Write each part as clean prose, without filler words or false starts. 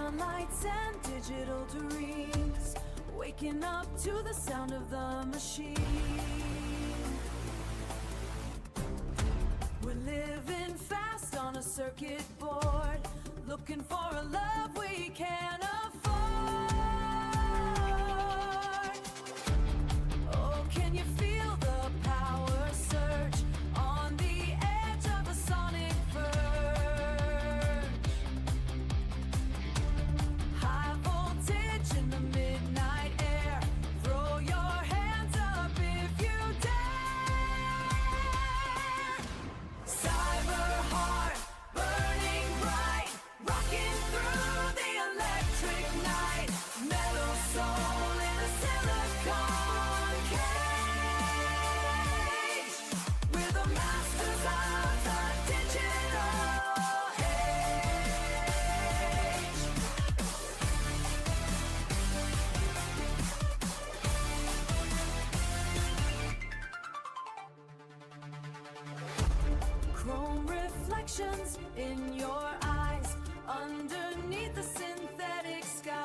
Neon lights and digital dreams, waking up to the sound of the machine. We're living fast on a circuit board, looking for a love we can't afford. Oh, can you feel the power surge on the edge of a sonic verge? High voltage in the midnight air, throw your hands up if you dare. Cyber heart, burning bright, rocking through the electric night. Metal soul in a silicon cage. We're the masters of the digital age. Chrome reflections in your eyes underneath the synthetic skies.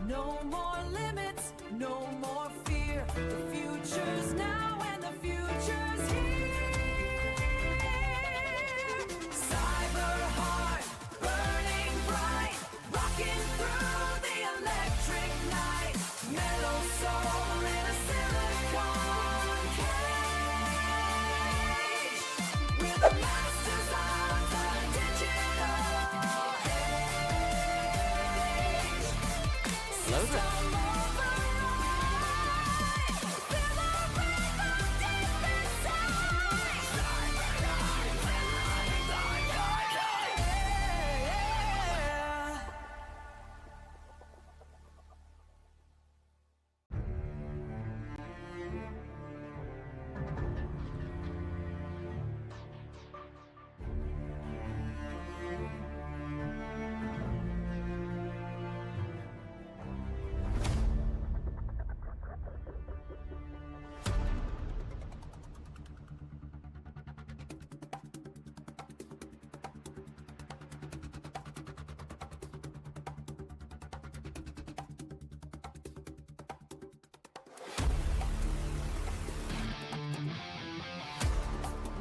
No more limits, no more fear. The future's now and the future's here. Cyber heart, burning bright, rocking through the electric night. Metal soul in a silicon cage. We're the masters of the digital age. Hello there. System override. Feel the rhythm deep inside.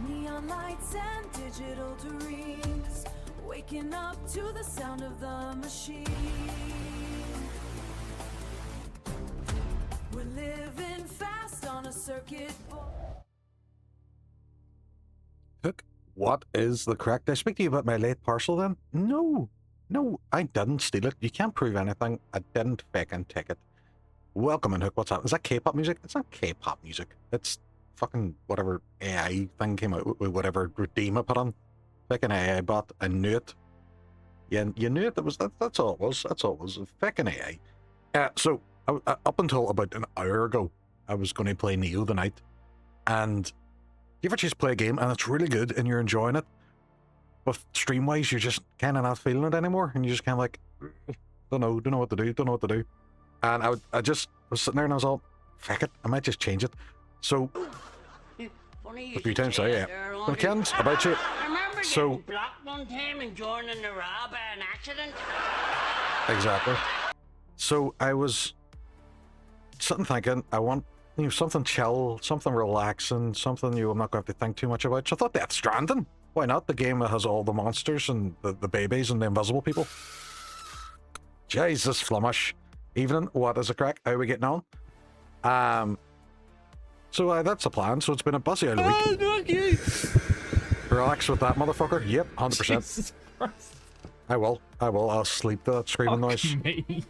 Neon lights and digital dreams, waking up to the sound of the machine. We're living fast on a circuit board. Hook, what is the crack? Did I speak to you about my late parcel then? No, I didn't steal it. You can't prove anything. I didn't fucking take it. Welcome in, Hook. What's up? Is that K-pop music? It's not K-pop music. It's fucking whatever AI thing came out with whatever Redeem I put on. Fucking AI bot. I knew it. Yeah, you knew it. That's all it was. That's all it was. Fucking AI. So, up until about an hour ago, I was going to play Neo the Night. And you ever just play a game and it's really good and you're enjoying it, but stream-wise you're just kind of not feeling it anymore, and you just kind of like, don't know what to do. And I just was sitting there and I was all, fuck it, I might just change it. So, a few times, yeah. McKen's about you. Remember So- getting blocked one time and joining the rob by an accident? Exactly. So I was sitting thinking, I want something chill, something relaxing, something I'm not going to have to think too much about. So I thought Death Stranding. Why not? The game that has all the monsters and the babies and the invisible people. Jesus, Flemish. Evening, what is a crack? How are we getting on? So that's the plan. So it's been a busy old week. Oh, fuck you! Relax with that, motherfucker. Yep, 100%. Jesus Christ. I will. I'll sleep to that screaming Fuck noise. me.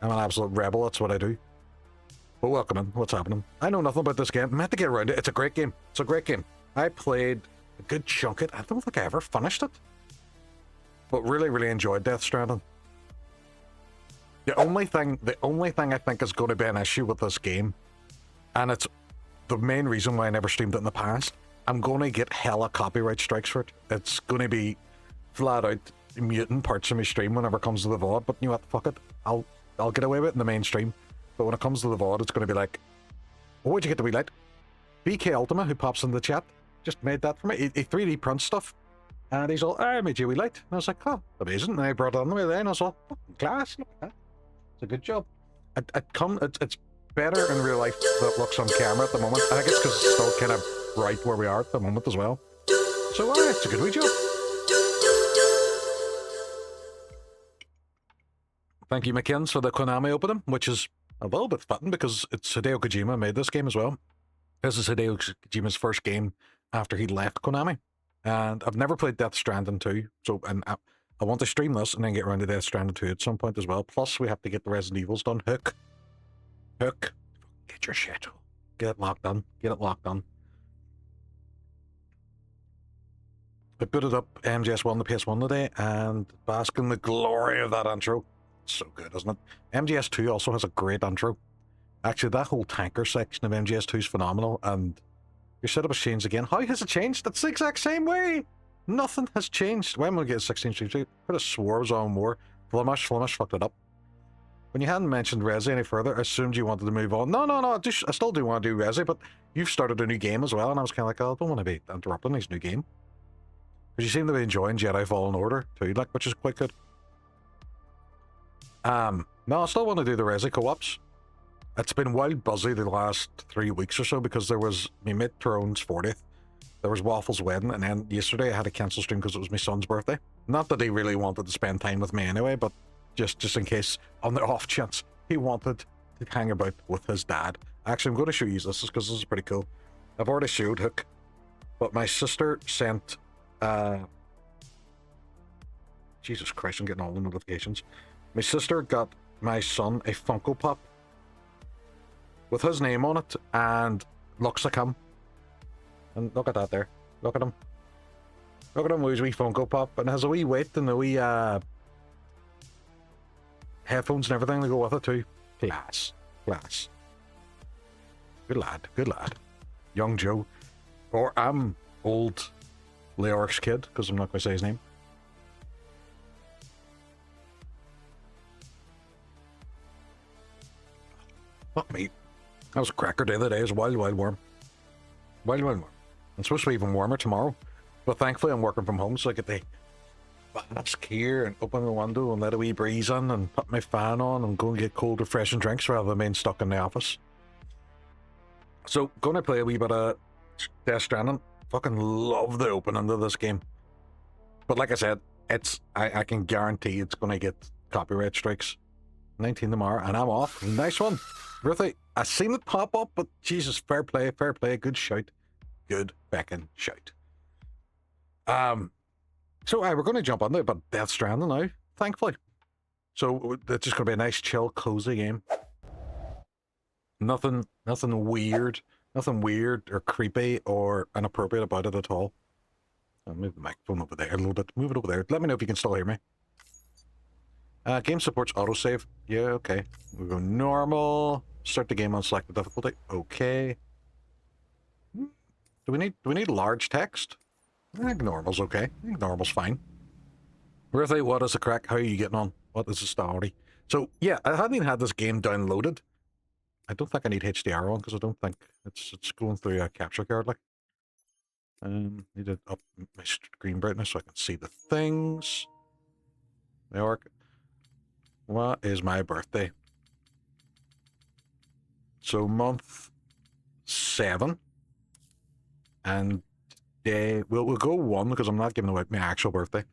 I'm an absolute rebel, that's what I do. But welcome in, what's happening? I know nothing about this game. I'm meant to get around it. It's a great game. It's a great game. I played a good chunk of it. I don't think I ever finished it. But really enjoyed Death Stranding. The only thing I think is going to be an issue with this game, and it's the main reason why I never streamed it in the past, I'm going to get hella copyright strikes for it. It's going to be flat out muting parts of my stream whenever it comes to the VOD, but you know what, fuck it. I'll get away with it in the mainstream. But when it comes to the VOD, it's going to be like, oh, where'd you get the wee light? BK Ultima, who pops in the chat, just made that for me. He 3D prints stuff. And he's all, I made you a wee light. And I was like, oh, amazing. And I brought it on the way there, and I was all, fucking class, look at that. It's a good job. It's better in real life than it looks on camera at the moment. I think it's because it's still kind of right where we are at the moment as well. So, it's a good wee job. Thank you, McKins, for the Konami opening, which is a little bit fitting because it's Hideo Kojima made this game as well. This is Hideo Kojima's first game after he left Konami. And I've never played Death Stranding 2, so I want to stream this and then get around to Death Stranding 2 at some point as well. Plus, we have to get the Resident Evils done. Hook. Get your shit. Get it locked on. Get it locked on. I booted up MGS1 on the PS1 today and bask in the glory of that intro. It's so good, isn't it? MGS2 also has a great intro. Actually, that whole tanker section of MGS2 is phenomenal, and your setup has changed again. How has it changed? That's the exact same way! Nothing has changed. When we get 16 streams, I could have swore it was on more. Flemish fucked it up. When you hadn't mentioned Resi any further, I assumed you wanted to move on. No, I still do want to do Resi, but you've started a new game as well, and I was kind of like, oh, I don't want to be interrupting his new game. Because you seem to be enjoying Jedi Fallen Order too, like, which is quite good. No, I still want to do the Resi co-ops. It's been wild busy the last 3 weeks or so because there was my mate Tyrone's 40th, there was Waffle's wedding, and then yesterday I had to cancel stream because it was my son's birthday. Not that he really wanted to spend time with me anyway, but just in case, on the off chance, he wanted to hang about with his dad. Actually, I'm going to show you this because this is pretty cool. I've already showed Hook, but my sister sent... Jesus Christ, I'm getting all the notifications. My sister got my son a Funko Pop with his name on it, and looks like him. And look at that there. Look at him. Look at him with his wee Funko Pop, and has a wee weight and a wee headphones and everything to go with it too. Class. Class. Good lad. Good lad. Young Joe. Or I'm old Leoric's kid, because I'm not going to say his name. Fuck me. That was a cracker day the other day. It was wild warm. Wild warm. It's supposed to be even warmer tomorrow. But thankfully I'm working from home, so I get to bask here and open the window and let a wee breeze in and put my fan on and go and get cold refreshing drinks rather than being stuck in the office. So, going to play a wee bit of Death Stranding. Fucking love the opening of this game. But like I said, I can guarantee it's going to get copyright strikes. 19 tomorrow, and I'm off. Nice one. Ruthie, I seen it pop up, but Jesus, fair play, good shout. Good feckin' shout. So we're going to jump on there, but Death Stranding now, thankfully. So it's just going to be a nice, chill, cozy game. Nothing weird or creepy or inappropriate about it at all. I'll move the microphone over there a little bit. Move it over there. Let me know if you can still hear me. Game supports autosave. Yeah, okay. We go normal. Start the game on selected difficulty. Okay. Do we need large text? I think normal's okay. I think normal's fine. Ruthie, what is the crack? How are you getting on? What is the story? So, yeah, I hadn't even had this game downloaded. I don't think I need HDR on because I don't think it's going through a capture card like. Need to up my screen brightness so I can see the things. They work. What is my birthday? So month 7. And day, we'll go 1 because I'm not giving away my actual birthday.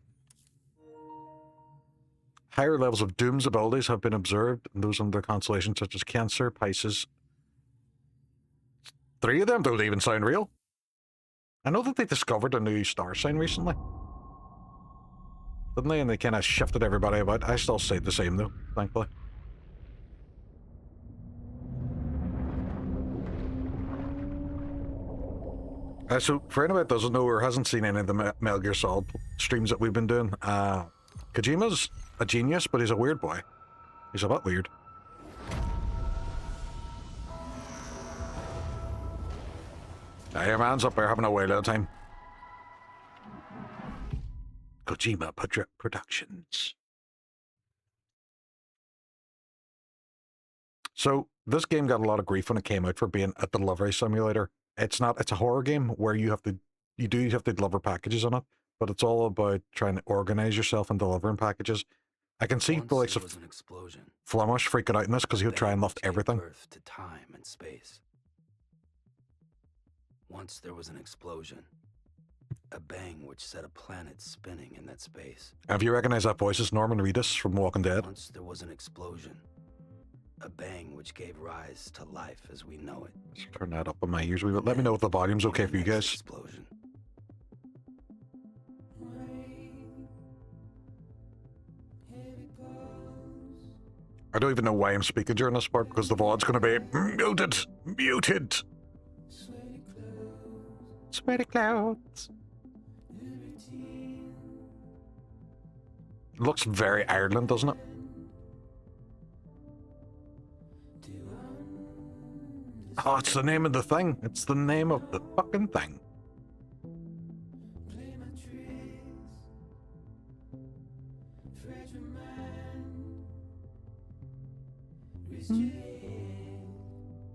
Higher levels of Doom's abilities have been observed in those under constellation such as Cancer, Pisces. 3 of them don't even sound real. I know that they discovered a new star sign recently. Didn't they? And they kind of shifted everybody about. I still say the same though, thankfully. So, for anybody that doesn't know or hasn't seen any of the Metal Gear Solid streams that we've been doing, Kojima's a genius, but he's a weird boy. He's a bit weird. Your man's up there having a whale of a time. Kojima Productions. So, this game got a lot of grief when it came out for being a delivery simulator. It's not, it's a horror game where you do have to deliver packages on it, but it's all about trying to organize yourself and delivering packages. I can see the likes Once there of was an explosion. Flemish freaking out in this because he'll try and Bang lift which gave everything. birth to time and space. Once there was an explosion. A bang which set a planet spinning in that space. Have you recognized that voice as Norman Reedus from Walking Dead? Once there was an explosion. A bang which gave rise to life as we know it. Just turn that up on my ears. Let me know if the volume's okay for you The next guys. Explosion. I don't even know why I'm speaking during this part because the VOD's going to be muted. Muted. Sweaty clouds. It looks very Ireland, doesn't it? Oh, it's the name of the thing. It's the name of the fucking thing.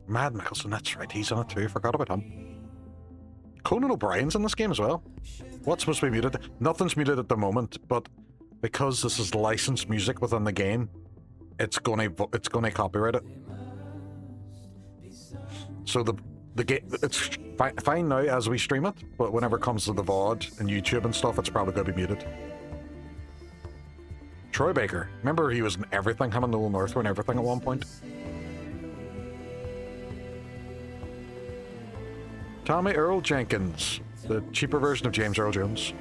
Mad Mickelson, that's right. He's in it too. I forgot about him. Conan O'Brien's in this game as well. What's supposed to be muted? Nothing's muted at the moment, but because this is licensed music within the game, it's gonna copyright it. So the game, it's fine now as we stream it, but whenever it comes to the VOD and YouTube and stuff, it's probably gonna be muted. Troy Baker, remember he was in everything. Him and Noel North were in everything at one point. Tommy Earl Jenkins, the cheaper version of James Earl Jones.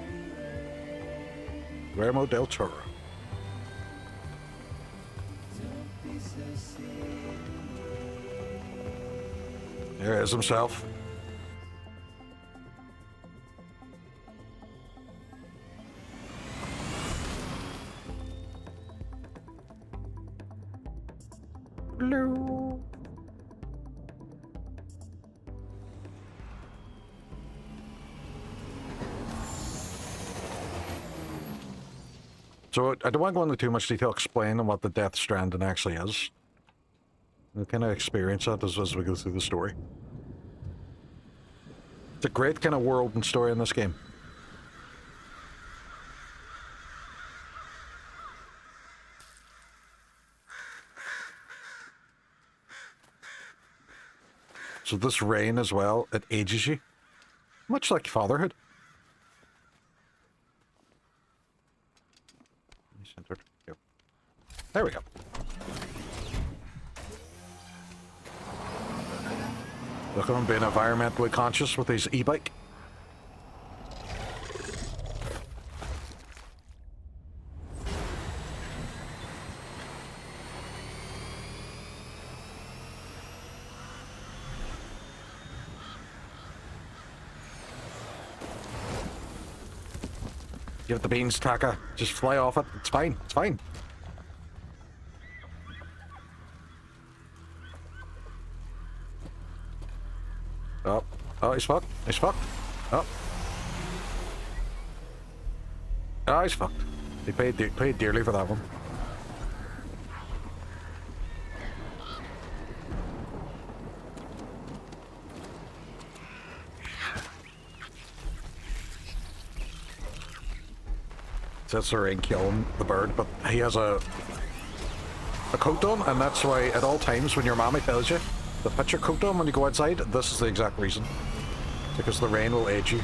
Guillermo del Toro. There he is himself. Hello. So I don't want to go into too much detail explaining what the Death Stranding actually is. We'll kind of experience that as we go through the story. It's a great kind of world and story in this game. So this rain as well, it ages you. Much like fatherhood. There we go. Look at him being environmentally conscious with his e-bike. Give it the beans, Taka. Just fly off it. It's fine. It's fine. Oh. Oh, he's fucked. He's fucked. Oh. Oh, he's fucked. He paid dearly for that one. That's the rain killing the bird, but he has a coat on, and that's why at all times when your mommy tells you to put your coat on when you go outside, this is the exact reason. Because the rain will age you.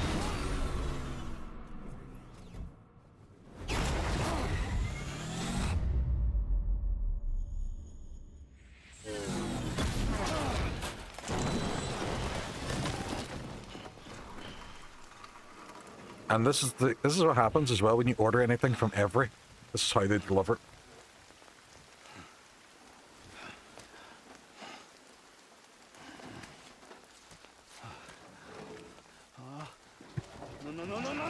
And this is what happens as well when you order anything from Every. This is how they deliver it.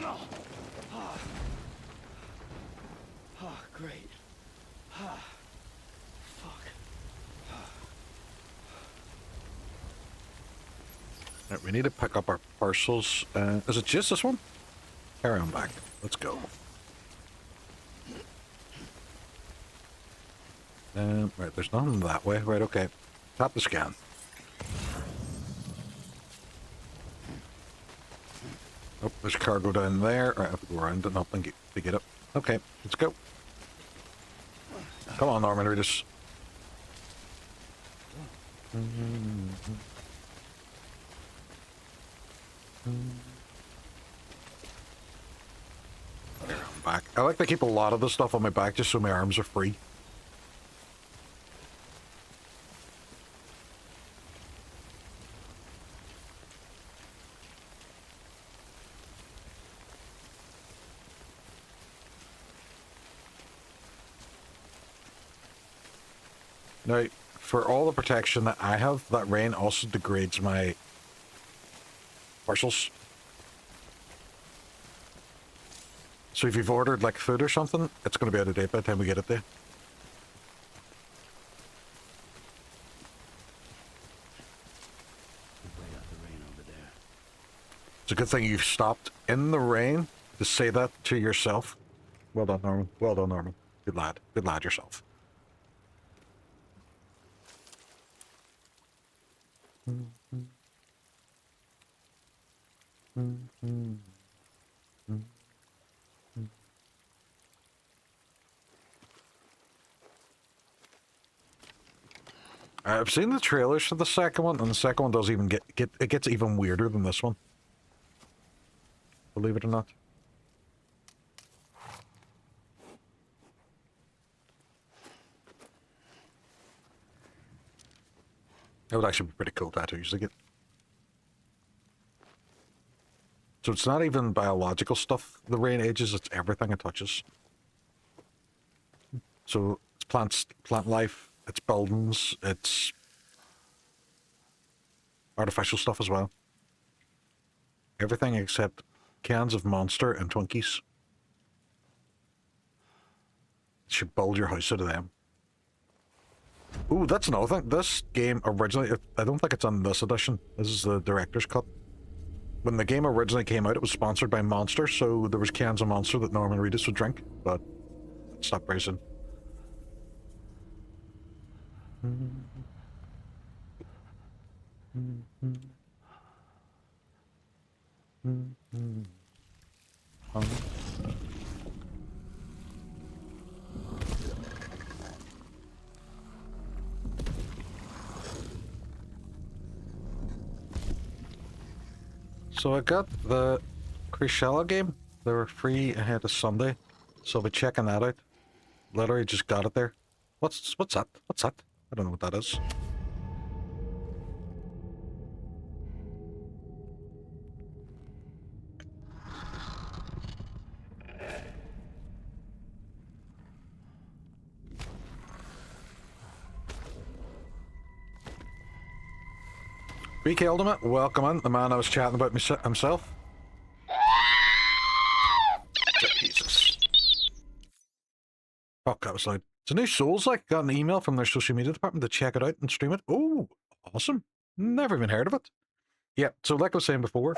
No. Great. Fuck. Right, we need to pick up our parcels. Is it just this one? Carry on back. Let's go. Right, there's nothing that way. Right, okay. Tap the scan. Oh, there's cargo down there. Right, I have to go around it up and get up. Okay, let's go. Come on, Norman Reedus. There, I'm back. I like to keep a lot of the stuff on my back just so my arms are free. Now, for all the protection that I have, that rain also degrades my parcels. So if you've ordered like food or something, it's going to be out of date by the time we get it there. Way out the rain over there. It's a good thing you've stopped in the rain to say that to yourself. Well done, Norman. Well done, Norman. Good lad. Good lad yourself. I've seen the trailers for the second one, and the second one does even it gets even weirder than this one. Believe it or not. That would actually be pretty cool tattoos to get. So it's not even biological stuff the rain ages, it's everything it touches. So it's plants, plant life, it's buildings, it's artificial stuff as well. Everything except cans of Monster and Twinkies. You should build your house out of them. Ooh, that's another thing. This game originally, I don't think it's on this edition. This is the director's cut. When the game originally came out, it was sponsored by Monster, so there was cans of Monster that Norman Reedus would drink, but it stopped very soon. So I got the Cruciella game. They were free ahead of Sunday, so I'll be checking that out. Literally just got it there. What's that? What's that? I don't know what that is. BK Ultimate, welcome in. The man I was chatting about himself. Jesus. Fuck, that was loud. It's a new Souls, like, got an email from their social media department to check it out and stream it. Oh, awesome. Never even heard of it. Yeah, so like I was saying before,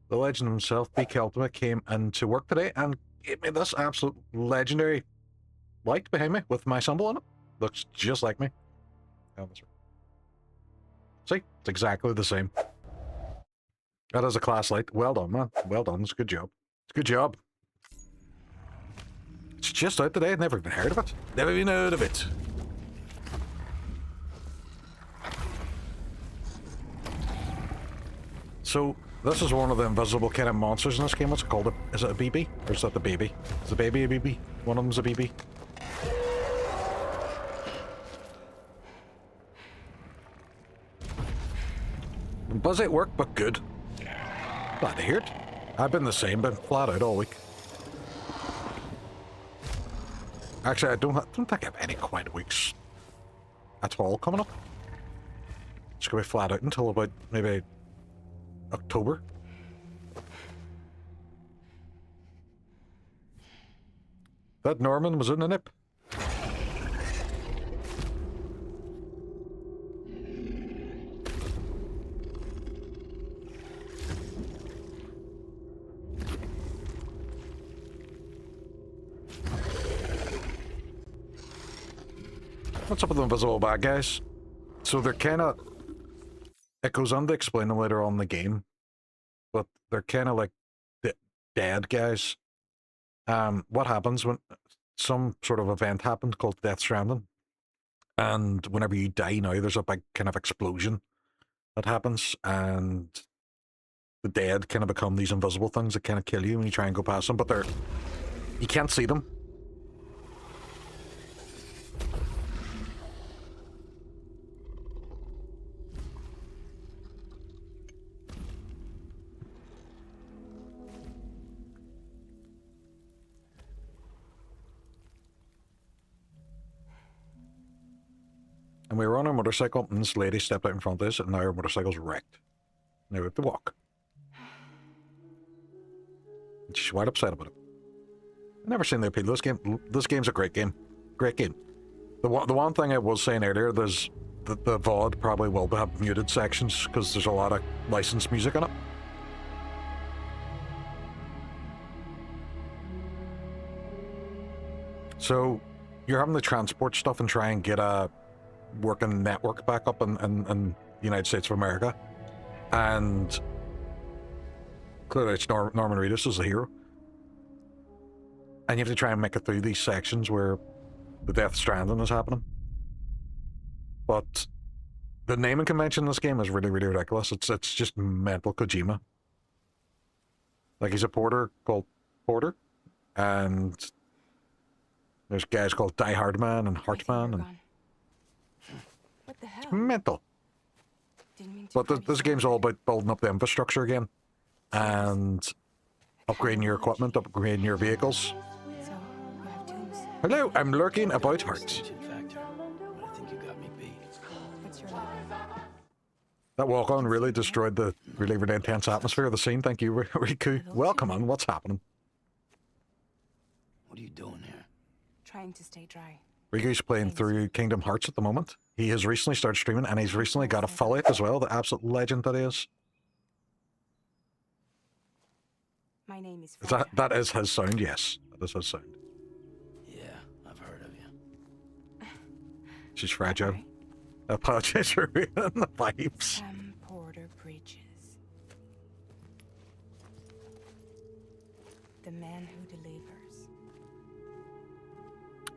the legend himself, BK Ultimate, came into work today and gave me this absolute legendary light behind me with my symbol on it. Looks just like me. Oh, that's right. See? It's exactly the same. That is a class light. Well done, man. Well done. It's a good job. It's a good job. It's just out today. I'd never even heard of it. Never even heard of it. So, this is one of the invisible kind of monsters in this game. What's it called? Is it a BB? Or is that the baby? Is the baby a BB? One of them's a BB. Buzz at work, but good. Glad to hear it. I've been the same, been flat out all week. Actually, I don't think I have any quiet weeks at all coming up. It's gonna be flat out until about maybe October. That Norman was in the nip. What's up with the invisible bad guys? So they're kind of... It goes on to explain them later on in the game. but they're kind of like dead guys. What happens when some sort of event happens called Death Stranding, and whenever you die now, there's a big kind of explosion that happens, and the dead kind of become these invisible things that kind of kill you when you try and go past them, but you can't see them. And we were on our motorcycle, and this lady stepped out in front of us, and now our motorcycle's wrecked. Now we have to walk. And she's quite upset about it. I've never seen the appeal of this game. This game's a great game. Great game. The one thing I was saying earlier, there's the VOD probably will have muted sections, because there's a lot of licensed music in it. So, you're having to transport stuff and try and get a working network back up in the United States of America. And clearly it's Norman Reedus as the hero. And you have to try and make it through these sections where the Death Stranding is happening. But the naming convention in this game is really, really ridiculous. It's just mental Kojima. Like, he's a porter called Porter, and there's guys called Die Hard Man and Heartman, and What the hell? it's mental. Didn't mean to But grab you this so game's hard. all about building up the infrastructure again, and upgrading your equipment, upgrading your vehicles. So, you have dooms. Hello, I'm lurking about hearts. Extension factor. I think you got me beat. What's your level? That walk-on really destroyed the really, really intense atmosphere of the scene. Thank you, Riku. Welcome on, what's happening? What are you doing here? Trying to stay dry. Riku's playing through Kingdom Hearts at the moment. He has recently started streaming, and he's recently got a affiliate as well, the absolute legend that he is. My name is That is his sound, yes. That is his sound. Yeah, I've heard of you. She's fragile. Right. I apologize for ruining the vibes. Sam Porter Bridges. The man who delivers.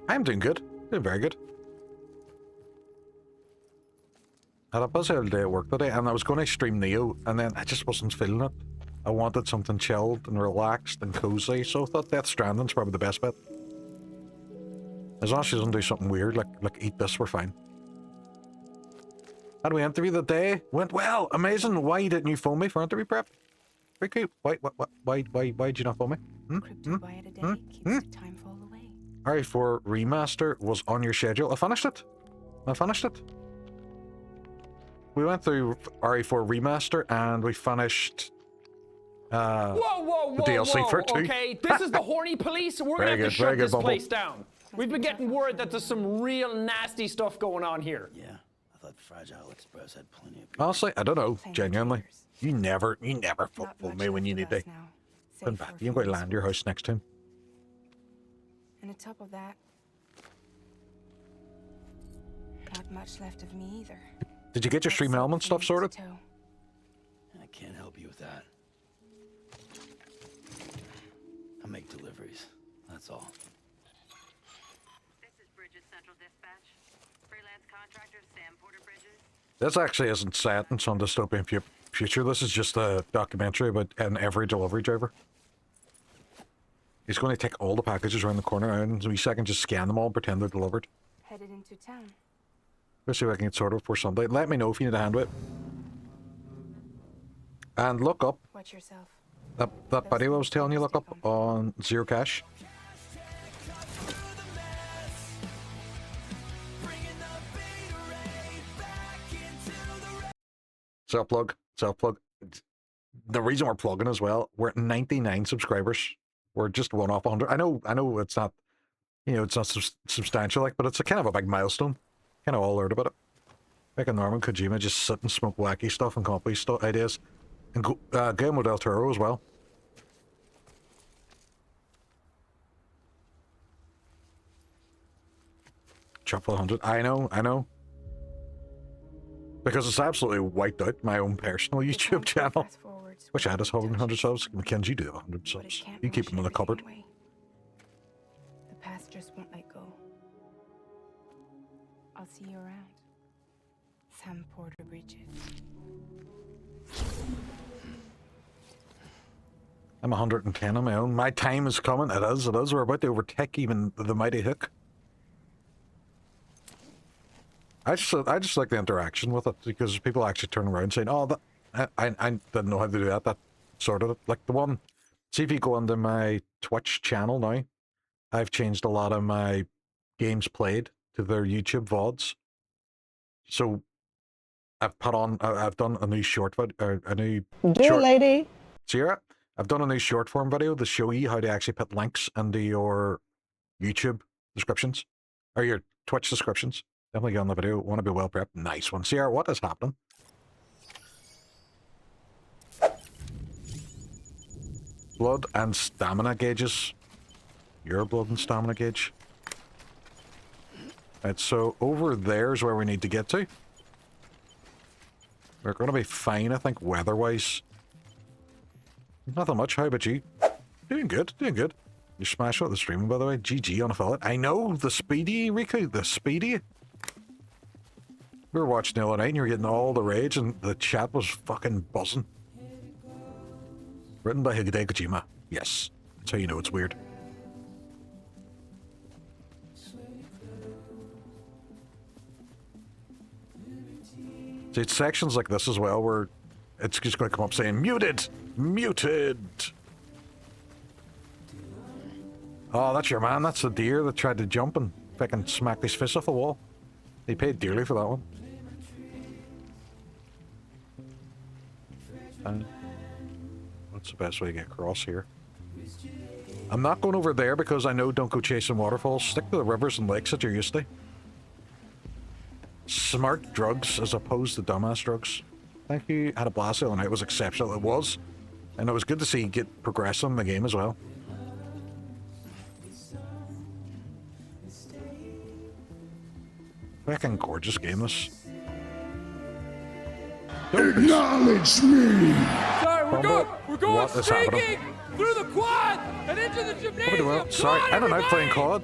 I'm doing good. Doing very good. I had a busy old day at work today, and I was going to stream Neo, and then I just wasn't feeling it. I wanted something chilled and relaxed and cozy, so I thought Death Stranding's probably the best bet. As long as she doesn't do something weird, like eat this, we're fine. How do we interview the day? Went well, amazing. Why didn't you phone me for interview prep? Riku, why did you not phone me? Crypto by it a day keeps the time fall away. RE4 Remaster was on your schedule. I finished it. We went through RE4 Remaster, and we finished Whoa, the DLC for it too. okay? This is the horny police, and we're Very gonna have good, to very shut good, this Bumble. place down. We've been getting word that there's some real nasty stuff going on here. Yeah, I thought Fragile Express had plenty of people. Honestly, I don't know. Plenty of Genuinely, tears. you never Not phone much me when you left need of to. us now, save Come for back. a You ain't going to few land your house next to him. And on top of that, not much left of me either. Did you get your That's stream element something stuff sorted? to tow. I can't help you with that. I make deliveries. That's all. This is Bridges Central Dispatch. Freelance contractor Sam Porter Bridges. This actually isn't set in some dystopian future. This is just a documentary about every delivery driver. He's going to take all the packages around the corner, and in a second just scan them all and pretend they're delivered. Headed into town. Let's see if I can get sorted before Sunday. Let me know if you need a hand with it. And look up Watch yourself. that video I was telling you, look up on Zero Cash. Self-plug. The reason we're plugging as well, we're at 99 subscribers. We're just one off 100. I know it's not, it's not substantial, like, but it's a kind of a big milestone. Kind of all heard about it. Like a Norman Kojima just sit and smoke wacky stuff and copy ideas. And Guillermo del Toro as well. Chop for 100. I know. Because it's absolutely wiped out my own personal YouTube channel. Fast forward. Wish I had 100 subs. Mackenzie, do have 100 But it subs. can't You keep wash them in the everything cupboard. away. The past just won't let go. I'll see you around. Sam Porter Bridges. I'm 110 on my own. My time is coming. It is. We're about to overtake even the mighty Hook. I just like the interaction with it because people actually turn around saying, "Oh, that I didn't know how to do that." That sorted it. Like the one. See if you go into my Twitch channel now. I've changed a lot of my games played to their YouTube VODs. So I've put on. I've done a new short video. A new short, lady. Sierra. I've done a new short form video to show you how to actually put links into your YouTube descriptions or your Twitch descriptions. Definitely get on the video. Want to be well prepped. Nice one. Sierra, what is happening? Blood and stamina gauges. Your blood and stamina gauge. Right, so over there's where we need to get to. We're going to be fine, I think, weather-wise. Nothing much. How about you? Doing good, doing good. You smashed out the streaming, by the way. GG on affiliate. I know, the speedy, Riku, the speedy. We were watching the other night and you were getting all the rage and the chat was fucking buzzing. Written by Hideo Kojima. Yes. That's how you know it's weird. See, it's sections like this as well where it's just going to come up saying, muted! Muted! Oh, that's your man. That's the deer that tried to jump and fucking smack his fist off the wall. He paid dearly for that one. And what's the best way to get across here? I'm not going over there because I know don't go chasing waterfalls. Stick to the rivers and lakes that you're used to. Smart drugs as opposed to dumbass drugs. Thank you. Had a blast the other night. It was exceptional. It was. And it was good to see you get progressing in the game as well. Fucking gorgeous game, this. Acknowledge me! Sorry, we're going What is happening? streaking through the quad and into the gymnasium. Sorry, Come on, I don't know, everybody! playing COD.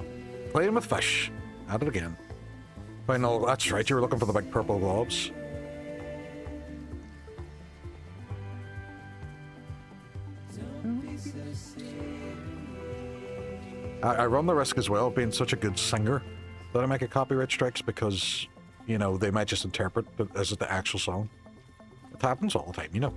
Playing with fish. At it again. Final, that's right, you were looking for the big purple globs. I run the risk as well of being such a good singer that I make a copyright strikes because, you know, they might just interpret it as the actual song. It happens all the time, you know.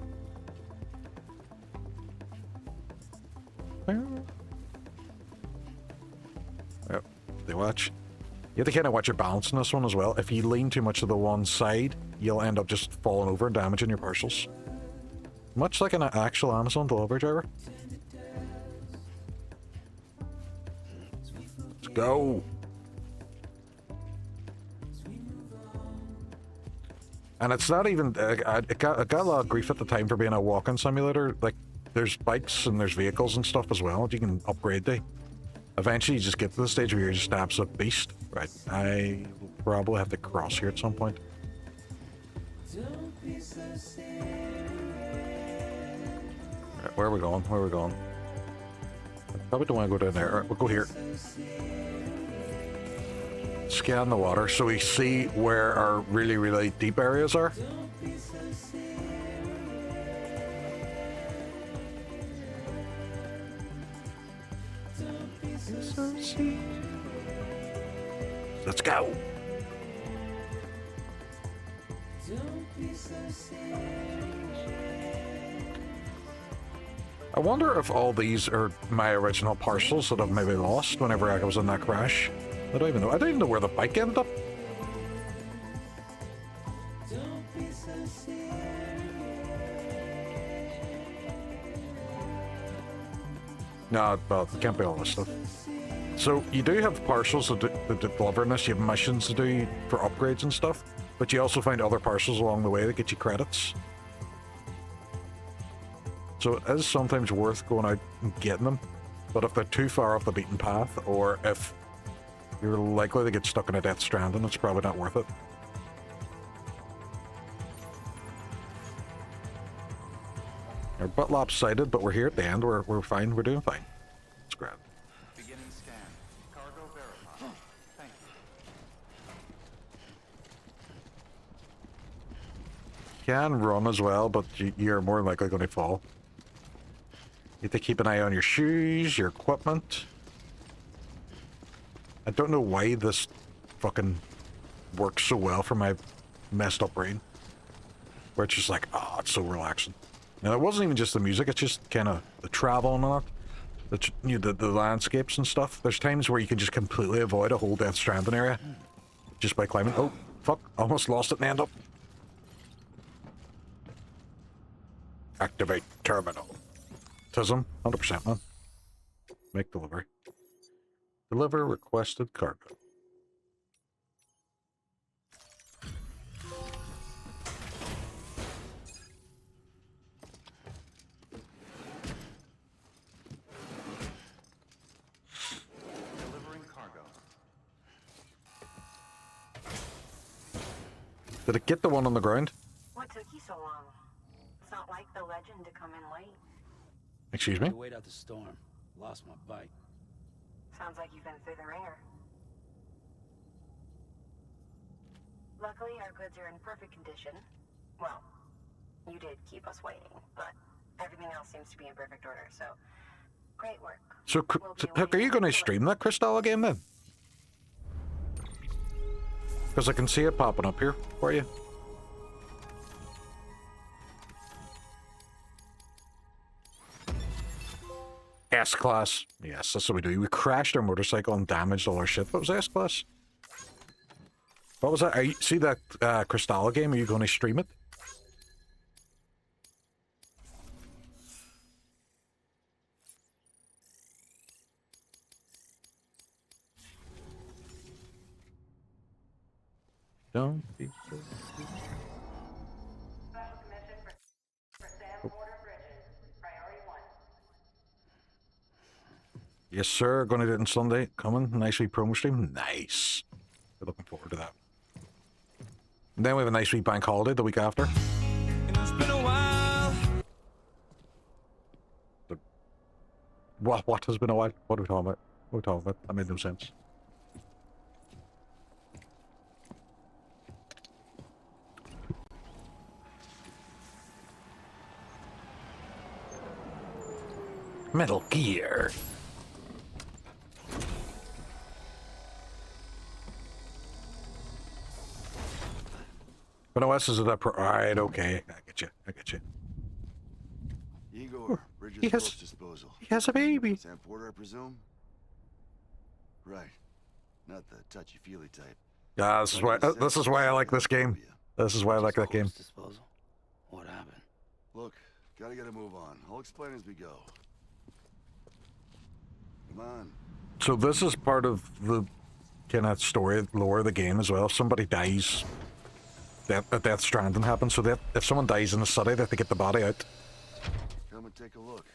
Yep, they watch. You have to kind of watch your balance in this one as well. If you lean too much to the one side, you'll end up just falling over and damaging your parcels. Much like an actual Amazon delivery driver. Let's go. And it's not even, I got a lot of grief at the time for being a walking simulator. Like, there's bikes and there's vehicles and stuff as well that you can upgrade to. Eventually, you just get to the stage where you're just an absolute beast. Right, I will probably have to cross here at some point. Right, where are we going? Where are we going? I probably don't want to go down there. Alright, we'll go here. Scan the water so we see where our really, really deep areas are. Let's go. I wonder if all these are my original parcels that I've maybe lost whenever I was in that crash. I don't even know. I don't even know where the bike ended up. No, well, it can't be all this stuff. So you do have parcels that deliver in this. You have missions to do for upgrades and stuff, but you also find other parcels along the way that get you credits. So it is sometimes worth going out and getting them, but if they're too far off the beaten path, or if you're likely to get stuck in a Death Stranding, it's probably not worth it. Our bit lopsided, but we're here at the end. We're fine. We're doing fine. It's great. Beginning scan. Cargo verified. Thank you. Can run as well, but you're more likely going to fall. You have to keep an eye on your shoes, your equipment. I don't know why this fucking works so well for my messed up brain. Where it's just like, oh, it's so relaxing. Now, it wasn't even just the music, it's just kind of the travel and all that. The landscapes and stuff. There's times where you can just completely avoid a whole Death Stranding area just by climbing. Oh, fuck, almost lost it and end up. Activate terminal. Tism, 100%, man. Make delivery. Deliver requested cargo. Delivering cargo. Did it get the one on the ground? What took you so long? It's not like the legend to come in late. Excuse me? To wait out the storm. Lost my bike. Sounds like you've been through the ringer. Luckily, our goods are in perfect condition. Well, you did keep us waiting, but everything else seems to be in perfect order, so great work. So, Hook, are you going to stream that Crystal game then? Because I can see it popping up here for you. S-Class. Yes, that's what we do. We crashed our motorcycle and damaged all our shit. What was S-Class? What was that? Are you, see that Crystal game? Are you going to stream it? Don't be so... Special commission for Sam Porter Bridges. Priority 1. Yes, sir. Going to do it on Sunday. Coming. Nice wee promo stream. Nice. We're looking forward to that. And then we have a nice wee bank holiday the week after. It's been a while. What has been a while? What are we talking about? What are we talking about? That made no sense. Metal Gear. But OS is that right, okay. I get you. I get you. Igor, Bridges he has- Ghost Disposal. He has a baby. Sam Porter, I presume? Right. Not the touchy-feely type. Yeah, this is why I like this game. This is why I like that game. Disposal. What happened? Look, gotta get a move on. I'll explain as we go. Come on. So this is part of the kind of story lore of the game as well. If somebody dies, Death Stranding happens. So that if someone dies in the city, they have to get the body out. Come and take a look.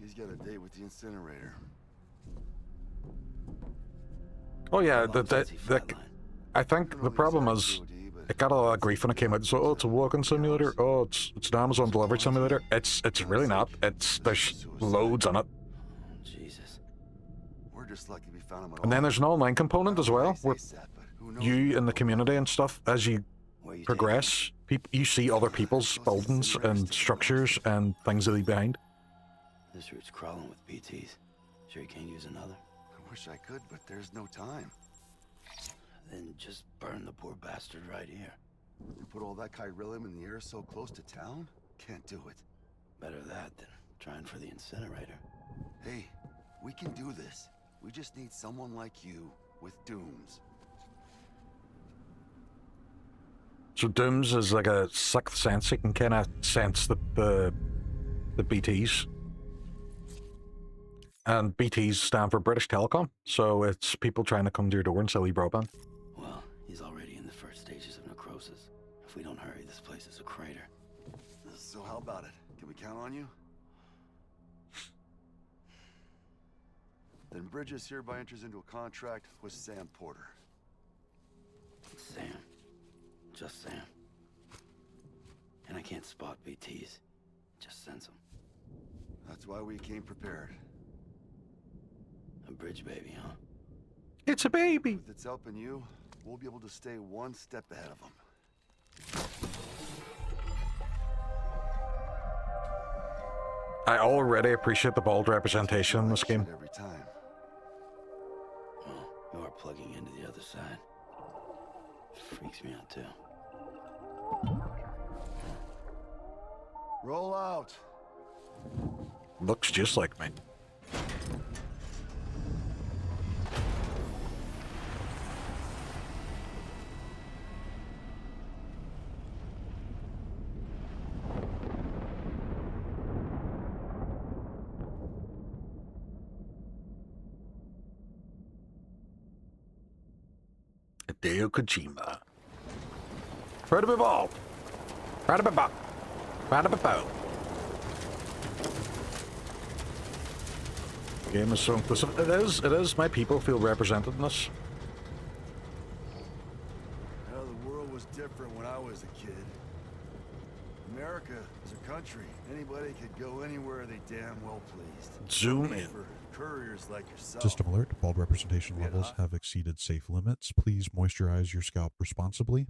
He's got a date with the incinerator. Oh yeah, How long since he flatlined? I think the problem is it got a lot of grief when it came out. So, oh, it's a walking simulator. Oh, it's an Amazon delivery simulator. It's really not. There's loads on it. Jesus. We're just lucky we found him at And then all. there's an online component as well, where ASAP, but who knows you in the community and stuff, as you Where you progress, you see other people's buildings and structures and things that leave behind. taking? This route's crawling with BTs. Sure you can't use another? I wish I could, but there's no time. Then just burn the poor bastard right here. You put all that chiralium in the air so close to town? Can't do it. Better that than trying for the incinerator. Hey, we can do this. We just need someone like you with dooms. So Dooms is like a sixth sense. He can kind of sense the BTs. And BTs stand for British Telecom, so it's people trying to come to your door and sell you broadband. Well, he's already in the first stages of necrosis. If we don't hurry, this place is a crater. So how about it? Can we count on you? Then Bridges hereby enters into a contract with Sam Porter. Sam. Just Sam. And I can't spot BTs. Just sense them. That's why we came prepared. A bridge baby, huh? It's a baby. With its help and you, we'll be able to stay one step ahead of them. I already appreciate the bold representation in this game. Every time. Well, you are plugging into the other side. Freaks me out too. Roll out. Looks just like me. Hideo Kojima. Proud to be bald. Proud to be bald. Proud to be bald. The game is so inclusive. It is. My people feel represented in this. Well, the world was different when I was a kid. America is a country. Anybody could go anywhere they damn well pleased. Zoom in. For couriers like yourself. System alert, bald representation levels have exceeded safe limits. Please moisturize your scalp responsibly.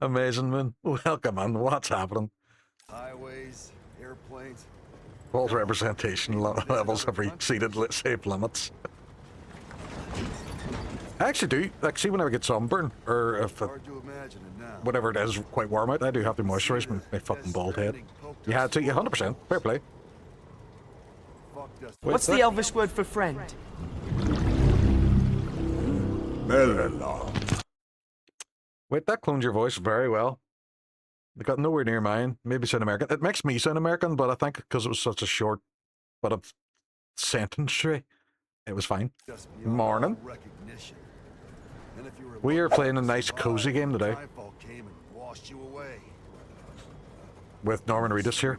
Amazing, man. Welcome, man. What's happening? Highways, airplanes. Bald representation levels have exceeded safe limits. I actually do. Like, see, whenever I get sunburn, or if Hard to imagine it now. whenever it is quite warm out, I do have to moisturize my fucking bald head. You had to, 100%. Fair play. What's the Elvish word for friend? Wait, that clones your voice very well. It got nowhere near mine. Maybe sound American. It makes me sound American, but I think because it was such a short bit of sentence-y, it was fine. Morning. We are playing a nice, cozy game today. With Norman Reedus here.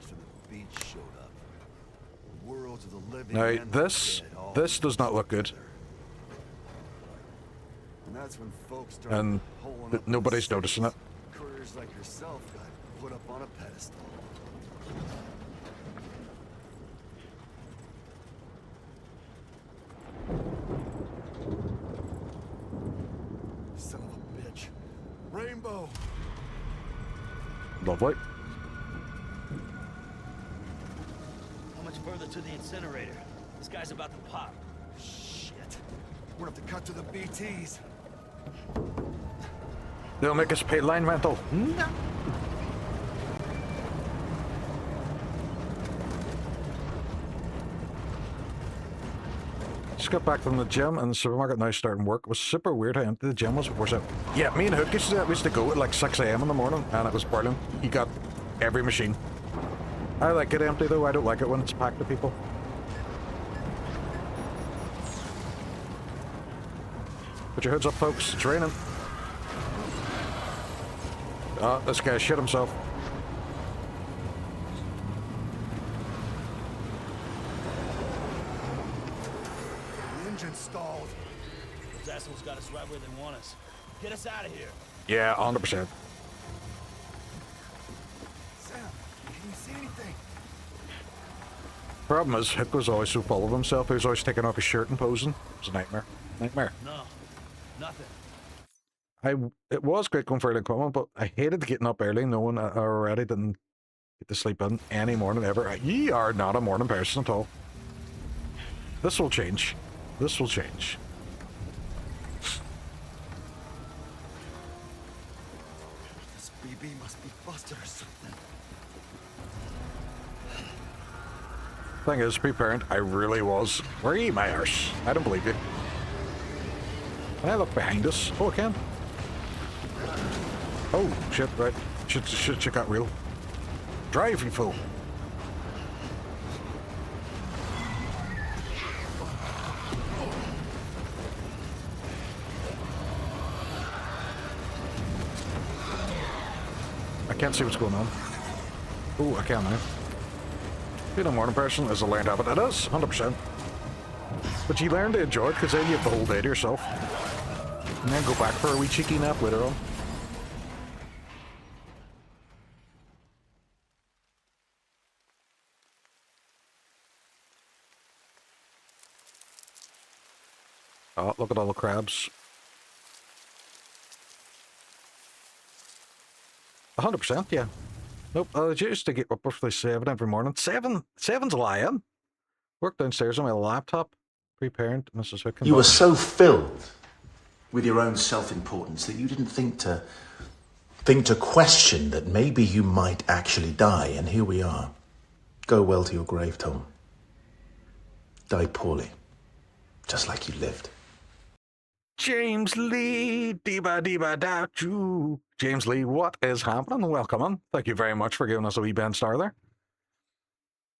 Now, this does not look good. And nobody's noticing it. Couriers like yourself got put up on a pedestal. Son of a bitch. Rainbow. Lovely. How much further to the incinerator? This guy's about to pop. Shit. We're gonna have to cut to the BTs. They'll make us pay line rental. No. Just got back from the gym and the supermarket now starting work. It was super weird how empty the gym was before. So, yeah, me and Hook used to go at like 6 AM in the morning and it was brilliant. You got every machine. I like it empty though. I don't like it when it's packed with people. Put your hoods up, folks. It's raining. Oh, this guy shit himself. The engine stalled. Those assholes got us right where they want us. Get us out of here. Yeah, 100%. Sam, can you see anything? Problem is, Hook was always so full of himself. He was always taking off his shirt and posing. It was a nightmare. Nightmare. No, nothing. It was great going for early equipment, but I hated getting up early knowing I already didn't get to sleep in any morning ever. Ye are not a morning person at all. This will change. This will change. This BB must be busted or something. Thing is, pre-parent, I really was. Where are you, my arse? I don't believe you. Can I look behind us? Oh, I can. Oh, shit, right. Shit got real. Drive, you fool. I can't see what's going on. Oh, I can now. Being a morning person is a learned habit. It is, 100%. But you learn to enjoy it because then you have the whole day to yourself. And then go back for a wee cheeky nap later on. Oh, look at all the crabs. 100%, yeah. Nope, I used to get up roughly 7 every morning. 7's lying. Work downstairs on my laptop. Pre-parent, Mrs. Hookin. You were so filled with your own self-importance that you didn't think to question that maybe you might actually die, and here we are. Go well to your grave, Tom. Die poorly, just like you lived. James Lee, deba doubt you. James Lee, what is happening? Welcome on. Thank you very much for giving us a wee band star there.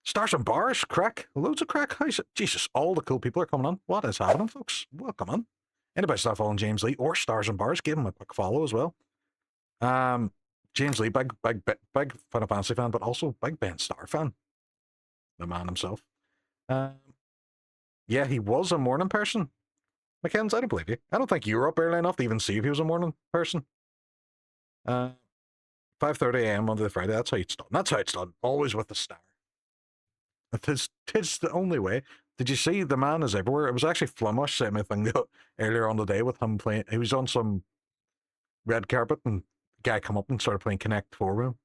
Stars and bars, crack. Loads of crack. How's it? Jesus, all the cool people are coming on. What is happening, folks? Welcome on. Anybody start following James Lee or Stars and Bars, give him a quick follow as well. James Lee, big Final Fantasy fan, but also big Ben Star fan. The man himself. Yeah, he was a morning person. McKenzie, I don't believe you. I don't think you were up early enough to even see if he was a morning person. 5:30 a.m. Monday to Friday. That's how it's done. That's how it's done. Always with the star. Tis the only way. Did you see The Man Is Everywhere? It was actually Flummush sent me a thing earlier on the day with him playing. He was on some red carpet and the guy come up and started playing Connect 4 with him.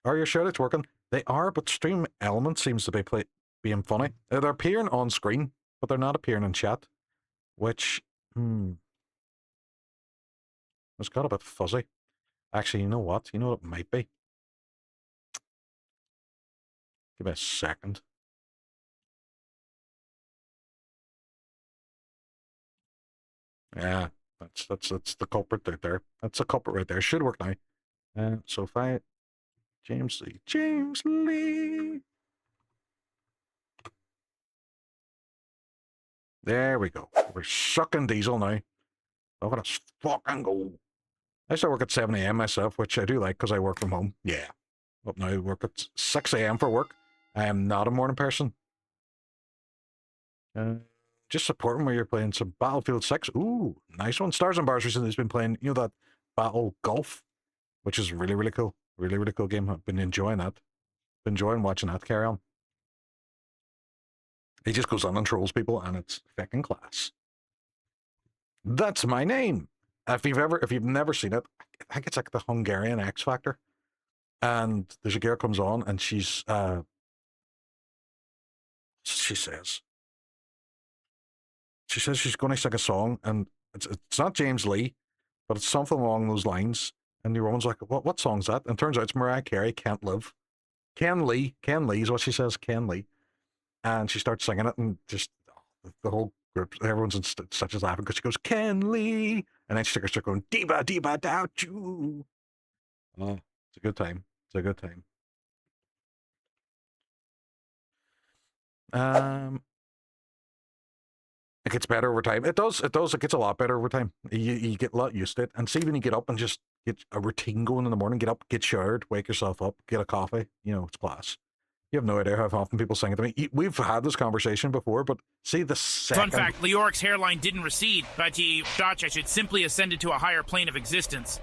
Are you sure it's working? They are, but Stream Element seems to be being funny. They're appearing on screen, but they're not appearing in chat. Which, it's got a bit fuzzy. Actually, you know what? You know what it might be? Give me a second. Yeah, that's the culprit right there. That's the culprit right there. Should work now. So if I James Lee. There we go. We're sucking diesel now. Look at us fucking go. I start work at 7 a.m. myself, which I do like because I work from home. Yeah. Up now, I work at 6 a.m. for work. I am not a morning person. Just supporting where you're playing some Battlefield 6. Ooh, nice one. Stars and Bars recently has been playing, you know, that Battle Golf, which is really, really cool. Really, really cool game. I've been enjoying that. Been enjoying watching that carry on. He just goes on and trolls people, and it's fucking class. That's my name. If you've never seen it, I think it's like the Hungarian X Factor. And there's a girl comes on, and she says she's going to sing a song, and it's not James Lee, but it's something along those lines. And the woman's like, what song's that? And it turns out it's Mariah Carey, Can't Live. Ken Lee is what she says, Ken Lee. And she starts singing it, and just the whole group, everyone's in such as laughing because she goes, Ken Lee. And then she starts going, Deba doubt you. Oh, it's a good time. It's a good time. It gets better over time. It does. It gets a lot better over time. You get a lot used to it. And see, when you get up and just get a routine going in the morning, get up, get showered, wake yourself up, get a coffee, you know, it's class. You have no idea how often people sing it to me. We've had this conversation before, but see the second... Fun fact, Leoric's hairline didn't recede, but he thought I should simply ascend into a higher plane of existence.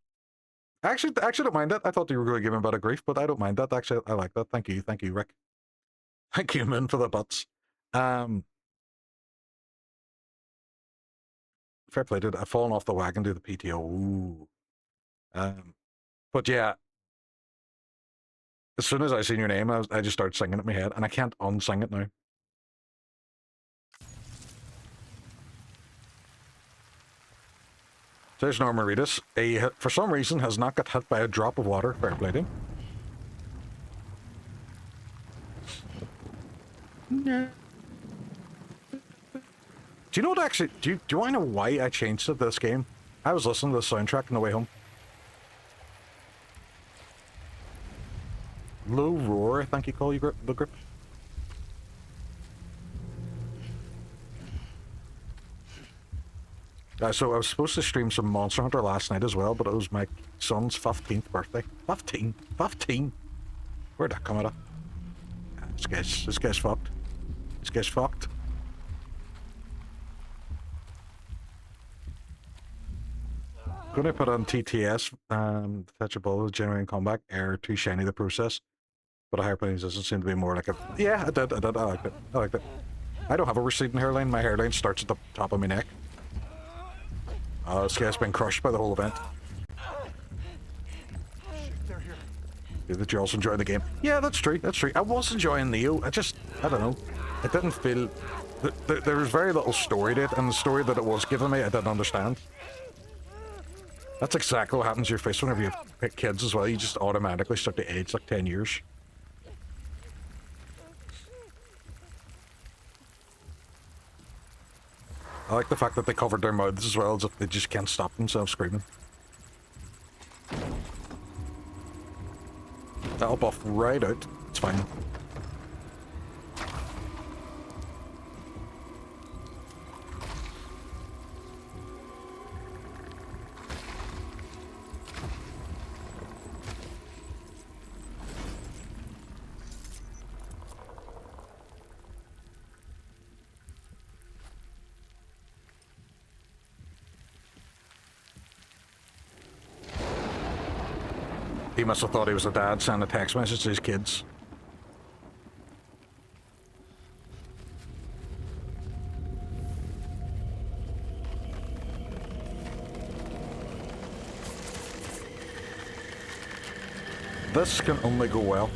Actually, I don't mind that. I thought you were going to give him a bit of grief, but I don't mind that. Actually, I like that. Thank you, Rick. Thank you, Min, for the butts. Fair play, dude. I've fallen off the wagon to the PTO. Ooh. But yeah, as soon as I seen your name, I just started singing it in my head, and I can't unsing it now. There's Norman Reedus. He, for some reason, has not got hit by a drop of water. Fair play to him. Yeah. Do you know what actually, do I know why I changed it this game? I was listening to the soundtrack on the way home. Low Roar, I think you call the group. So I was supposed to stream some Monster Hunter last night as well, but it was my son's 15th birthday. 15? Where'd that come out of? This guy's fucked. This guy's fucked. Gonna put on TTS, touch a ball, generating comeback, error, too shiny to process. But a higher plane doesn't seem to be more like a... Yeah, I did, I liked it, I liked it. I don't have a receding hairline, my hairline starts at the top of my neck. This guy's been crushed by the whole event. Yeah, that you're also enjoying the game. Yeah, that's true, that's true. I was enjoying Neo, I don't know. It didn't feel... There was very little story to it, and the story that it was giving me, I didn't understand. That's exactly what happens to your face whenever you pick kids as well. You just automatically start to age like 10 years. I like the fact that they covered their mouths as well, as if they just can't stop themselves screaming. That'll buff right out. It's fine. He must have thought he was a dad sending a text message to his kids. This can only go well.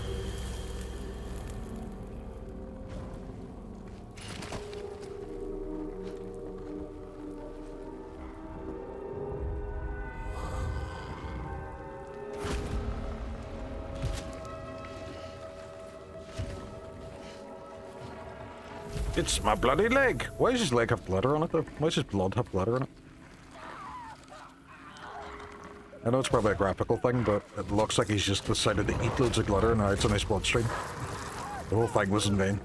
It's my bloody leg! Why does his leg have glitter on it though? Why does his blood have glitter on it? I know it's probably a graphical thing, but it looks like he's just decided to eat loads of glitter and now it's in his bloodstream. The whole thing was in vain.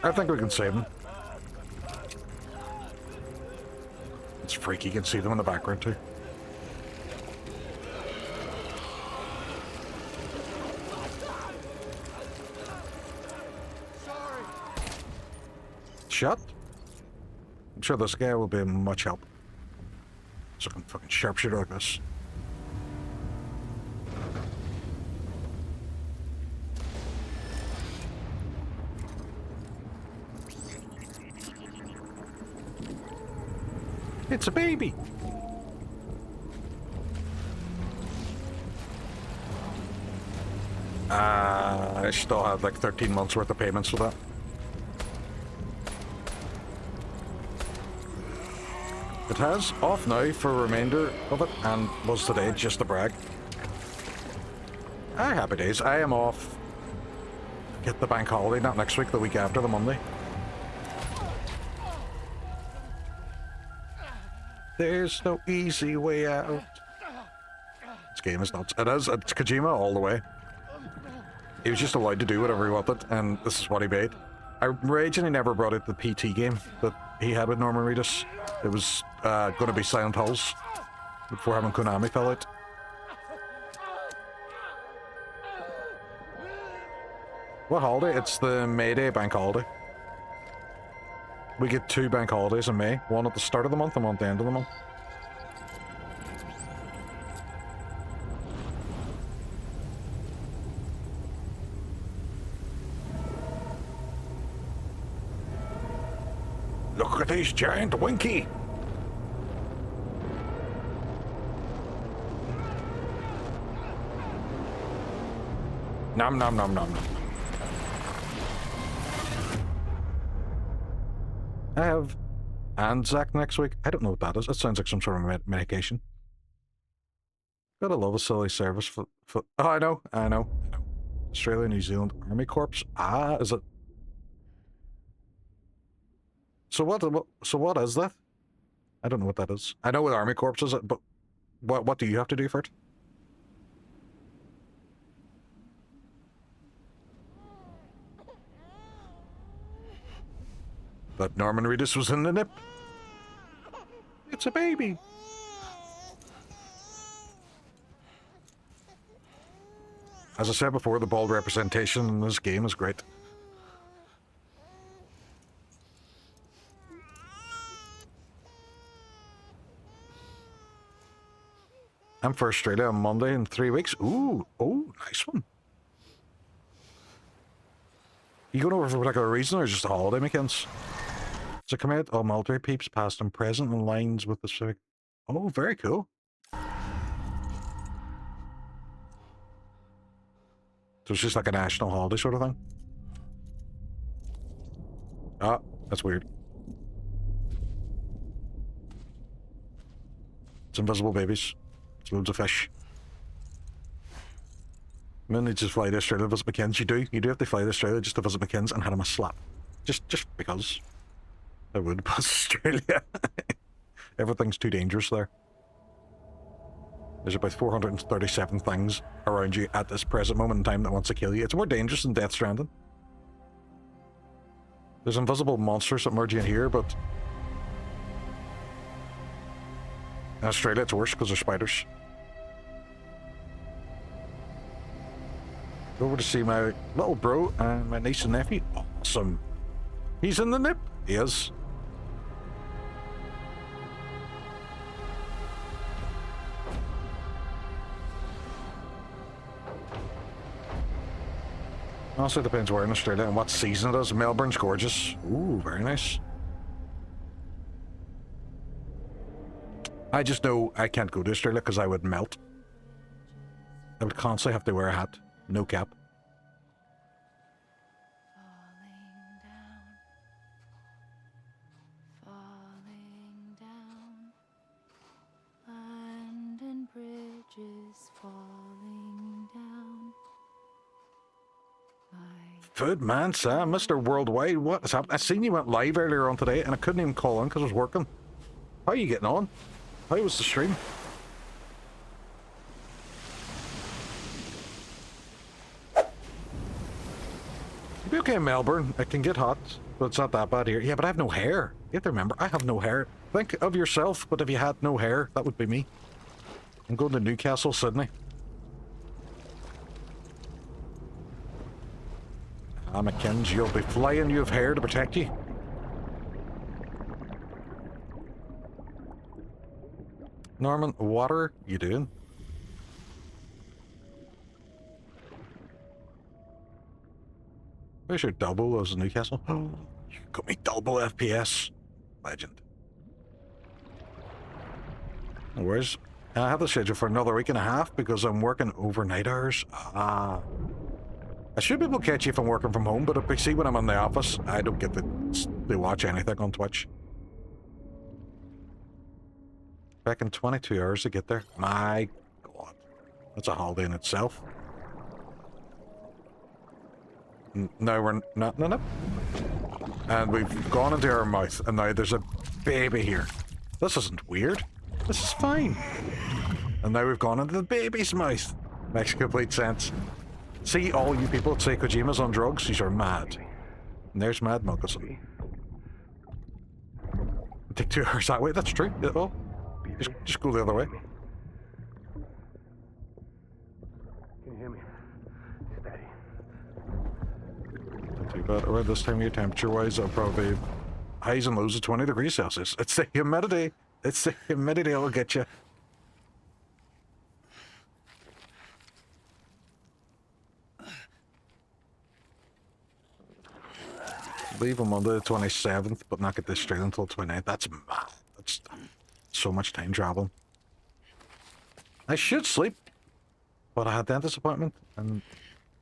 I think we can save him. It's freaky, you can see them in the background too. Shot? I'm sure this guy will be much help. So I can fucking sharpshooter like this. It's a baby! I still have like 13 months worth of payments for that. It has off now for a remainder of it, and was today just a brag. Happy days. I am off. Get the bank holiday, not next week, the week after, the Monday. There's no easy way out. This game is nuts. It is. It's Kojima all the way. He was just allowed to do whatever he wanted, and this is what he made. I'm raging he never brought out the PT game that he had with Norman Reedus. It was going to be Silent Hills before having Konami fell out. What holiday? It's the May Day bank holiday. We get 2 bank holidays in May. One at the start of the month and one at the end of the month. Look at these giant winky! Nom nom nom nom nom. I have Anzac next week. I don't know what that is. It sounds like some sort of medication. Gotta love a silly service for oh, I know. Australia, New Zealand Army Corps. Ah, is it? So what is that? I don't know what that is. I know what Army Corps is, but what do you have to do for it? But Norman Reedus was in the nip. it's a baby. As I said before, the bald representation in this game is great. I'm for Australia on Monday in 3 weeks. Ooh, oh, nice one. You going over for a particular reason or just a holiday, McKins? To come out, all military peeps, past and present, in lines with the civic. Oh, very cool. So it's just like a national holiday sort of thing. Ah, that's weird. It's invisible babies. It's loads of fish. And then they just fly to Australia to visit McKins. You do have to fly to Australia just to visit McKins and hand him a slap. Just because. I would, but Australia. Everything's too dangerous there. There's about 437 things around you at this present moment in time that wants to kill you. It's more dangerous than Death Stranding. There's invisible monsters that merge in here, but in Australia it's worse because there's spiders. Go over to see my little bro and my niece and nephew. Awesome. He's in the nip. He is. Also depends where in Australia and what season it is. Melbourne's gorgeous. Ooh, very nice. I just know I can't go to Australia because I would melt. I would constantly have to wear a hat. No cap. Falling down, London Bridge is falling down. Food man, Sam, Mr. Worldwide, what has happened? I seen you went live earlier on today and I couldn't even call in because I was working. How are you getting on? How was the stream? You'll be okay in Melbourne. It can get hot, but it's not that bad here. Yeah, but I have no hair. You have to remember, I have no hair. Think of yourself, but if you had no hair, that would be me. I'm going to Newcastle, Sydney. Ah, McKins, you'll be flying. You have hair to protect you. Norman, what are you doing? Where's your double as Newcastle? Oh, you got me double FPS. Legend. Where's... I have the schedule for another week and a half because I'm working overnight hours. Ah. I should be able to catch you if I'm working from home, but if I see when I'm in the office, I don't get to watch anything on Twitch. Back in 22 hours to get there. My God. That's a holiday in itself. Now we're not in it. And we've gone into our mouth, and now there's a baby here. This isn't weird. This is fine. And now we've gone into the baby's mouth. Makes complete sense. See, all you people that say Kojima's on drugs, these are mad. And there's Mad Moccasin. Take 2 hours that way, that's true. Oh, just go the other way. Can you hear me? Steady. Not too bad. Around this time of year, temperature-wise, I'll probably highs and lows of 20 degrees Celsius. It's the humidity. It's the humidity that'll get you. Leave on Monday the 27th, but not get this straight until 29th. That's mad. That's so much time traveling. I should sleep, but I had dentist appointment, and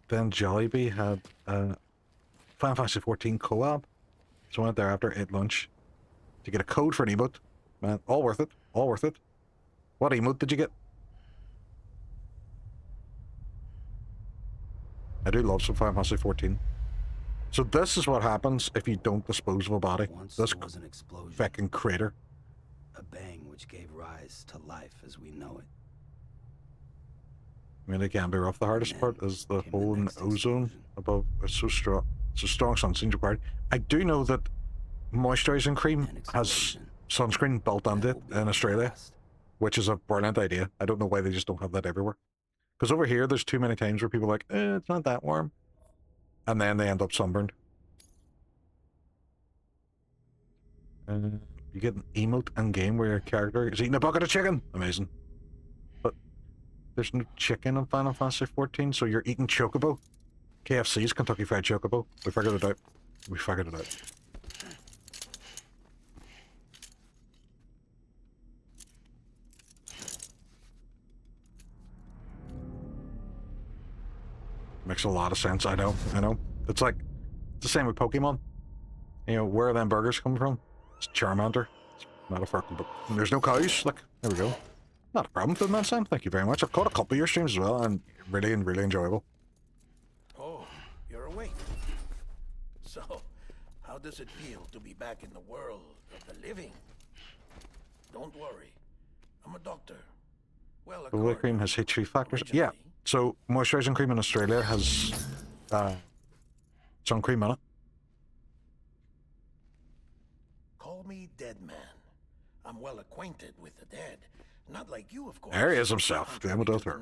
then Jollibee had Final Fantasy 14 co-op, so I went there after, ate lunch, to get a code for an emote. Man, all worth it. All worth it. What emote did you get? I do love some Final Fantasy 14. So this is what happens if you don't dispose of a body. Once this there was an explosion. fucking crater. A bang which gave rise to life as we know it. I mean, it can be rough. The hardest part is the hole in the ozone above. It's so strong. So strong sunscreen's required. I do know that moisturizing cream has sunscreen built on it in Australia, which is a brilliant idea. I don't know why they just don't have that everywhere. Because over here, there's too many times where people are like, it's not that warm. And then they end up sunburned. You get an emote in game where your character is eating a bucket of chicken. Amazing. But there's no chicken in Final Fantasy 14, so you're eating Chocobo. KFC's Kentucky Fried Chocobo. We figured it out. We figured it out. Makes a lot of sense, I know. It's like, it's the same with Pokemon. You know, where are them burgers come from? It's Charmander. It's not a fucking book. There's no cows. Look, there we go. Not a problem, Food Man Sam. Thank you very much. I've caught a couple of your streams as well, and really enjoyable. Oh, you're awake. So, how does it feel to be back in the world of the living? Don't worry. I'm a doctor. Well, The Whey cream has H3 factors. Yeah. So, moisturizing cream in Australia has sun cream in it. Call me Dead Man. I'm well acquainted with the dead. Not like you, of course. There he is himself. Damn it, Arthur.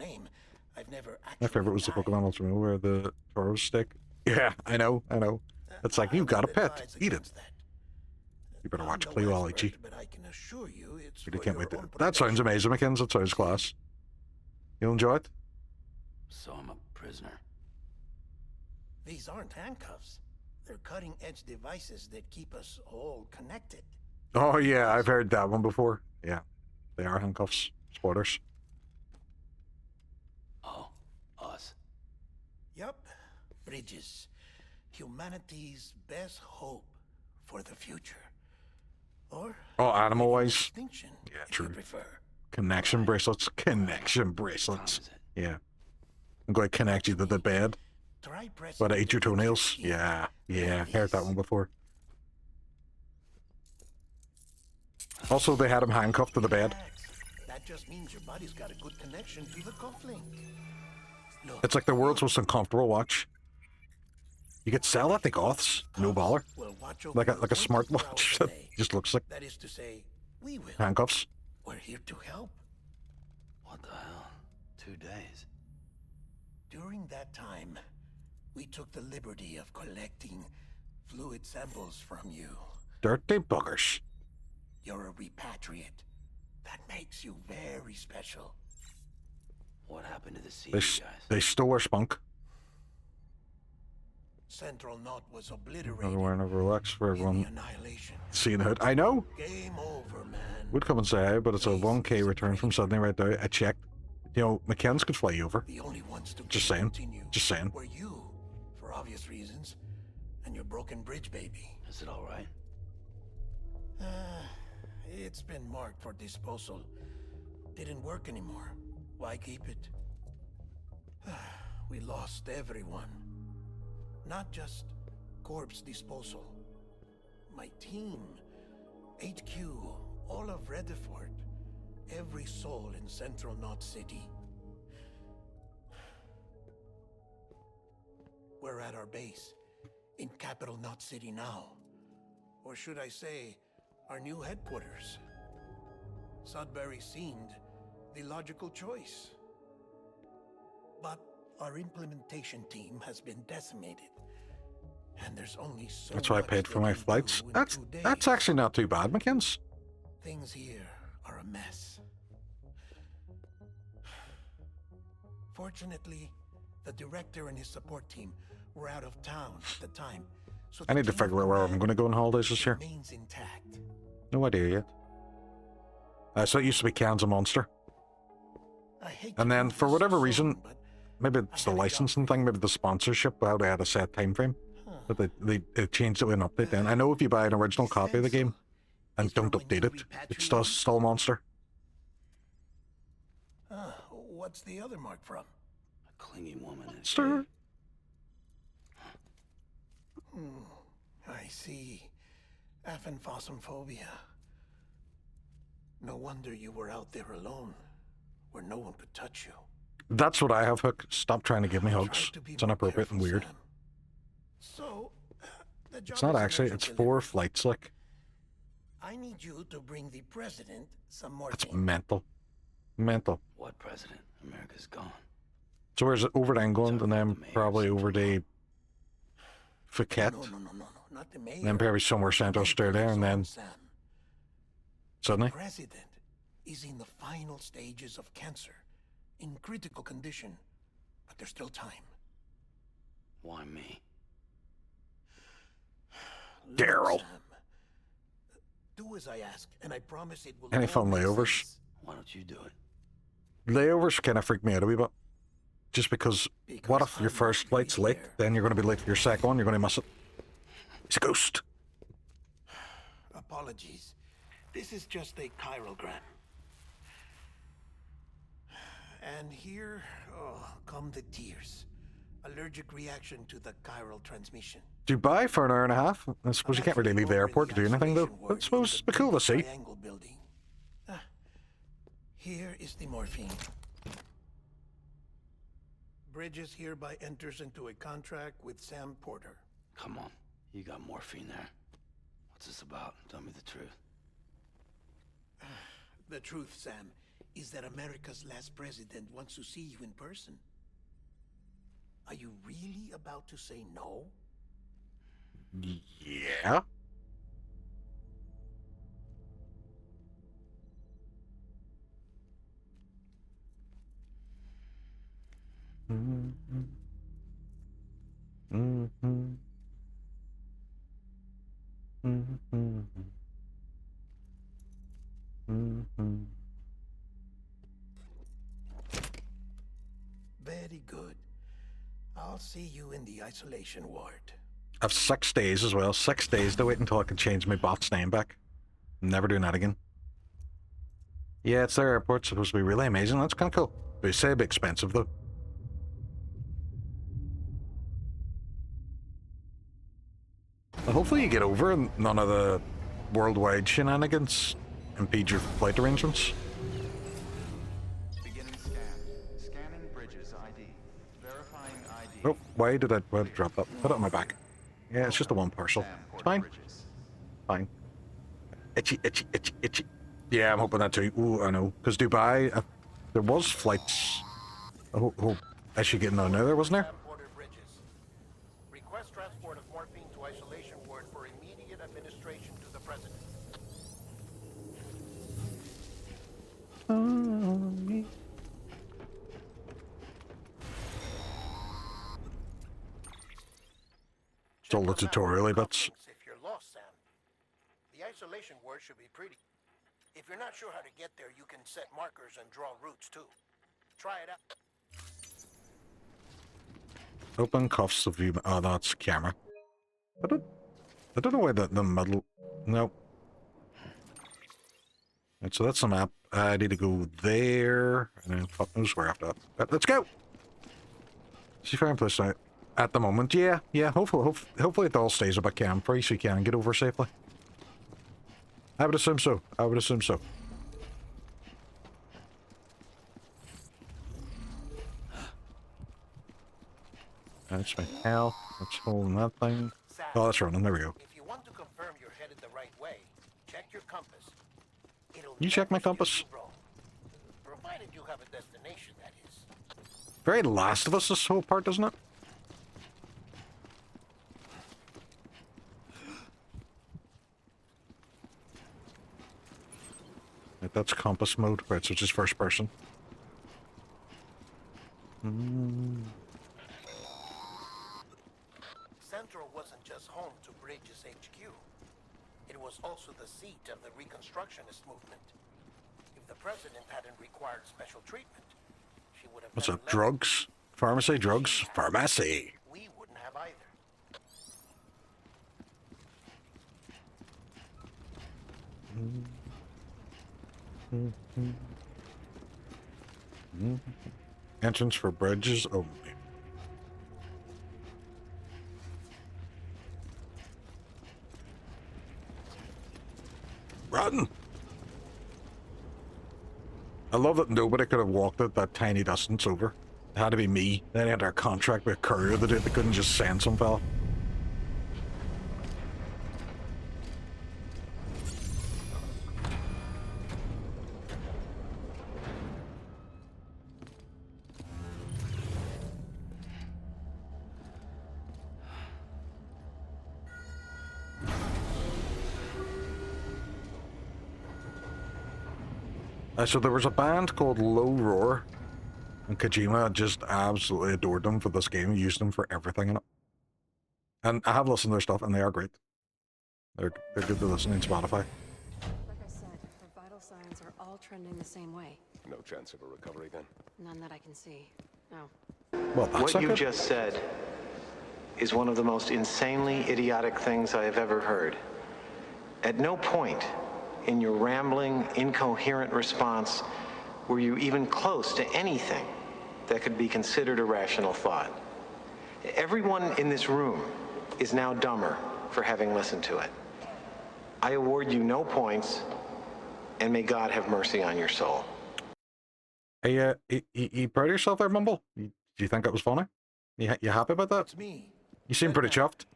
I've never My favorite was the Pokemon Ultra Move where the Toro stick. Yeah, I know. It's like, you got a pet. Eat it. You better watch Cleology. But I can assure you it's Really can't wait to... That sounds amazing, McKins. That sounds class. You'll enjoy it? So I'm a prisoner. These aren't handcuffs. They're cutting-edge devices that keep us all connected. Oh, yeah, I've heard that one before. Yeah, they are handcuffs. Spoilers. Oh, us. Yup. Bridges. Humanity's best hope for the future. Or... Oh, animal-wise. Extinction, Yeah, if you true. prefer. Connection bracelets. Connection bracelets. Yeah. I'm going to connect you to the bed. But I eat your toenails. Yeah, heard that one before. Also, they had him handcuffed to the bed. That just means your body's got a good connection to the cufflink. Look, It's like the world's most uncomfortable watch. You could sell that to goths. No baller. Like a smartwatch that just looks like that is to say, we will. handcuffs. We're here to help. What the hell? 2 days. During that time, we took the liberty of collecting fluid samples from you. Dirty buggers. You're a repatriate. That makes you very special. What happened to the sea, They, they stole our spunk. Central Knot was obliterated. Another wearing a Rolex for everyone Annihilation. seeing it. I know. Game over, man. Would come and say hi, but it's a 1K return from Sydney right now. I checked. You know, McKenna's could fly you over. The only ones to Just saying. continue Just saying. were you, for obvious reasons, and your broken bridge baby. Is it all right? It's been marked for disposal. Didn't work anymore. Why keep it? We lost everyone. Not just corpse disposal. My team, HQ, all of Redefort, every soul in Central Knot City. We're at our base, in Capital Knot City now. Or should I say, our new headquarters. Sudbury seemed the logical choice. But our implementation team has been decimated. And there's only so That's why I much paid they for my can flights. do in That's 2 days. that's actually not too bad, McKins. Things here are a mess. Fortunately, the director and his support team were out of town at the time. So I need to figure out where I'm going to go on holidays this year. remains intact. No idea yet. So it used to be Can's a monster. And then, for whatever reason, maybe it's the licensing thing, maybe the sponsorship, how they had a set time frame. But they changed it with an update then. I know if you buy an original copy of the game and don't update it, it's still a monster. What's the other mark from? A clinging woman. Stir. I see. Aphenphosmphobia. No wonder you were out there alone, where no one could touch you. That's what I have, Hook. Stop trying to give me hugs. It's inappropriate and weird. So, It's not actually. It's 4 flights, like. I need you to bring the president some more. That's mental. Mental. What president? America's gone. So where's it? Over to England and then probably over to Phuket. No, not the mayor. And then probably somewhere Central Australia and then Sydney. The president is in the final stages of cancer, in critical condition, but there's still time. Why me? Daryl. Do as I ask, and I promise it will. Any fun layovers? Why don't you do it? Layovers kind of freak me out a wee bit. Just because what if your first flight's late, then you're going to be late for your second one, you're going to miss it. It's a ghost. Apologies. This is just a chiralgram. And here, come the tears. Allergic reaction to the chiral transmission. Dubai for an hour and a half? I suppose you can't really leave the airport to do anything, though. I suppose it'd be cool to see. Here is the morphine. Bridges hereby enters into a contract with Sam Porter. Come on, you got morphine there. What's this about? Tell me the truth. The truth, Sam, is that America's last president wants to see you in person. Are you really about to say no? Yeah. Very good. I'll see you in the isolation ward. I've 6 days as well. 6 days to wait until I can change my bot's name back. Never doing that again. Yeah, it's their airport. Supposed to be really amazing. That's kind of cool. They say it'd be expensive, though. Well, hopefully you get over and none of the worldwide shenanigans impede your flight arrangements. Beginning scan. Scanning bridges ID. Verifying ID. Oh, why did I drop that? Put it on my back. Yeah, it's just a one parcel. It's fine. Fine. Itchy, itchy, itchy, itchy. Yeah, I'm hoping that too. Ooh, I know. Because Dubai, there was flights. Oh, I should get in there, wasn't there? Request transport of morphine to isolation ward for immediate administration to the president. It's all the tutorial bits. If you're lost, Sam, the isolation ward should be pretty. If you're not sure how to get there, you can set markers and draw routes too. Try it out. Open cuffs of view. Oh, that's camera. I don't know why the middle. No. Right, so that's the map. I need to go there, and then fuck knows where after that. But let's go. See if I can place now. At the moment, yeah. Hopefully it all stays a bit cam free so you can get over safely. I would assume so. That's my health. That's holding that thing. Oh, that's running. There we go. If you want to confirm you're headed the right way, check your compass. You check my compass. Provided you have a destination, that is. Very Last of Us, this whole part, doesn't it? Right, that's compass mode. Right, so it's just first person. Central wasn't just home to Bridges HQ. It was also the seat of the Reconstructionist movement. If the president hadn't required special treatment, she would have... What's that? Drugs? Pharmacy? Drugs? Pharmacy! We wouldn't have either. Entrance for bridges only. Run! I love that nobody could have walked it that tiny distance over. It had to be me. Then they had our contract with a courier that they couldn't just send some fella. So there was a band called Low Roar, and Kojima just absolutely adored them for this game. He used them for everything in it. And I have listened to their stuff, and they are great. They're good to listen in Spotify. Like I said, her vital signs are all trending the same way. No chance of a recovery then? None that I can see. No. Well, that's what you good. just said is one of the most insanely idiotic things I have ever heard. At no point in your rambling, incoherent response were you even close to anything that could be considered a rational thought. Everyone in this room is now dumber for having listened to it. I award you no points, and may God have mercy on your soul. Hey, you proud of yourself there, Mumble? Do you think that was funny? You happy about that? It's me. You seem pretty chuffed.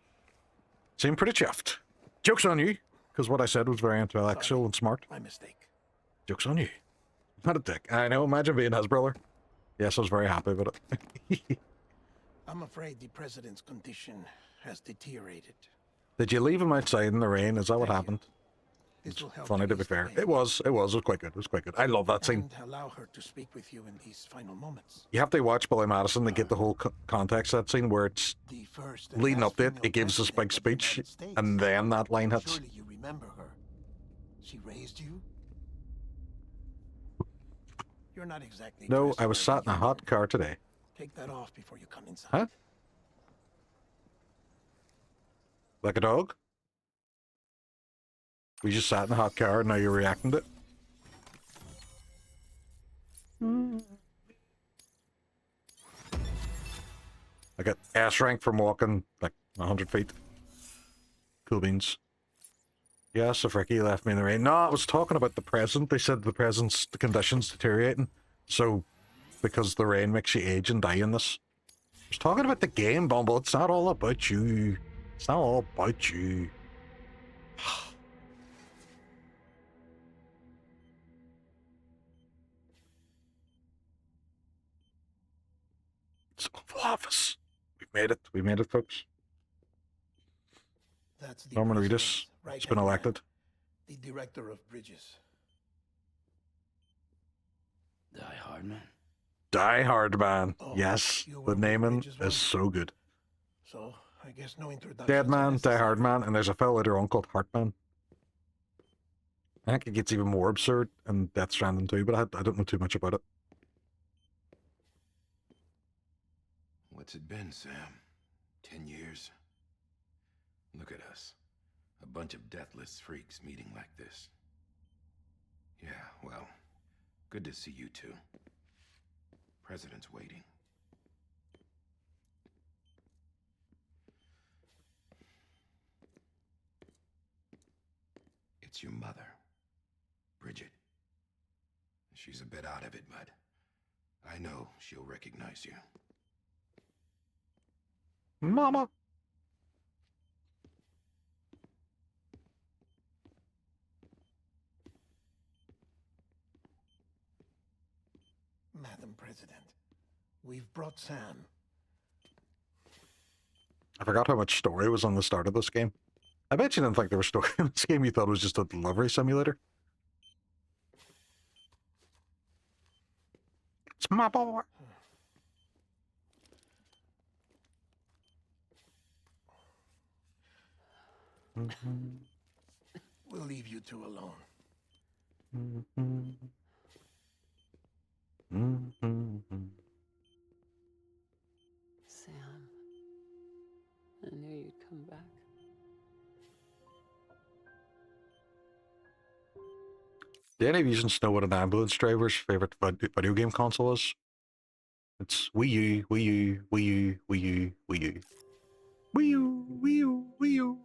Seem pretty chuffed. Joke's on you, because what I said was very intellectual and smart. My mistake. Joke's on you. Not a dick. I know, imagine being his brother. Yes, I was very happy about it. I'm afraid the president's condition has deteriorated. Did you leave him outside in the rain? Is that what happened? This will help. Funny to be fair. It was quite good. It was quite good. I love that scene. And allow her to speak with you in these final moments. You have to watch Billy Madison to get the whole context of that scene where it's leading up to it. It gives this big speech, and then that line hits. Surely you remember her. She raised you. You're not exactly. No, I was sat in a hot car today. Take that off before you come inside. Huh? Like a dog? We just sat in a hot car and now you're reacting to it? I got S rank from walking like 100 feet. Cool beans. Yes, if Ricky left me in the rain. No, I was talking about the present. They said the present's the conditions deteriorating. So, because the rain makes you age and die in this. I was talking about the game, Bumble. It's not all about you. It's not all about you. It's Oval Office. We've made it. We made it, folks. That's the Norman president, Reedus right has been hand man, elected. the director of bridges. Die Hard Man? Die Hard Man. Oh, Yes, you the were naming Bridges one? is so good. So I guess no introduction. Dead Man, Die Hard Man, and there's a fellow later on called Heartman. I think it gets even more absurd in Death Stranding too, but I don't know too much about it. What's it been, Sam? 10 years? Look at us. A bunch of deathless freaks meeting like this. Yeah, well, good to see you two. President's waiting. It's your mother, Bridget. She's a bit out of it, but I know she'll recognize you. Mama. Madam President, we've brought Sam. I forgot how much story was on the start of this game. I bet you didn't think there was story in this game. You thought it was just a delivery simulator. It's my boy. We'll leave you two alone. Sam, I knew you'd come back. Do any of you know what an ambulance driver's favorite video game console is? It's Wii U, Wii U, Wii U, Wii U, Wii U. Wii U, Wii U, Wii U.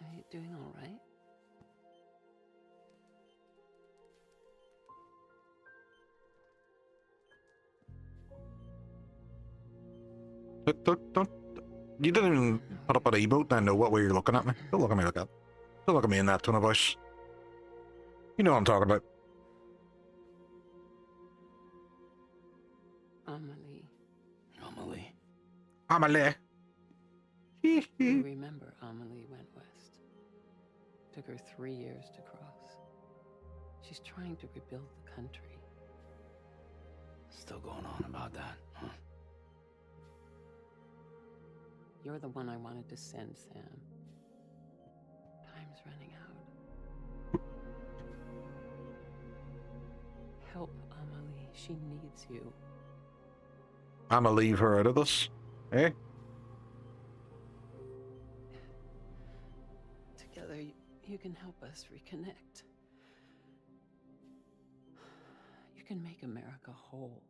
Are you doing all right? Don't. You didn't even put up an emote and I know what way you're looking at me. Don't look at me like that. Don't look at me in that tone of voice. You know what I'm talking about. Amelie. Amelie? Amelie. You remember Amelie went west. Took her 3 years to cross. She's trying to rebuild the country. Still going on about that, huh? You're the one I wanted to send, Sam. Time's running out. Help Amelie. She needs you. I'ma leave her out of this. Eh? Together, you can help us reconnect. You can make America whole.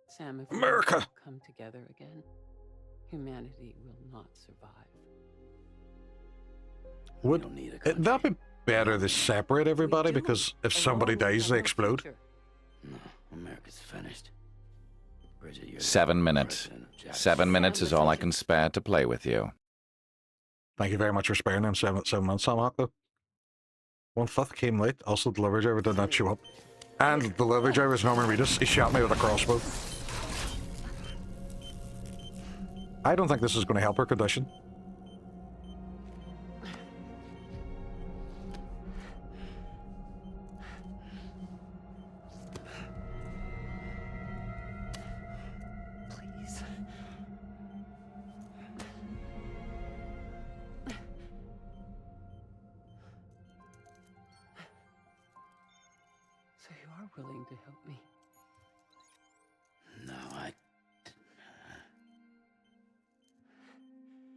Sam, if we America! don't come together again, humanity will not survive. Would that be better to separate everybody? Because if somebody dies, they explode. No, America's finished. Bridget, you're 7 minutes. 7 minutes is all I can spare to play with you. Thank you very much for sparing them 7 months, Sam Hock, though. 1/5 came late. Also, the delivery driver did not show up. And the delivery driver is Norman Reedus. He shot me with a crossbow. I don't think this is going to help her condition. Please. So you are willing to help me? No, I...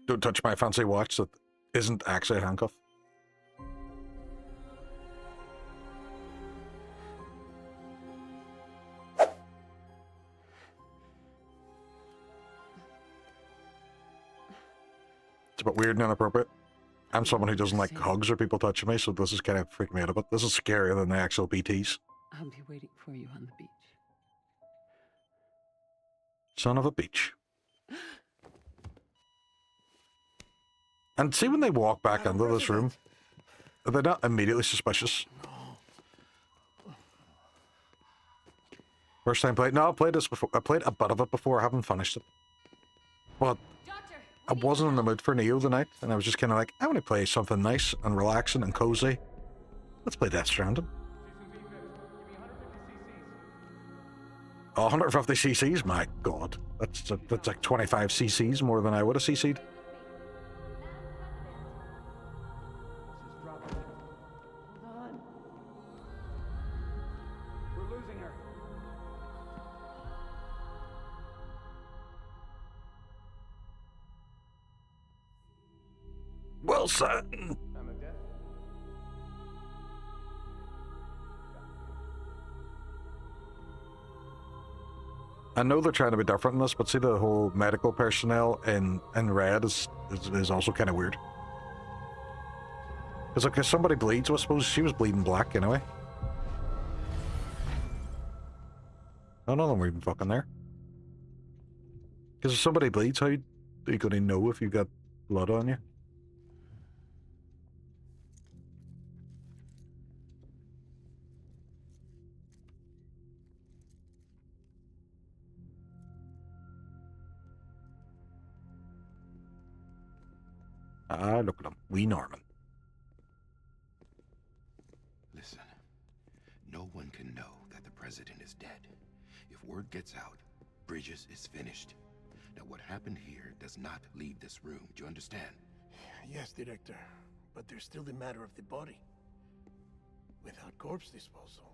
Don't touch my fancy watch that isn't actually a handcuff. It's a bit weird and inappropriate. I'm someone who doesn't like hugs or people touching me, so this is kind of freaking me out a bit. This is scarier than the actual BTs. I'll be waiting for you on the beach. Son of a beach. And see when they walk back into this room, are they not immediately suspicious? First time played? No, I played this before. I played a bit of it before. I haven't finished it. But I wasn't in the mood for Neo tonight, and I was just kind of like, I want to play something nice and relaxing and cozy. Let's play Death Stranding. 150 cc's? My god. That's like 25 cc's more than I would have cc'd. We're losing her. Wilson! I know they're trying to be different in this, but see the whole medical personnel in red is also kind of weird. Because like if somebody bleeds, I suppose she was bleeding black anyway. None of them were even fucking there. Because if somebody bleeds, how are you going to know if you got blood on you? Ah, look at him. Wee Norman. Listen, no one can know that the president is dead. If word gets out, Bridges is finished. Now what happened here does not leave this room. Do you understand? Yes, Director. But there's still the matter of the body. Without corpse disposal.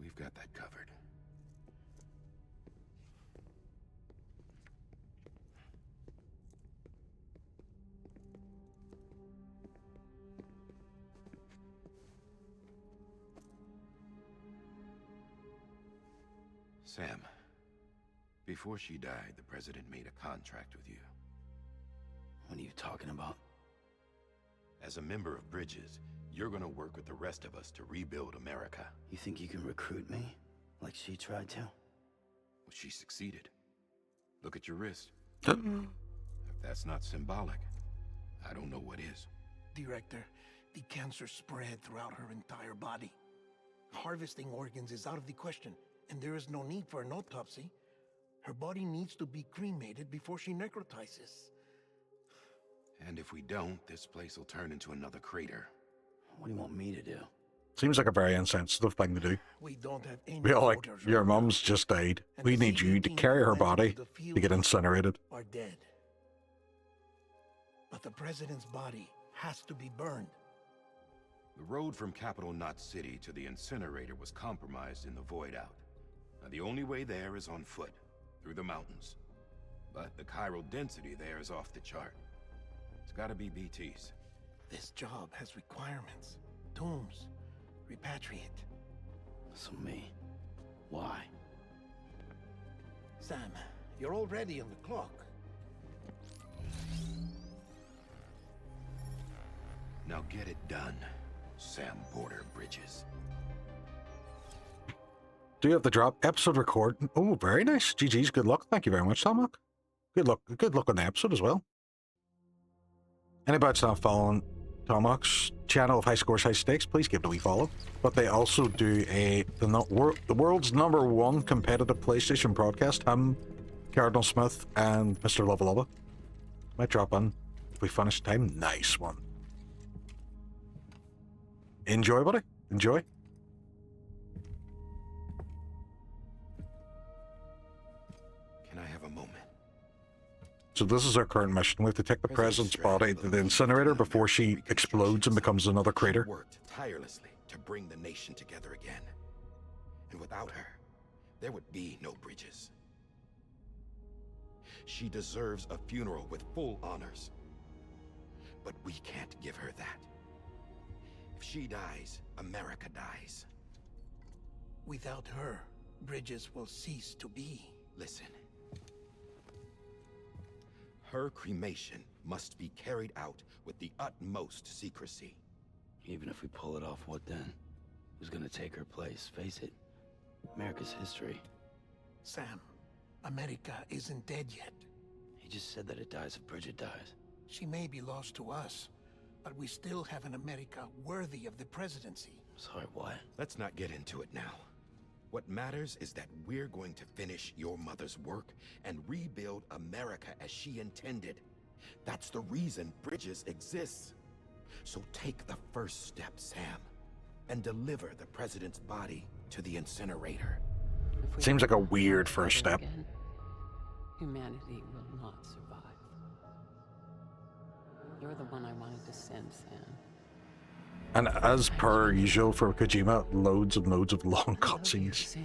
We've got that covered. Sam, before she died, the president made a contract with you. What are you talking about? As a member of Bridges, you're gonna work with the rest of us to rebuild America. You think you can recruit me? Like she tried to? Well, she succeeded. Look at your wrist. If that's not symbolic, I don't know what is. Director, the cancer spread throughout her entire body. Harvesting organs is out of the question, and there is no need for an autopsy. Her body needs to be cremated before she necrotizes. And if we don't, this place will turn into another crater. What do you want me to do? Seems like a very insensitive thing to do. We don't have any Be all like, orders your right mum's just died. And We the need you to C-18 carry her went body into the to field get incinerated. are dead. But the president's body has to be burned. The road from Capital Knot City to the incinerator was compromised in the void out. Now, the only way there is on foot, through the mountains. But the chiral density there is off the chart. It's gotta be BT's. This job has requirements. Tombs. Repatriate. So me. Why? Sam, you're already on the clock. Now get it done, Sam Porter Bridges. Do you have the drop? Episode record. Oh, very nice. GG's. Good luck. Thank you very much, Tomac. Good luck. Good luck on the episode as well. Anybody's not following Tomac's channel of High Scores, High Stakes, please give it a wee follow. But they also do the world's #1 competitive PlayStation broadcast. Him, Cardinal Smith, and Mr. Lubba Lubba. Might drop in if we finish time. Nice one. Enjoy, buddy. Enjoy. Can I have a moment? So this is our current mission. We have to take the president's body to the incinerator before she explodes and becomes another crater. Worked tirelessly to bring the nation together again. And without her, there would be no Bridges. She deserves a funeral with full honors. But we can't give her that. If she dies, America dies. Without her, Bridges will cease to be. Listen. Her cremation must be carried out with the utmost secrecy. Even if we pull it off, what then? Who's gonna take her place? Face it, America's history. Sam, America isn't dead yet. He just said that it dies if Bridget dies. She may be lost to us, but we still have an America worthy of the presidency. Sorry, what? Let's not get into it now. What matters is that we're going to finish your mother's work and rebuild America as she intended. That's the reason Bridges exists. So take the first step, Sam, and deliver the president's body to the incinerator. Seems like a weird first step. Again, humanity will not survive. You're the one I wanted to send, Sam. And as per usual for Kojima, loads and loads of long cutscenes.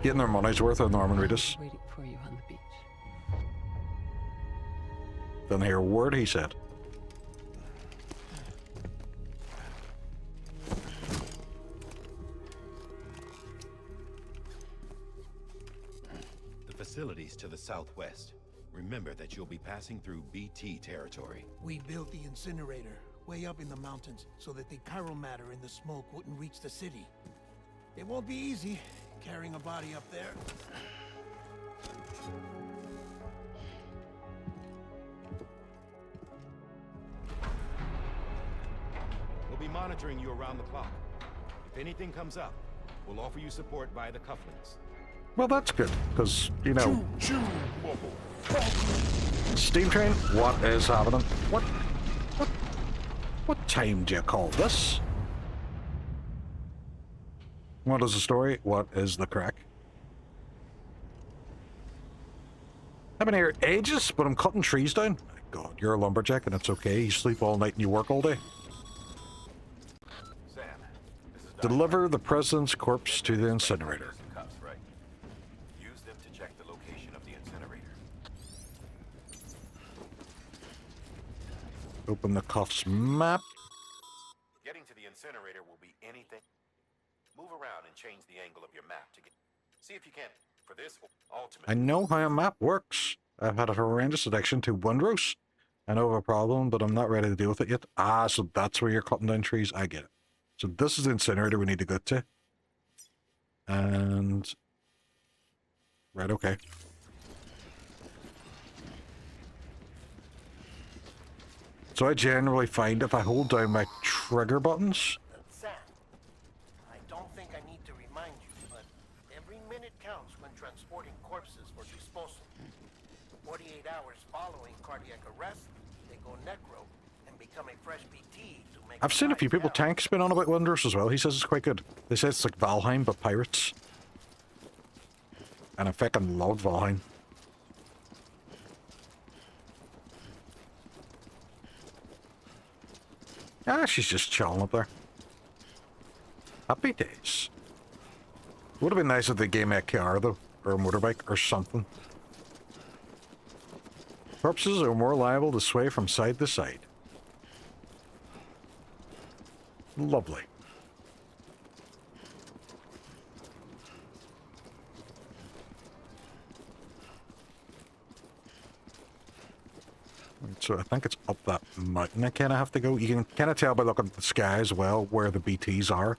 Getting their money's worth of Norman Reedus. Waiting for you on the beach. Didn't hear a word he said. The facilities to the southwest. Remember that you'll be passing through BT territory. We built the incinerator way up in the mountains so that the chiral matter in the smoke wouldn't reach the city. It won't be easy carrying a body up there. We'll be monitoring you around the clock. If anything comes up, we'll offer you support via the cufflinks. Well, that's good, because, you know... Steam Train, what is happening? What time do you call this? What is the story? What is the crack? I've been here ages, but I'm cutting trees down. My God, you're a lumberjack and it's okay. You sleep all night and you work all day. Sam, this is Deliver the president's corpse to the incinerator. cuffs, right? Use them to check the location of the incinerator. Open the cuffs map. Getting to the incinerator will be anything. Move around and change the angle of your map to get. See if you can. For this ultimate. I know how a map works. I've had a horrendous addiction to windrows. I know I have a problem, but I'm not ready to deal with it yet. Ah, so that's where you're cutting down trees. I get it. So this is the incinerator we need to go to. And... Right, okay. So I generally find if I hold down my trigger buttons... Sam, I don't think I need to remind you, but every minute counts when transporting corpses for disposal. 48 hours following cardiac arrest, they go necro and become a fresh BT to make I've seen a few people tank spin on about Wondrous as well. He says it's quite good. They say it's like Valheim, but pirates. And I fucking love Valheim. Ah, she's just chilling up there. Happy days. Would have been nice if they gave me a car, though. Or a motorbike, or something. Corpses are more liable to sway from side to side. Lovely. So I think it's up that mountain I kind of have to go. You can kind of tell by looking at the sky as well where the BTs are.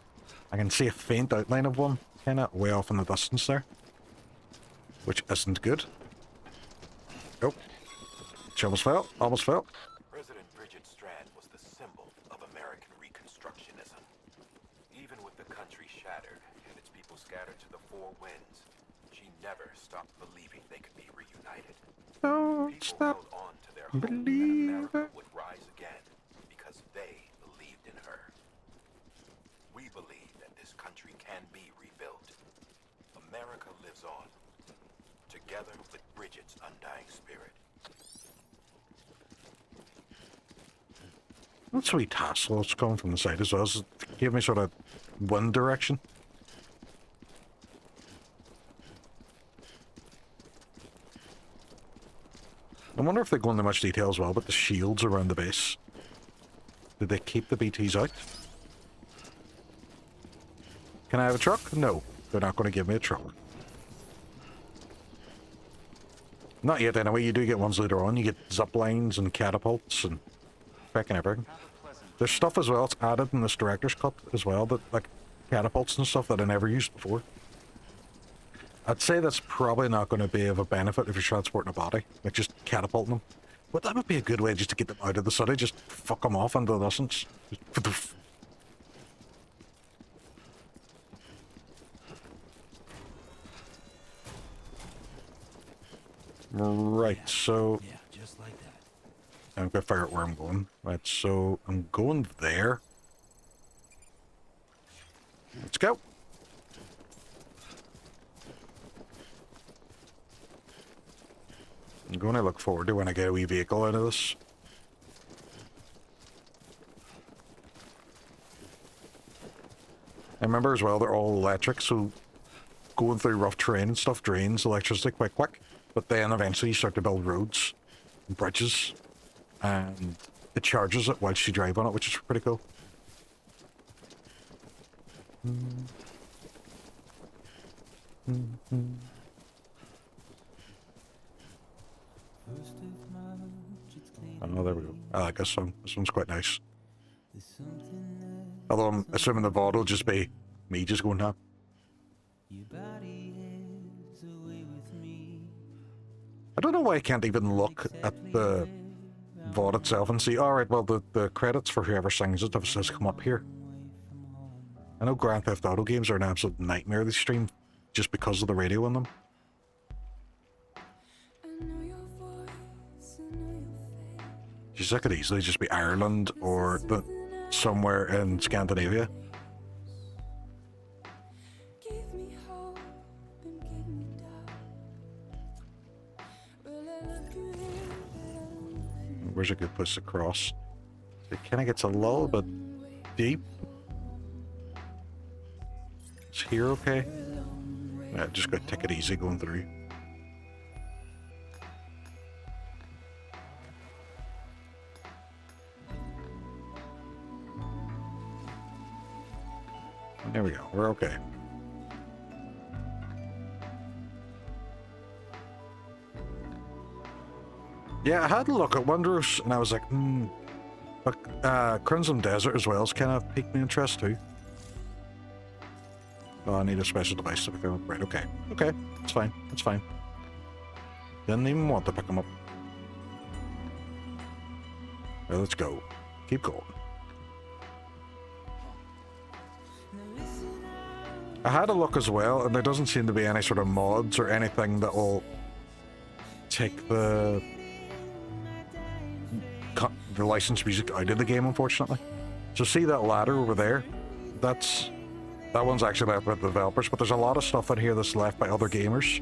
I can see a faint outline of one, kind of way off in the distance there. Which isn't good. Oh. She almost fell. Almost fell. President Bridget Strand was the symbol of American Reconstructionism. Even with the country shattered and its people scattered to the four winds, she never stopped believing they could be reunited. Don't People stop held on to their hope that America would rise again because they believed in her. We believe that this country can be rebuilt. America lives on, together with Bridget's undying spirit. That sweet tassel it's coming from the side as well. So it gave me sort of wind direction. I wonder if they go into much detail as well, but the shields around the base. Did they keep the BTs out? Can I have a truck? No. They're not going to give me a truck. Not yet anyway. You do get ones later on. You get zip lines and catapults and fucking everything. There's stuff as well. It's added in this director's cut as well, that like catapults and stuff that I never used before. I'd say that's probably not going to be of a benefit if you're transporting a body, like just catapulting them. But that would be a good way just to get them out of the city, just fuck them off into the distance. Right, so... Yeah, just like that. I'm gonna figure out where I'm going. Right, so I'm going there. Let's go. I'm going to look forward to when I get a wee vehicle out of this. I remember as well they're all electric, so going through rough terrain and stuff drains electricity quite quick. But then eventually you start to build roads and bridges, and it charges it whilst you drive on it, which is pretty cool. Oh, there we go. I like this song. This one's quite nice. Although I'm assuming the VOD will just be me just going now. I don't know why I can't even look at the VOD itself and see, alright, well, the credits for whoever sings it has come up here. I know Grand Theft Auto games are an absolute nightmare to stream just because of the radio in them. Geez, that could easily just be Ireland or somewhere in Scandinavia. Where's a good place to cross? It kind of gets a little bit deep. Is here okay? Yeah, just gotta take it easy going through. There we go, we're okay. Yeah, I had a look at Wondrous and I was like, But Crimson Desert as well has kind of piqued my interest too. Oh, I need a special device to pick them up. Right, okay. Okay, it's fine, it's fine. Didn't even want to pick them up. Well, let's go. Keep going. I had a look as well, and there doesn't seem to be any sort of mods or anything that will take the the licensed music out of the game, unfortunately. So see that ladder over there? That one's actually left by the developers, but there's a lot of stuff in here that's left by other gamers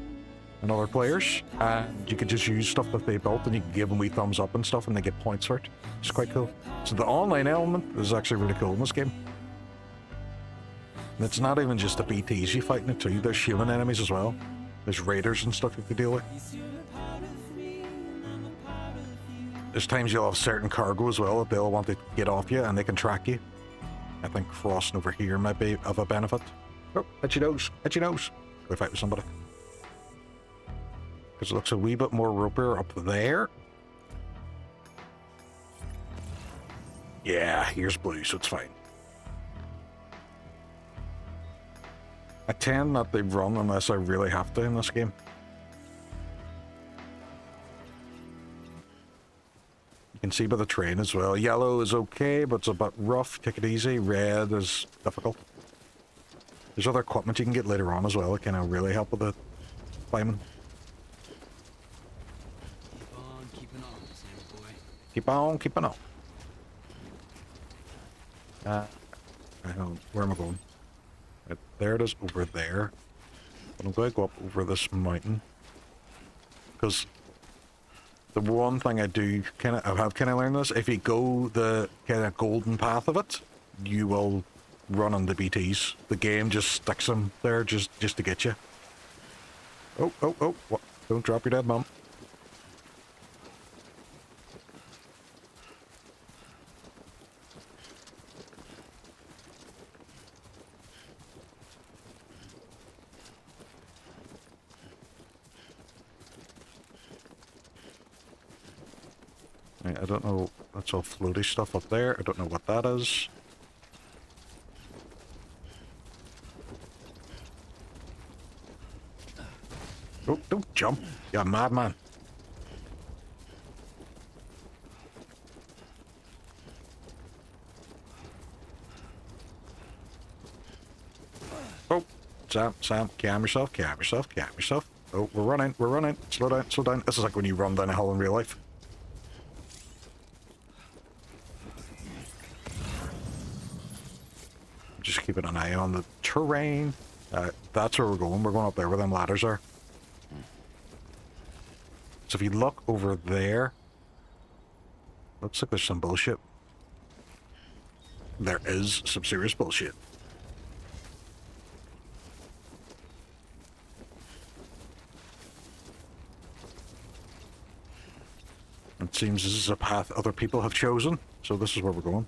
and other players, and you can just use stuff that they built and you can give them wee thumbs up and stuff and they get points for it. It's quite cool. So the online element is actually really cool in this game. And it's not even just the BTs you fight in it too, there's human enemies as well. There's raiders and stuff you can deal with. There's times you'll have certain cargo as well that they'll want to get off you and they can track you. I think crossing over here might be of a benefit. Oh, at your nose, at your nose. Go fight with somebody. Because it looks a wee bit more ropier up there. Yeah, here's blue, so it's fine. I tend not to run unless I really have to in this game. You can see by the train as well. Yellow is okay, but it's a bit rough. Take it easy. Red is difficult. There's other equipment you can get later on as well that kind of really help with the climbing. Keep on keeping on, Sam boy. Keep on keeping on. Where am I going? Right, there it is over there. But I'm going to go up over this mountain. Because the one thing I do I have kind of learned this, if you go the kind of golden path of it, you will run into BTs. The game just sticks them there just to get you. Oh, what? Don't drop your dead mum. I don't know, that's all floaty stuff up there. I don't know what that is. Oh, don't jump. You're a madman. Oh, Sam, calm yourself. Oh, we're running. Slow down. This is like when you run down a hill in real life. Just keeping an eye on the terrain. That's where we're going. We're going up there where them ladders are. So if you look over there, looks like there's some bullshit. There is some serious bullshit. It seems this is a path other people have chosen, so this is where we're going.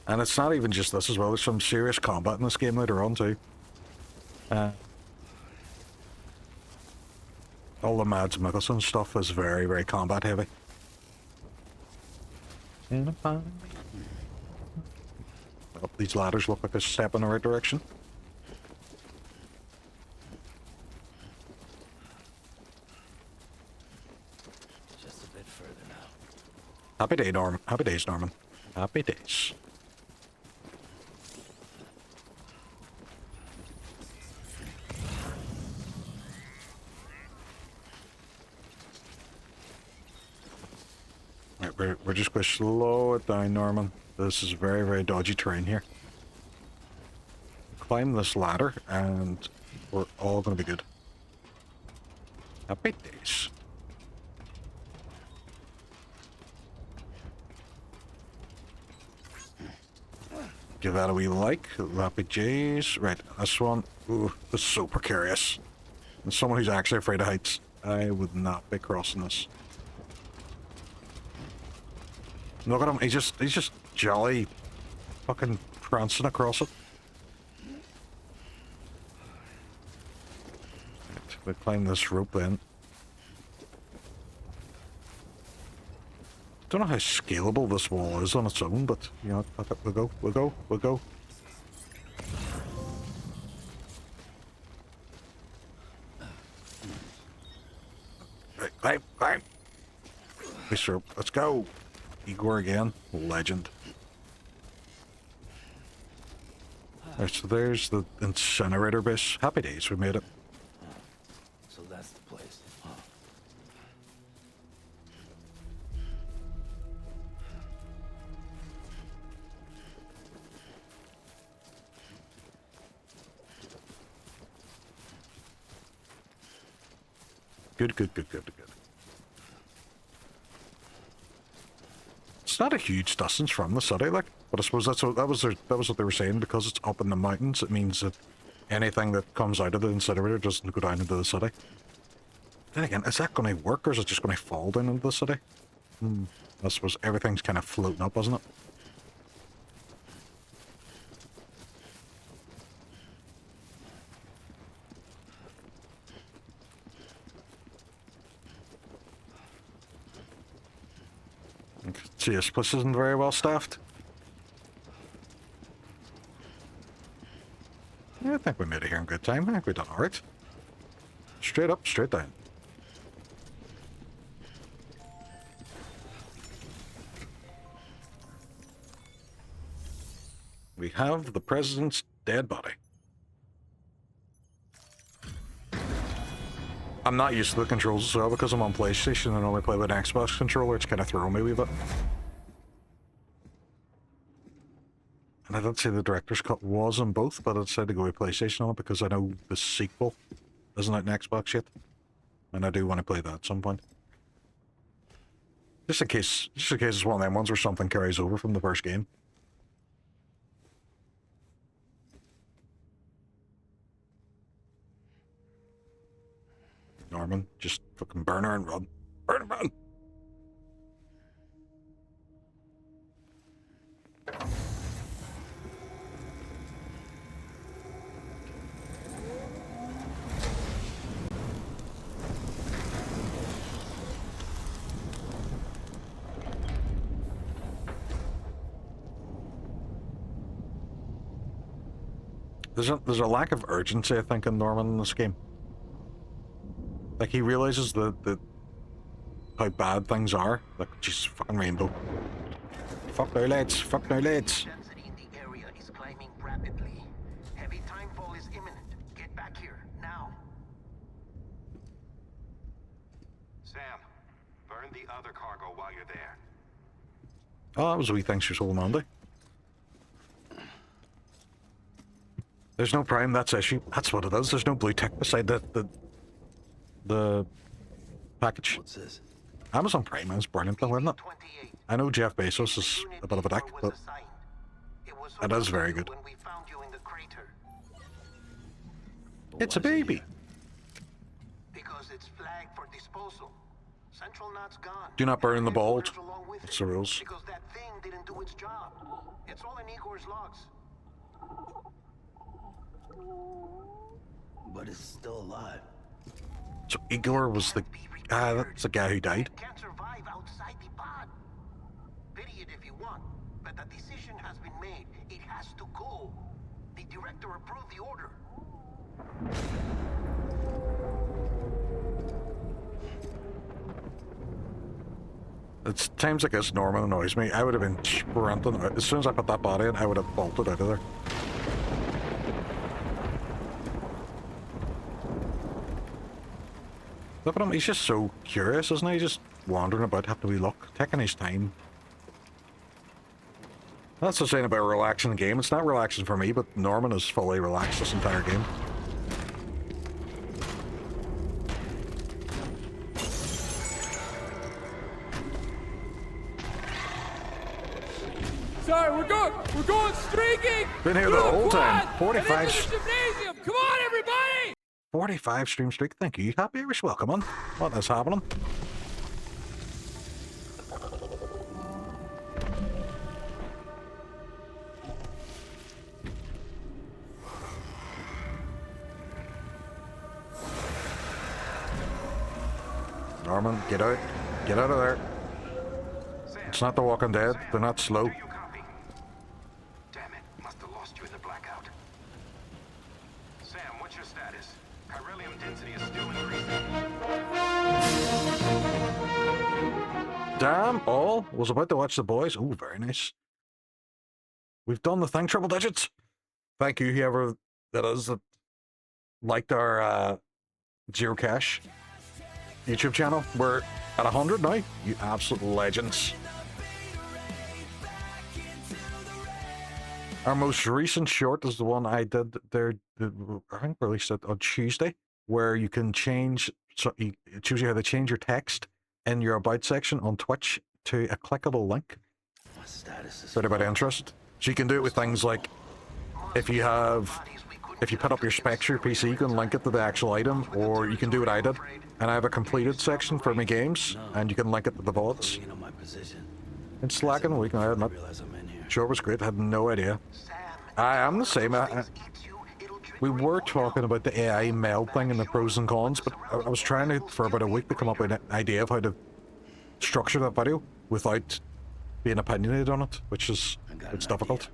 And it's not even just this as well, there's some serious combat in this game later on too. All the Mads Mikkelsen stuff is very, very combat heavy. Oh, these ladders look like a step in the right direction. Just a bit further now. Happy days, Norman. Happy days. Right, we're just going to slow it down, Norman. This is very, very dodgy terrain here. Climb this ladder and we're all going to be good. Happy days. Give that a wee like. Happy J's. Right, this one. Ooh, this is so precarious. And someone who's actually afraid of heights, I would not be crossing this. Look at him, he's just jolly fucking prancing across it. Right, we climb this rope then. Don't know how scalable this wall is on its own, but you know, we'll go. Right, climb. This rope, let's go. Igor again, legend. Right, so there's the incinerator base. Happy days, we made it. Good, good, good, good, good. It's not a huge distance from the city, like, but I suppose that was what they were saying, because it's up in the mountains. It means that anything that comes out of the incinerator doesn't go down into the city. Then again, is that going to work, or is it just going to fall down into the city? I suppose everything's kind of floating up, isn't it? See, this place isn't very well staffed. Yeah, I think we made it here in good time. I think we've done alright. Straight up, straight down. We have the president's dead body. I'm not used to the controls as well because I'm on PlayStation and only play with an Xbox controller. It's kind of throwing me a wee bit. And I did say the director's cut was on both, but I decided to go with PlayStation on it because I know the sequel isn't out on Xbox yet. And I do want to play that at some point. Just in case it's one of them ones where something carries over from the first game. Norman, just fucking burn her and run. Burn and run! There's a lack of urgency, I think, in Norman in this game. Like, he realizes how bad things are. Like, Jesus, fucking rainbow. Fuck no lads, fuck no lads. Density in the area is climbing rapidly. Heavy timefall is imminent. Get back here, now. Sam, burn the other cargo while you're there. Oh, that was a wee thing she was holding on to. There's no prime, that's issue. That's what it is. There's no blue tick beside the package. What's this? Amazon Prime is brilliant though, isn't it? I know Jeff Bezos is a bit of a dick, but it is very good. It's a baby. Because it's flagged for disposal. Central Knot's gone. Do not burn the bolt. That's the rules. Because that thing didn't do its job. It's all in Igor's logs. But it's still alive. So Igor was that's the guy who died. Can't survive outside the pod. Pity it if you want, but the decision has been made. It has to go. The director approved the order. It's times like this Norman annoys me. I would have been sprinting out. As soon as I put that body in, I would have bolted out of there. Look at him, he's just so curious, isn't he? He's just wandering about, having to look, taking his time. That's the saying about a relaxing game. It's not relaxing for me, but Norman is fully relaxed this entire game. Sorry, we're going streaking. Been here the whole time. 45. Gymnasium. Come on, everybody. 45 stream streak. Thank you. Happy Irish welcome on. What is happening? Norman, get out. Get out of there. It's not The Walking Dead. They're not slow. Damn it, must have lost you in the blackout. Sam, what's your status? Chiralium density is still increasing. Damn, all was about to watch The Boys. Oh, very nice. We've done the thing, triple digits. Thank you, whoever that is that liked our Zero Cash YouTube channel. We're at 100 now. You absolute legends. Our most recent short is the one I did there, I think released it on Tuesday, where you can change So it shows you how to change your text in your About section on Twitch to a clickable link. My status is For anybody interested. So you can do it with things like, if you put up your specs for your PC, you can link it to the actual item, or you can do what I did. And I have a completed section for my games, and you can link it to the VODs. It's slacking, we can admit. Sure, it was great, I had no idea. I am the same. We were talking about the AI meld thing and the pros and cons, but I was trying to, for about a week, to come up with an idea of how to structure that video without being opinionated on it, which is, it's difficult.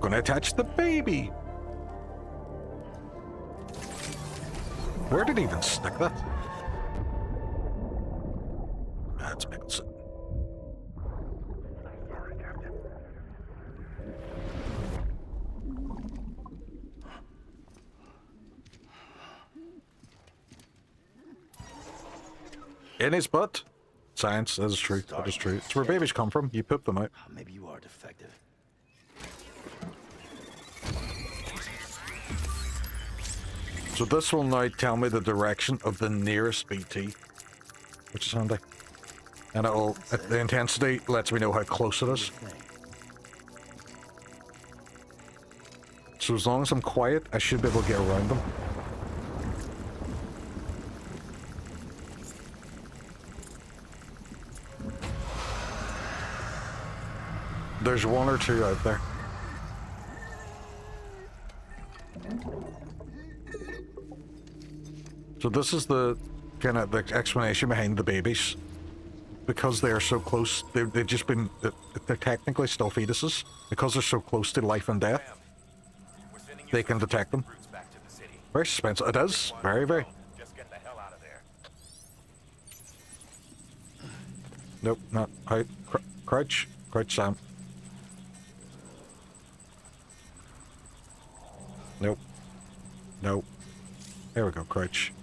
Gonna attach the baby. Where did he even stick that? That's Mickelson. In his butt. Science, that is true. That is true. It's where babies come from. You poop them out. Maybe you are defective. So this will now tell me the direction of the nearest BT, which is handy. And it'll, the intensity lets me know how close it is. So as long as I'm quiet, I should be able to get around them. There's one or two out there. So this is the kind of the explanation behind the babies. Because they are so close, they've just been, they're technically still fetuses. Because they're so close to life and death, they can detect them. Very suspense. It is. Very, very. Just get the hell out of there. Nope, not out. Crouch. Crouch, Sam. Nope. Nope. There we go, crouch.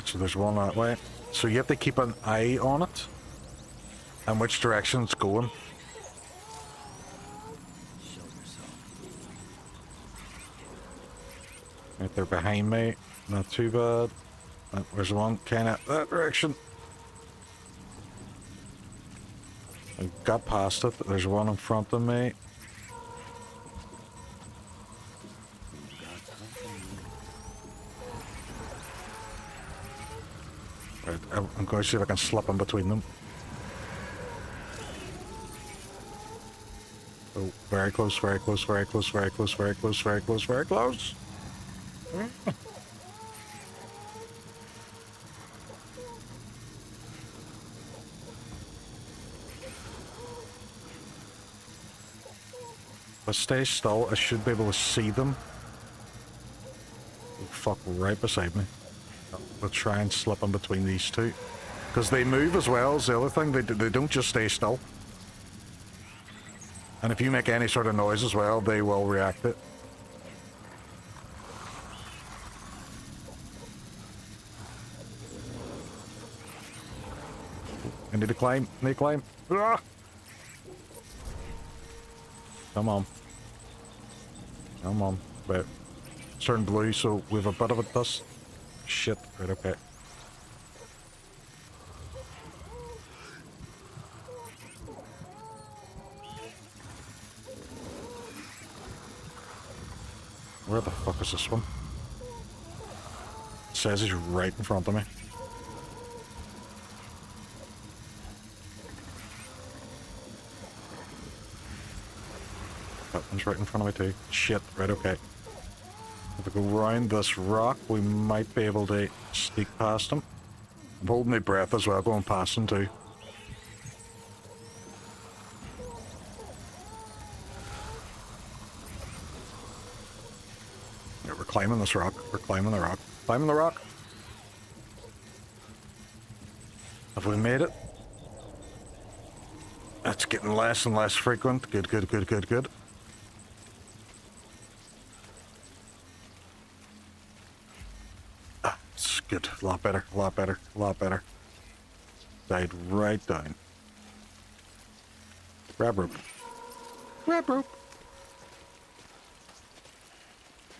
So there's one that way. So you have to keep an eye on it and which direction it's going. Right there behind me. Not too bad. There's one kind of that direction. I got past it. There's one in front of me. Right, I'm going to see if I can slip in between them. Oh, very close, very close, very close, very close, very close, very close, very close. If I stay still, I should be able to see them. Oh, fuck, right beside me. We'll try and slip in between these two. Because they move as well as the other thing. They don't just stay still. And if you make any sort of noise as well, they will react it. I need to climb. I need to climb. Ah! Come on. Come on. But it's turned blue, so we have a bit of it this. Shit. Right, okay. Where the fuck is this one? It says he's right in front of me. That one's right in front of me too. Shit, right, okay. If we go around this rock, we might be able to sneak past him. I'm holding my breath as well, going past him too. Yeah, we're climbing this rock. We're climbing the rock. Climbing the rock. Have we made it? It's getting less and less frequent. Good, good, good, good, good. good. A lot better, a lot better, a lot better. Died right down. Grab rope. Grab rope.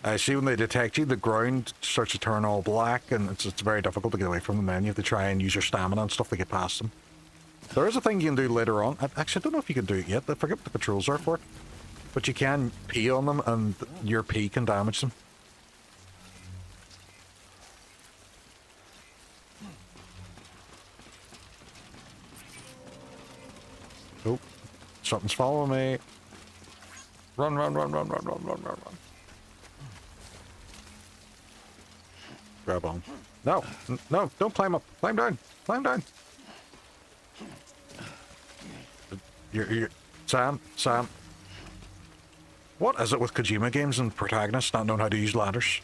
I see when they detect you, the ground starts to turn all black, and it's very difficult to get away from them. Then you have to try and use your stamina and stuff to get past them. There is a thing you can do later on. Actually, I don't know if you can do it yet. I forget what the controls are for it. But you can pee on them, and your pee can damage them. Oh, something's following me. Run, run, run, run, run, run, run, run, run. Grab on. No, no, don't climb up. Climb down. Climb down. You're Sam. What is it with Kojima games and protagonists not knowing how to use ladders?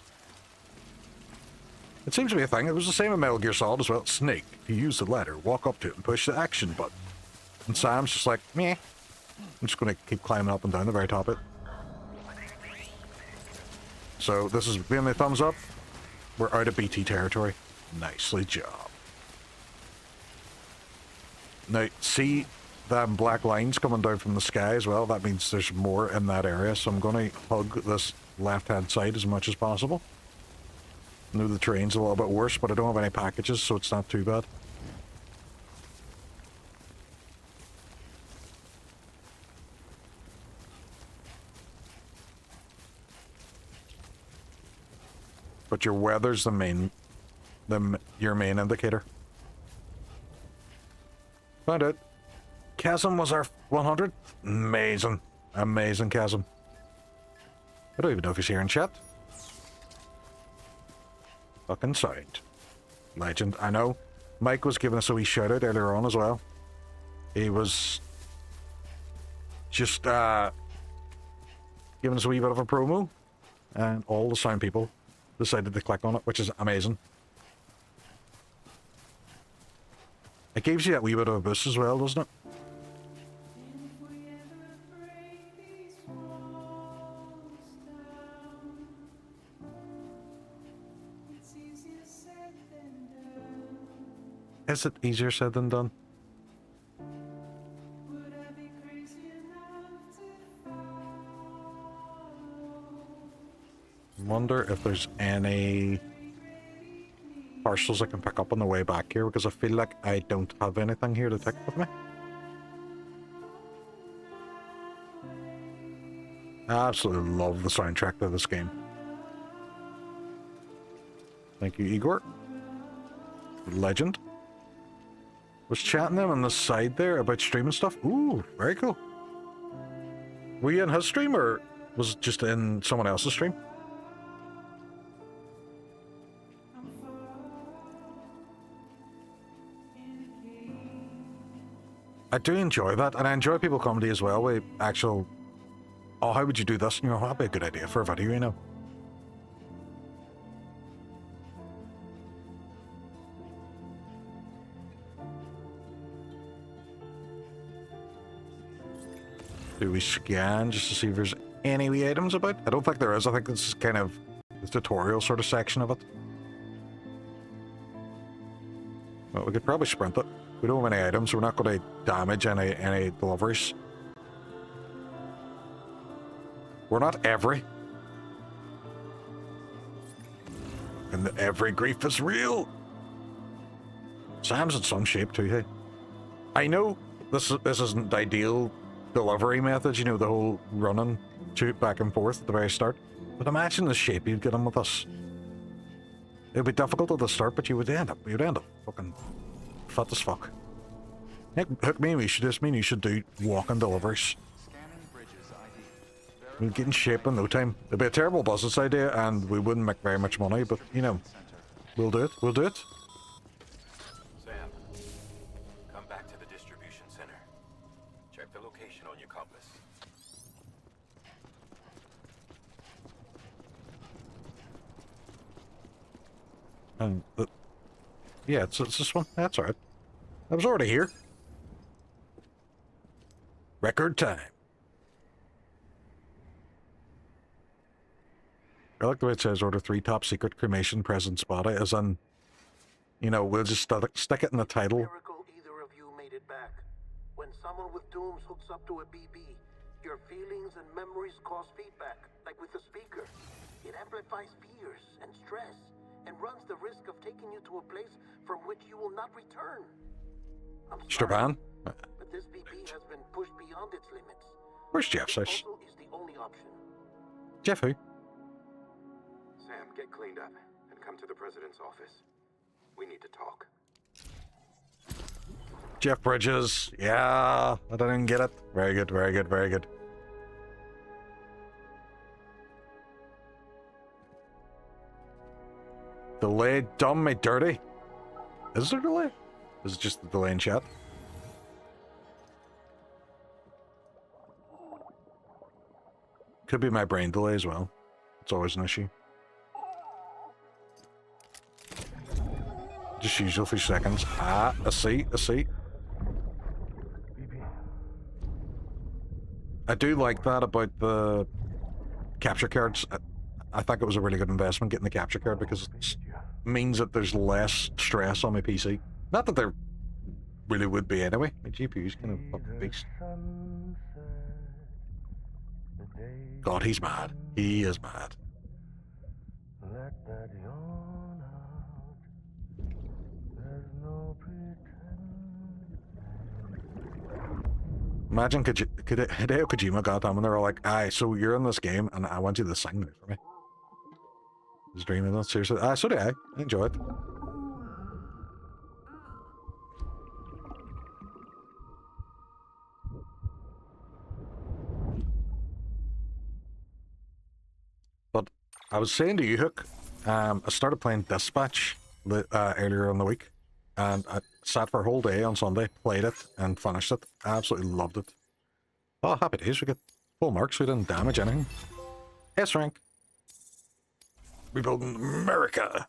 It seems to be a thing. It was the same in Metal Gear Solid as well. Snake, if you use the ladder, walk up to it and push the action button. And Sam's just like, meh. I'm just going to keep climbing up and down the very top of it. So this is giving me a thumbs up. We're out of BT territory. Nicely job. Now, see them black lines coming down from the sky as well? That means there's more in that area, so I'm going to hug this left-hand side as much as possible. I know the terrain's a little bit worse, but I don't have any packages, so it's not too bad. But your weather's your main indicator. Found it. Chasm was our 100th. Amazing. Amazing Chasm. I don't even know if he's here in chat. Fucking sound. Legend. I know. Mike was giving us a wee shout out earlier on as well. He was just giving us a wee bit of a promo. And all the sound people decided to click on it, which is amazing. It gives you that wee bit of a boost as well, doesn't it? Is it easier said than done? Wonder if there's any parcels I can pick up on the way back here, because I feel like I don't have anything here to take with me. I absolutely love the soundtrack to this game. Thank you, Igor. Legend. Was chatting them on the side there about streaming stuff. Ooh, very cool. Were you in his stream, or was it just in someone else's stream? I do enjoy that, and I enjoy people coming to you as well with actual, oh, how would you do this? And you know, that'd be a good idea for a video, you know. Do we scan just to see if there's any wee items about? I don't think there is. I think this is kind of the tutorial sort of section of it. Well, we could probably sprint it. We don't have any items, so we're not going to damage any deliveries. We're not every. And the every grief is real. Sam's in some shape too, hey? I know this isn't the ideal delivery method, you know, the whole running back and forth at the very start. But imagine the shape you'd get in with us. It'd be difficult at the start, but you would end up fucking fat as fuck. Hook me, we should just mean you should do walking deliveries. We'll get in shape in no time. It'd be a terrible business idea, and we wouldn't make very much money, but you know, we'll do it. We'll do it. Sam, come back to the distribution center. Check the location on your compass. And yeah, it's this one. That's alright. I was already here. Record time. I like the way it says order 3 top secret cremation presents body, as in You know, we'll just stick it in the title. Miracle either of you made it back. When someone with dooms hooks up to a BB, your feelings and memories cause feedback, like with the speaker. It amplifies fears and stress, and runs the risk of taking you to a place from which you will not return. I'm sorry, Straban? but this BB has been pushed beyond its limits. Where's Jeff's house? Also is the only option. Jeff who? Sam, get cleaned up and come to the president's office. We need to talk. Jeff Bridges. Yeah, I didn't get it. Very good, very good, very good. Delay done me dirty. Is there delay? Is it just the delay in chat? Could be my brain delay as well. It's always an issue. Just usual few seconds. Ah, I see, I see. I do like that about the capture cards. I think it was a really good investment getting the capture card because it means that there's less stress on my PC. Not that there really would be anyway. My GPU's kind of fucking beast. God, he's mad. He is mad. Imagine Hideo Kojima got them and they were like, aye, so you're in this game and I want you to sing it for me. I was dreaming that, seriously. So did I. I enjoyed it. But I was saying to you, Hook, I started playing Dispatch earlier in the week. And I sat for a whole day on Sunday, played it, and finished it. I absolutely loved it. Oh, happy days. We get full marks. We didn't damage anything. S rank. Rebuilding America.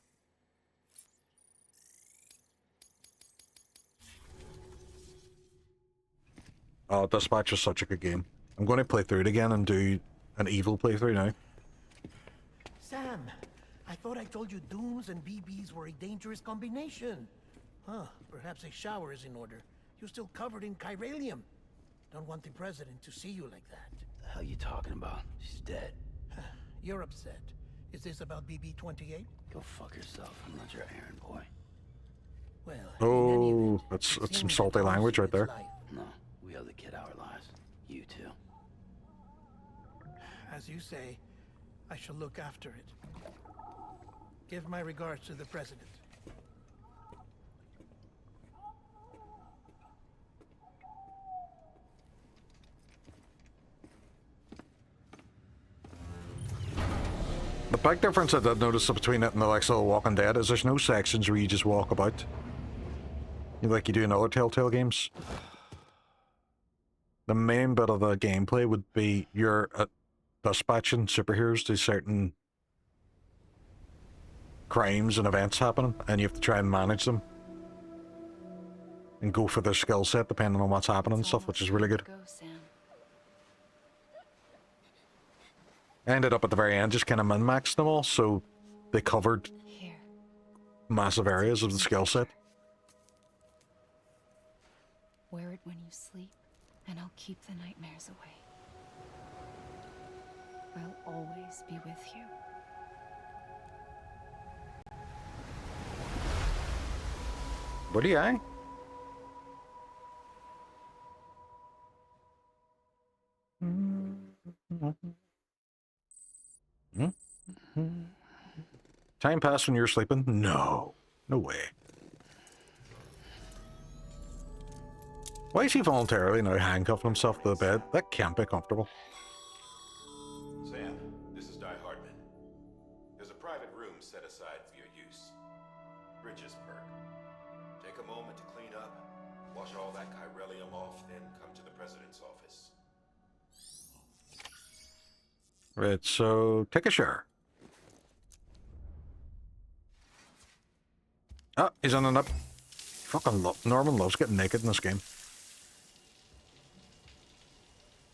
Oh, Dispatch is such a good game. I'm going to play through it again and do an evil playthrough now. Sam, I thought I told you dooms and BBs were a dangerous combination. Huh, perhaps a shower is in order. You're still covered in chiralium. Don't want the president to see you like that. The hell you talking about? She's dead. You're upset. Is this about BB-28? Go fuck yourself. I'm not your errand boy. Well, oh, that's some salty language right there. No, we owe the kid our lives. You too. As you say, I shall look after it. Give my regards to the president. The big difference I did notice between it and the likes of The Walking Dead is there's no sections where you just walk about. Like you do in other Telltale games. The main bit of the gameplay would be you're dispatching superheroes to certain crimes and events happening, and you have to try and manage them. And go for their skill set depending on what's happening and stuff, which is really good. I ended up at the very end just kind of min-maxed them all, so they covered massive areas of the skill set. Wear it when you sleep, and I'll keep the nightmares away. I'll always be with you. What do you, eh? Time passed when you were sleeping? No. No way. Why is he voluntarily now handcuffing himself to the bed? That can't be comfortable. Sam, this is Di Hardman. There's a private room set aside for your use. Bridges perk. Take a moment to clean up, wash all that chiralium off, then come to the president's office. Right, so take a shower. Ah, he's on and up. Fucking Norman loves getting naked in this game.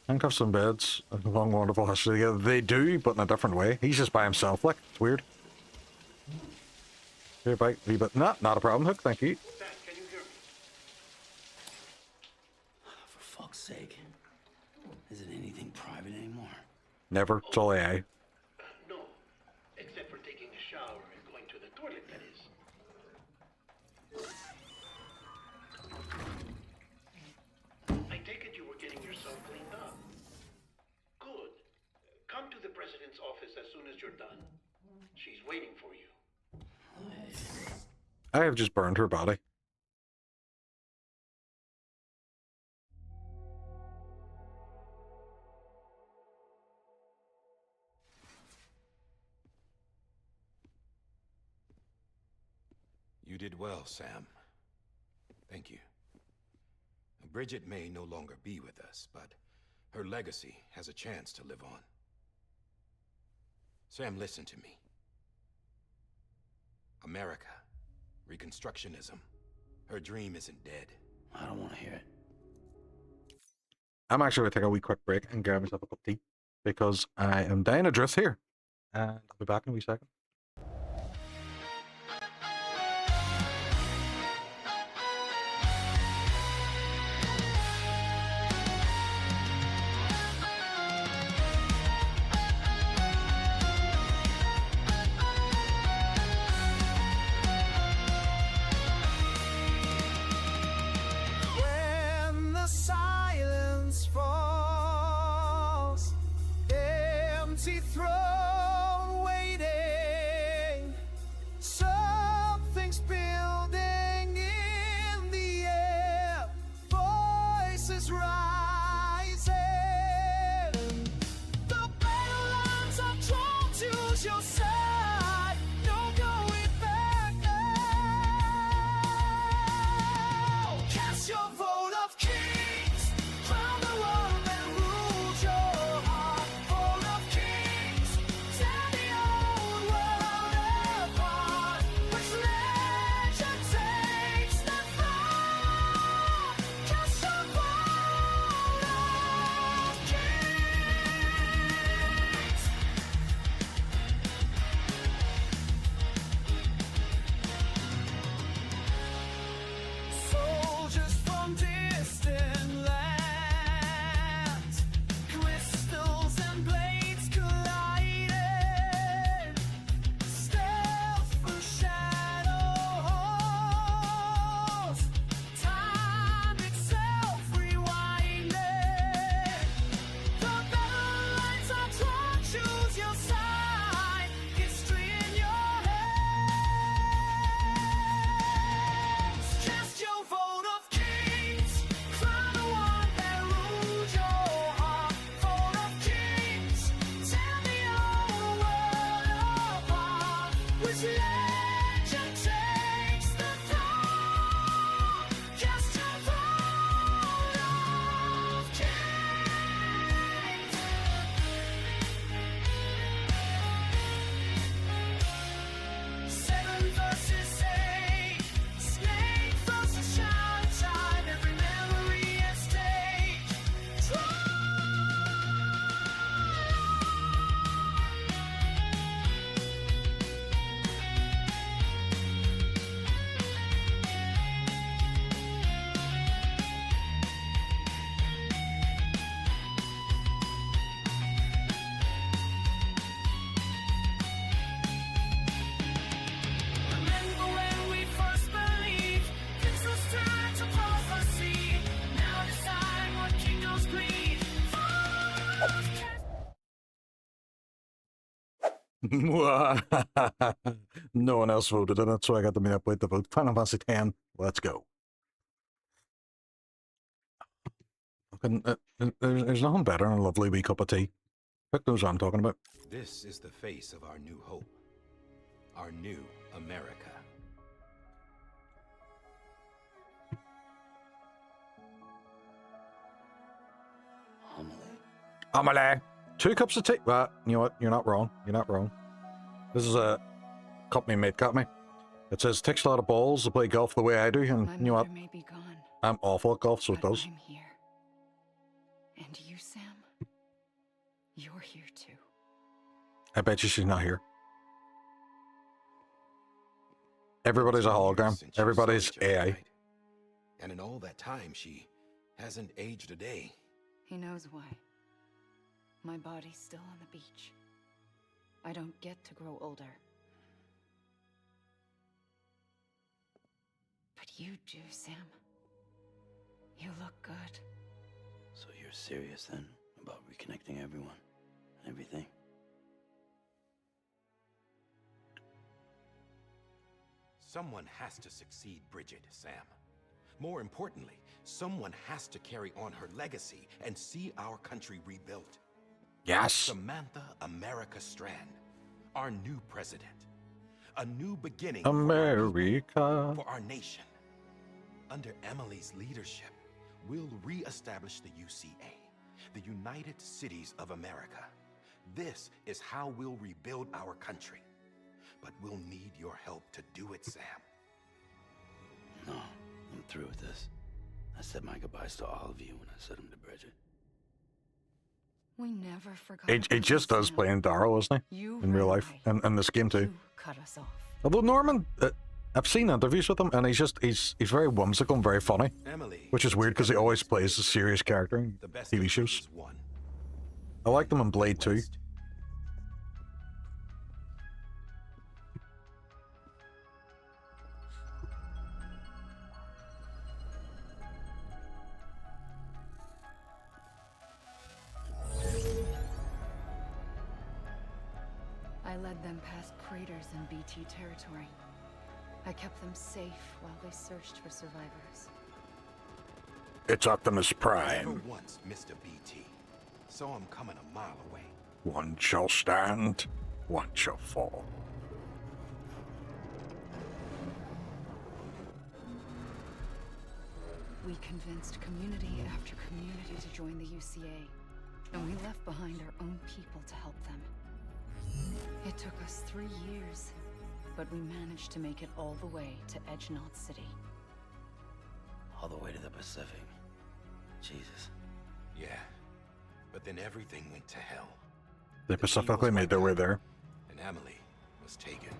Handcuffs and beds, a long wonderful history together. They do, but in a different way. He's just by himself, like, it's weird. Here, bite, but not a problem, Hook. Thank you. Sam, can you hear me? For fuck's sake. Isn't anything private anymore? Never. It's all AI. No, except for taking a shower and going to the toilet, that is. I take it you were getting yourself cleaned up. Good. Come to the president's office as soon as you're done. She's waiting for you. I have just burned her body. You did well, Sam. Thank you. Bridget may no longer be with us, but her legacy has a chance to live on. Sam, listen to me. America, Reconstructionism. Her dream isn't dead. I don't want to hear it. I'm actually going to take a wee quick break and grab myself a cup of tea because I am dying of drift here. And I'll be back in a wee second. When the silence falls, empty throne waiting, something's building in the air, voices rising, the battle lines are drawn to your side, no going back now. Cast your vote of kings, crown the one that rules your heart. Vote of kings, tear the old world apart. Which legend takes the throne? Cast your vote of kings. Soldiers from distant lands, crystals and blades colliding, stealth through shadows, time itself rewinding. The battle lines are drawn, choose your side, history in your hands. Cast your vote of kings, crown the one that rules your heart. Vote of kings, tear the old world apart. Which legend takes the throne? Cast your vote of kings. 7 versus 8, snake versus shine time, every memory at stake. Remember when we first believed things was turned to prophecy. Now decide what kingdoms bleed. No one else voted in it, so I got to meet up with the vote. Final Fantasy X. Let's go. There's nothing better than a lovely wee cup of tea. Pick those I'm talking about. This is the face of our new hope. Our new America. Amelie. 2 cups of tea. Well, you know what? You're not wrong. You're not wrong. This is a company made got me. It says takes a lot of balls to play golf the way I do, and you know what? May be gone, I'm awful at golf, so it does. I'm here. And you, Sam? You're here too. I bet you she's not here. Everybody's a hologram. Everybody's AI. Right? And in all that time, she hasn't aged a day. He knows why. My body's still on the beach. I don't get to grow older. But you do, Sam. You look good. So you're serious then about reconnecting everyone and everything? Someone has to succeed Bridget, Sam. More importantly, someone has to carry on her legacy and see our country rebuilt. Yes. Samantha America Strand, our new president. A new beginning America. for our nation. Under Emily's leadership, we'll re-establish the UCA, the United Cities of America. This is how we'll rebuild our country. But we'll need your help to do it, Sam. No, I'm through with this. I said my goodbyes to all of you when I said them to Bridget. We never forgot. He just does play in Darrow, isn't he? In real life. And in this game too. You cut us off. Although Norman, I've seen interviews with him, and he's very whimsical and very funny. Emily, which is weird because he always plays a serious character in TV shows. I like them in Blade 2. I led them past craters in BT territory. I kept them safe while they searched for survivors. It's Optimus Never Prime. once missed a BT. Saw him coming a mile away. One shall stand, one shall fall. We convinced community after community to join the UCA, and we left behind our own people to help them. It took us 3 years, but we managed to make it all the way to Edgenot City. All the way to the Pacific. Jesus. Yeah, but then everything went to hell. They specifically made their way there. And Emily was taken.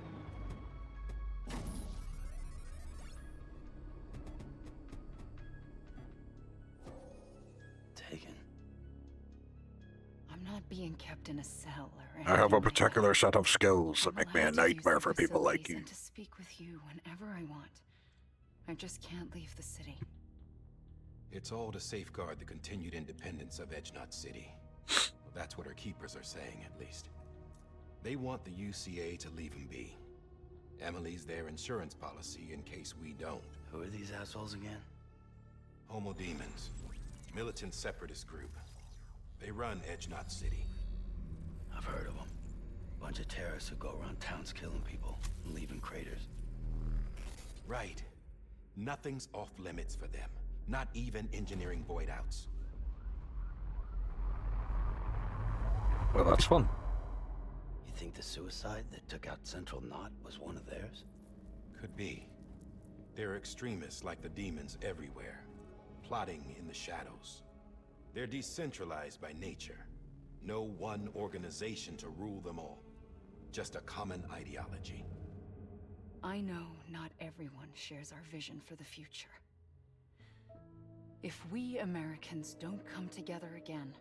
Taken? I'm not being kept in a cell or I have a anything. particular set of skills that make me a Allowed to use nightmare the for people like facilities you. and to speak with you whenever I want. I just can't leave the city. It's all to safeguard the continued independence of Edgenot City. Well, that's what our keepers are saying, at least. They want the UCA to leave them be. Emily's their insurance policy in case we don't. Who are these assholes again? Homo Demons. Militant separatist group. They run Edgenot City. I've heard of them. Bunch of terrorists who go around towns killing people and leaving craters. Right. Nothing's off limits for them. Not even engineering void outs. Well, that's fun. You think the suicide that took out Central Knot was one of theirs? Could be. There are extremists like the demons everywhere, plotting in the shadows. They're decentralized by nature. No one organization to rule them all. Just a common ideology. I know not everyone shares our vision for the future. If we Americans don't come together again,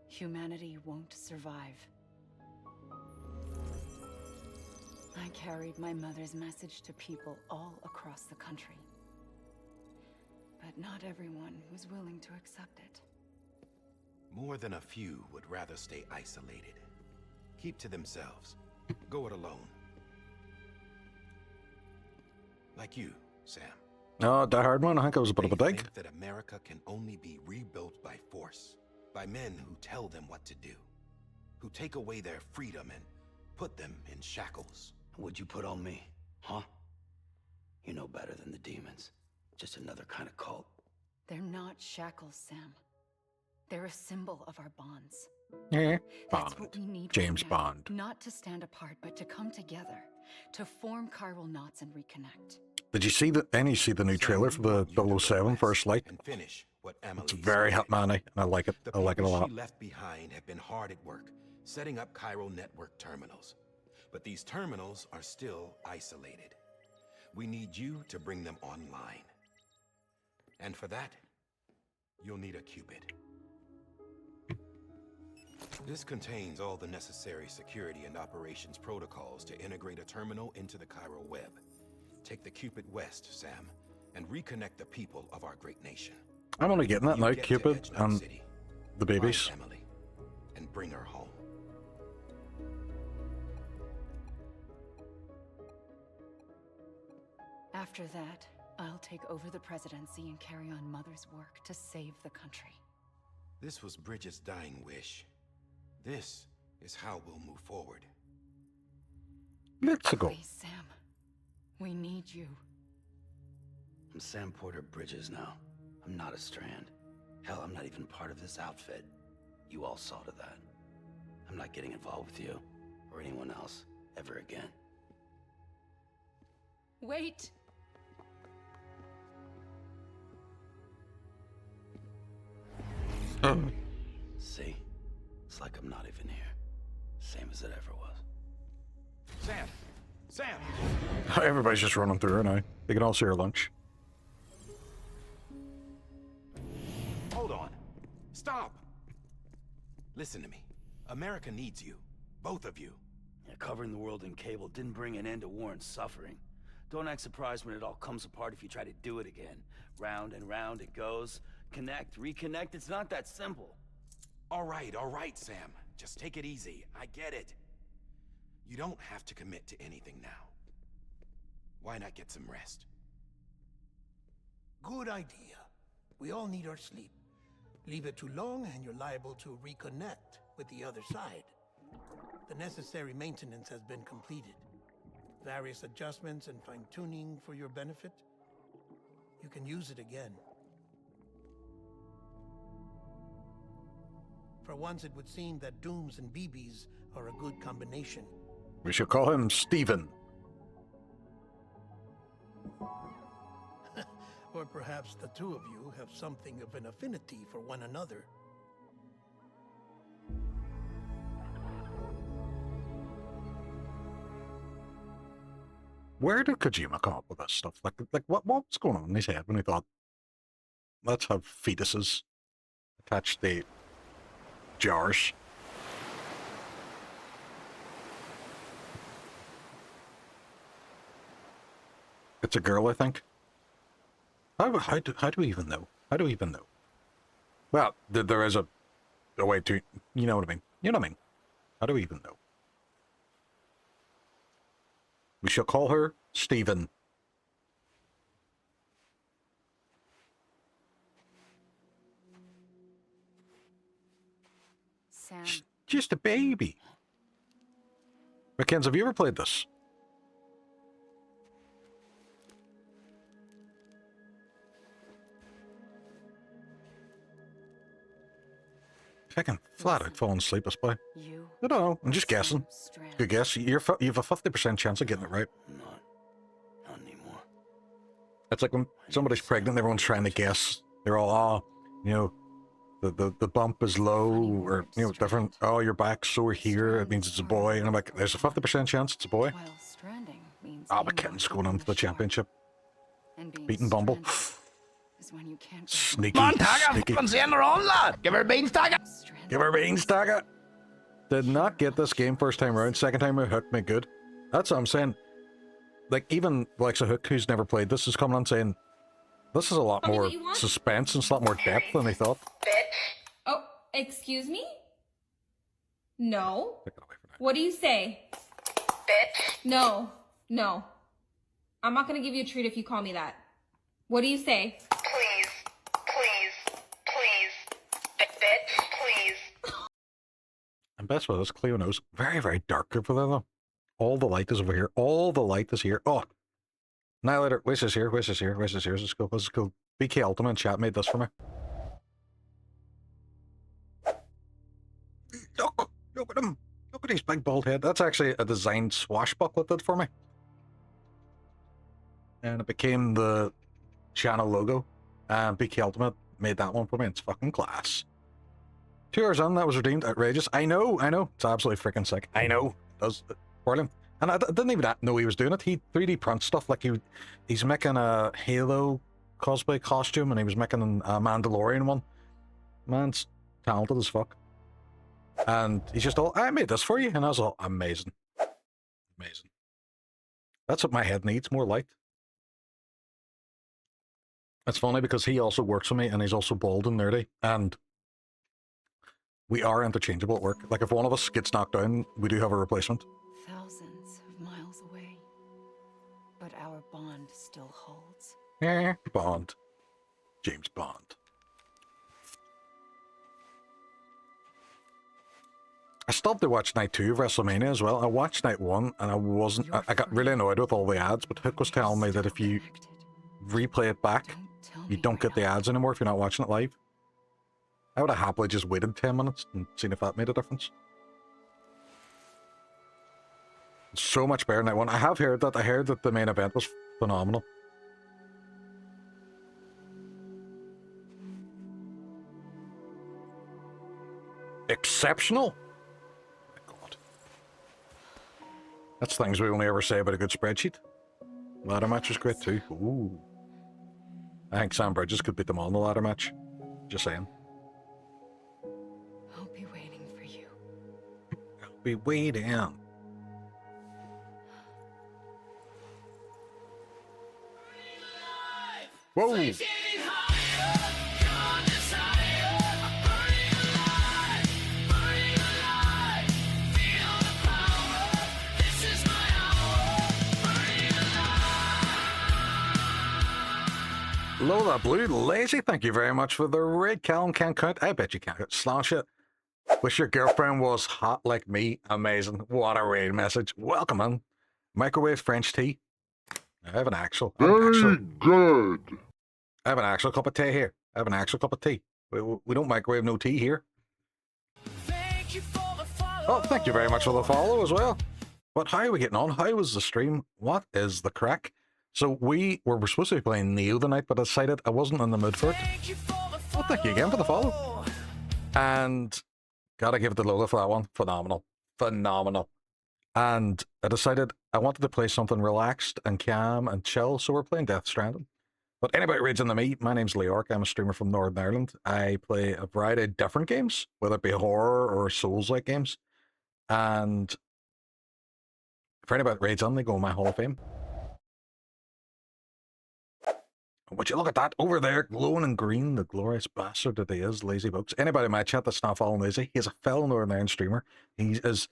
humanity won't survive. I carried my mother's message to people all across the country. But not everyone was willing to accept it. More than a few would rather stay isolated. Keep to themselves. Go it alone. Like you, Sam. No, Die Hard one, I think it was a bit of a dig. Think that America can only be rebuilt by force. By men who tell them what to do. Who take away their freedom and put them in shackles. What'd you put on me? Huh? You know better than the demons. Just another kind of cult. They're not shackles, Sam. They're a symbol of our bonds. Yeah. That's what we need James right now. Bond. Not to stand apart, but to come together. To form chiral knots and reconnect. Did you see the new trailer for the 007 First Light? And finish what Emily It's very Hitman-y, and I like it. I like it a lot. She left behind have been hard at work, setting up chiral network terminals. But these terminals are still isolated. we need you to bring them online. And for that, you'll need a Cupid. This contains all the necessary security and operations protocols to integrate a terminal into the Chiral web. Take the Cupid west, Sam, and reconnect the people of our great nation. I'm only getting that now, Cupid and City, the babies. find Emily, and bring her home. After that, I'll take over the presidency and carry on Mother's work to save the country. This was Bridget's dying wish. This is how we'll move forward. Let's go. Please, Sam. We need you. I'm Sam Porter Bridges now. I'm not a Strand. Hell, I'm not even part of this outfit. You all saw to that. I'm not getting involved with you, or anyone else, ever again. Wait! See? It's like I'm not even here. Same as it ever was. Sam! Sam! Everybody's just running through her now. They can all see her lunch. Hold on. Stop! Listen to me. America needs you. Both of you. Yeah, covering the world in cable didn't bring an end to war and suffering. Don't act surprised when it all comes apart if you try to do it again. Round and round it goes. Connect, reconnect, it's not that simple. All right, Sam. Just take it easy. I get it. You don't have to commit to anything now. Why not get some rest? Good idea. We all need our sleep. Leave it too long and you're liable to reconnect with the other side. The necessary maintenance has been completed. Various adjustments and fine-tuning for your benefit. You can use it again. For once, it would seem that Dooms and BBs are a good combination. We should call him Steven. Or perhaps the two of you have something of an affinity for one another. Where did Kojima come up with this stuff? Like what was going on in his head when he thought, let's have fetuses attached to jars? It's a girl, I think. How do we even know? How do we even know? Well, there is a way to, you know what I mean? You know what I mean? How do we even know? We shall call her Stephen. Sam. Just a baby. Mackenzie, have you ever played this? Fucking flat out falling asleep, this boy. I don't know. I'm just guessing. Good guess. You have a 50% chance of getting it right. Not anymore. It's like when somebody's pregnant, everyone's trying to guess. They're all, you know, the bump is low, or, you know, different. Oh, your back's sore here. It means it's a boy. And I'm like, there's a 50% chance it's a boy. Ah, McKinnon's going on to the championship. Beating Bumble. Sneaky. Come on, Tagger, sneaky. fucking send her on, lad. Give her beans, Tagger. Give her beans, Tagger. Did not get this game first time around. Second time it hooked me good. That's what I'm saying. Like, even Alexa Hook, who's never played this, is coming on saying, this is a lot more suspense and it's a lot more depth than I thought. Oh, excuse me? No. What do you say? Bitch. No. I'm not gonna give you a treat if you call me that. What do you say? Please. Bitch, please. And best with this, Cleo knows. Very, very dark over there, though. All the light is over here. All the light is here. Oh. Annihilator. Wish is here. Let's go. BK Ultimate chat made this for me. Look at him. Look at his big bald head. That's actually a designed swashbuckler did for me. And it became the channel logo. And BK Ultimate made that one for me. It's fucking class. 2 hours on, that was redeemed. Outrageous. I know. It's absolutely freaking sick. I know. It does. Poorly. And I didn't even know he was doing it. He 3D print stuff, like he's making a Halo cosplay costume, and he was making a Mandalorian one. Man's talented as fuck. And he's just all, I made this for you, and I was all, amazing. Amazing. That's what my head needs, more light. It's funny because he also works with me, and he's also bald and nerdy, and we are interchangeable at work. Like, if one of us gets knocked down, we do have a replacement. Thousands of miles away, but our bond still holds. Yeah, Bond. James Bond. I stopped to watch night 2 of WrestleMania as well. I watched night 1, and I got really annoyed with all the ads, but Hook was telling me that if you replay it back, you don't get the ads anymore if you're not watching it live. I would have happily just waited 10 minutes and seen if that made a difference. It's so much better than night 1. I have heard that. I heard that the main event was phenomenal. Exceptional? My God. That's things we only ever say about a good spreadsheet. Ladder match was great too. Ooh. I think Sam Bridges could beat them all in the ladder match. Just saying. I'll be waiting for you. I'll be waiting. Whoa! Lola Blue Lazy, thank you very much for the raid. Callum can't count. I bet you can't. Slash it. Wish your girlfriend was hot like me. Amazing. What a raid message. Welcome in. Microwave French tea. I have an actual. Very good. I have an actual cup of tea here. I have an actual cup of tea. We don't microwave no tea here. Oh, thank you very much for the follow as well. But how are we getting on? How was the stream? What is the crack? So we were supposed to be playing Neo tonight, but I decided I wasn't in the mood for it. Well, thank you again for the follow. And gotta give it to Lola for that one. Phenomenal. Phenomenal. And I decided I wanted to play something relaxed and calm and chill, so we're playing Death Stranding. But anybody reads into me, my name's Leork. I'm a streamer from Northern Ireland. I play a variety of different games, whether it be horror or Souls-like games. And for anybody that reads on, they go in my Hall of Fame. Would you look at that over there, glowing in green, the glorious bastard that he is, Lazy Books. Anybody in my chat that's not following Lazy, he's a fellow Northern Ireland streamer. He is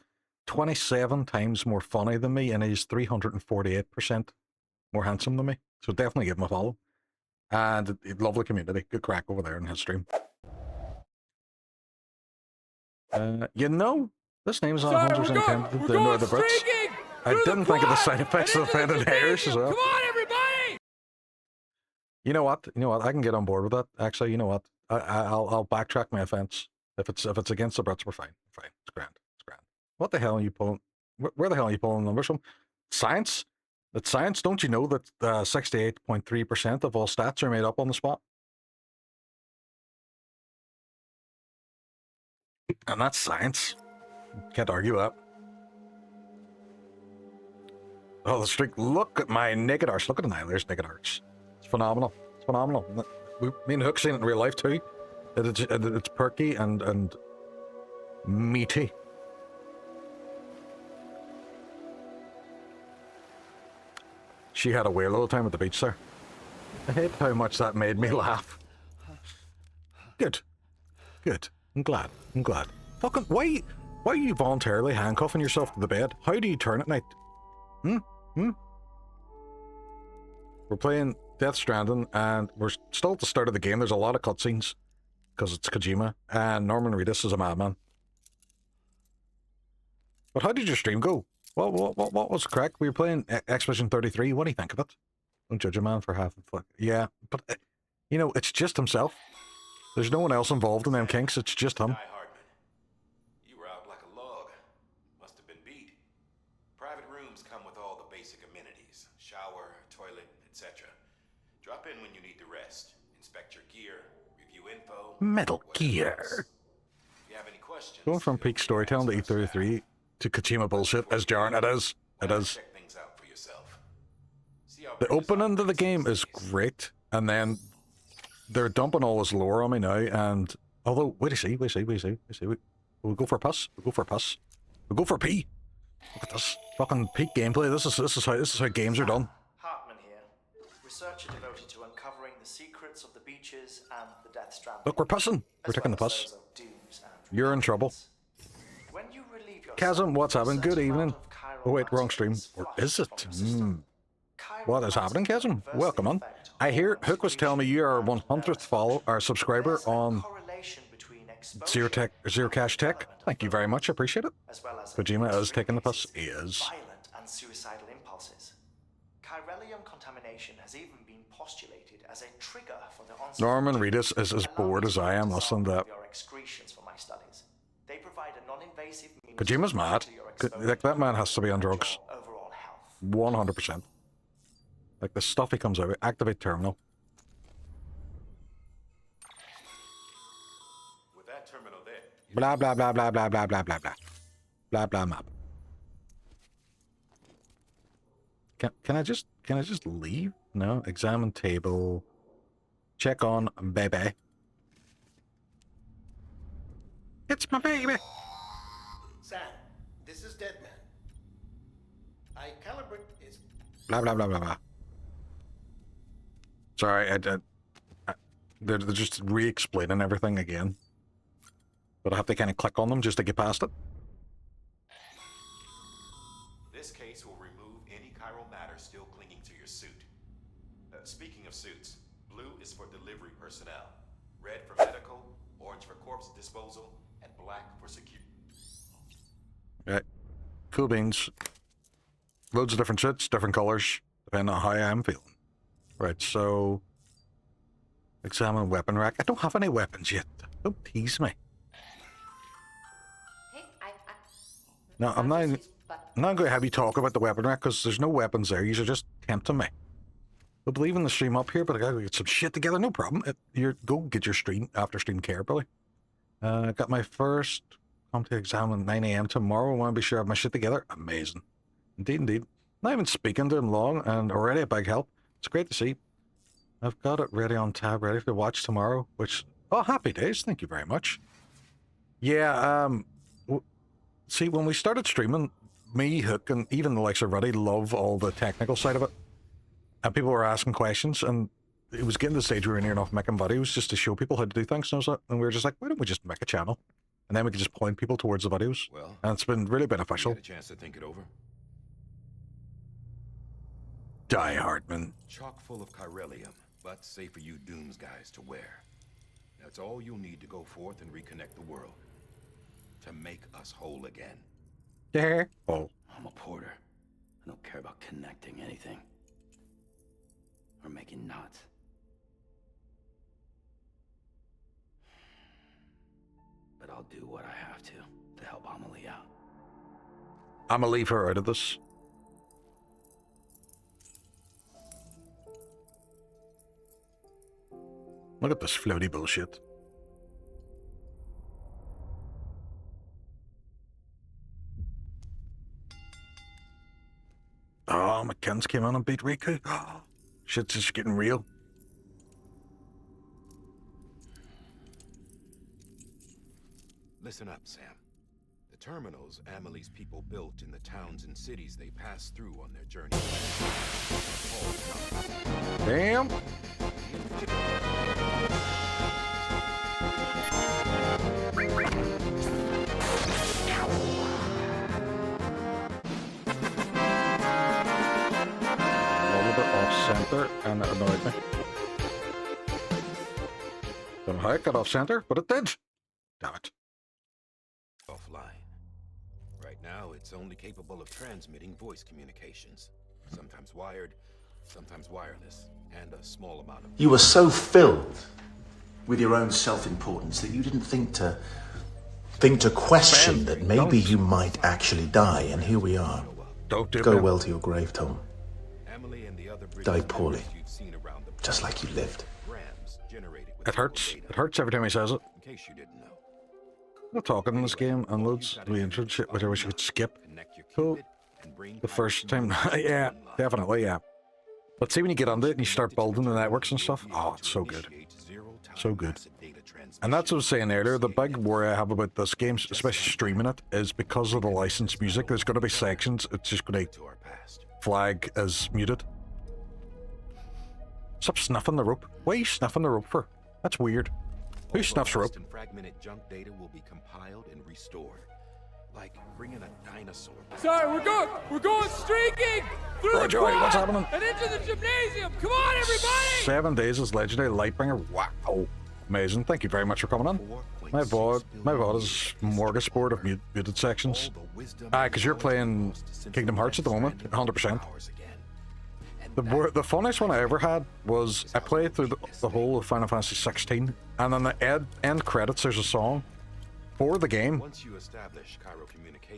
27 times more funny than me, and he's 348% more handsome than me. So definitely give him a follow. And lovely community. Good crack over there in his stream. You know, this name's on 100% intended to annoy the Brits. I didn't think of the side effects of offended hairs as well. Come on, everybody! You know what? You know what? I can get on board with that. Actually, you know what? I'll backtrack my offense. If it's against the Brits, we're fine. Fine. It's grand. It's grand. What the hell are you pulling? Where the hell are you pulling numbers from? Science? It's science. Don't you know that 68.3% of all stats are made up on the spot? And that's science. Can't argue that. Oh, the streak. Look at my naked arch. Look at Annihilator's naked arch. It's phenomenal. It's phenomenal. Me and Hook seen it in real life too. It's perky and meaty. She had a whale all the time at the beach there. I hate how much that made me laugh. Good. Good. I'm glad. I'm glad. Fucking, why are you voluntarily handcuffing yourself to the bed? How do you turn at night? We're playing Death Stranding, and we're still at the start of the game. There's a lot of cutscenes, because it's Kojima, and Norman Reedus is a madman. But how did your stream go? What was correct? We were playing Expedition 33. What do you think of it? Don't judge a man for half the fuck. Yeah, but, you know, it's just himself. There's no one else involved in them kinks. It's just him. You were out like a log. Must have been beat. Private rooms come with all the basic amenities. Shower, toilet, etc. Drop in when you need to rest. Inspect your gear. Review info. Metal Gear. If you have any questions... Going from peak storytelling to E33 to Kojima bullshit, as jarring it is. It is. Check things out for yourself. See how The opening to the game is great, and then they're dumping all this lore on me now, and although, we'll go for a puss, we'll go for a pee. Look at this fucking peak gameplay. This is how games are done. Hartman here, researcher devoted to uncovering the secrets of the beaches and the Death Stranding. Look, we're pussing. We're taking the puss. You're in trouble. Chasm, what's happening? Good evening. Oh wait, wrong stream. Or is it? What is happening, Chasm? Welcome on. I hear Hook was telling me you are 100th follow or subscriber on Zero Cash Tech. Thank you very much. I appreciate it. Kojima is taking the puss. He is. Violent and suicidal impulses. Chiralium contamination has even been postulated as a trigger for the onset. Norman Reedus is as bored as I am listening to that. Your excretions for my studies. They provide a non-invasive means Kojima's mad. Like, that man has to be on drugs. 100%. Like, the stuff he comes out with. Activate terminal. With that terminal there. Blah, blah, blah, blah, blah, blah, blah, blah, blah. Blah, blah, map. Can I just leave? No? Examine table. Check on baby. It's my baby. Sam, this is Deadman. I calibrate is Blah, blah, blah, blah, blah. Sorry, they're just re-explaining everything again. But I have to kind of click on them just to get past it. This case will remove any chiral matter still clinging to your suit. Speaking of suits, blue is for delivery personnel, red for medical, orange for corpse disposal, and black for security. Right. Cool beans. Loads of different suits, different colors, depending on how I'm feeling. Right, so... Examine weapon rack. I don't have any weapons yet. Don't tease me. No, I'm not going to have you talk about the weapon rack because there's no weapons there. You're just tempting me. We'll be leaving the stream up here, but I gotta get some shit together. No problem. Go get your stream after stream care, Billy. Got my first comp to exam at 9 AM tomorrow. I want to be sure I have my shit together. Amazing. Indeed, indeed. Not even speaking to him long and already a big help. It's great to see. I've got it ready on tab, ready for watch tomorrow, which... Oh, happy days. Thank you very much. Yeah, see, when we started streaming, me, Hook, and even the likes of Ruddy love all the technical side of it. And people were asking questions, and it was getting to the stage where we were near enough making videos just to show people how to do things. And we were just like, why don't we just make a channel? And then we could just point people towards the videos. Well, and it's been really beneficial. Had a chance to think it over. Die, Hartman. Chock full of chiralium, but safe for you Dooms guys to wear. That's all you'll need to go forth and reconnect the world. To make us whole again. Yeah. Oh. I'm a porter. I don't care about connecting anything. Or making knots. But I'll do what I have to help Amelie out. I'm gonna leave her out of this. Look at this floaty bullshit. Oh, McKinn's came on and beat Riku. Oh, shit's just getting real. Listen up, Sam. The terminals Amelie's people built in the towns and cities they passed through on their journey. Damn. Center, and it annoyed me. Don't know how it got off center, but it did. Damn it. Offline. Right now, it's only capable of transmitting voice communications. Sometimes wired, sometimes wireless, and a small amount of... You were so filled with your own self-importance that you didn't think to question that maybe you might actually die, and here we are. Don't do Go well to your grave, Tom. Die poorly, just like you lived. It hurts. It hurts every time he says it. We're talking in this game and loads of the intro shit, which I wish you could skip. Cool. The first time. Yeah, definitely, yeah. But see when you get onto it and you start building the networks and stuff, oh, it's so good. So good. And that's what I was saying earlier, the big worry I have about this game, especially streaming it, is because of the licensed music, there's going to be sections, it's just going to flag as muted. Stop snuffing the rope. Why are you snuffing the rope for? That's weird. Who snuffs rope? Fragmented junk data will be compiled and restored. Like bringing a dinosaur. Sorry, we're going streaking through the Joey, what's crowd happening? and into the gymnasium. Come on, everybody! 7 days as legendary Lightbringer. Wow. Amazing. Thank you very much for coming on. My VOD is smorgasbord of muted sections. Because you're playing Kingdom Hearts at the moment, 100%. The funniest one I ever had was I played through the whole of Final Fantasy 16, and on the end credits there's a song for the game.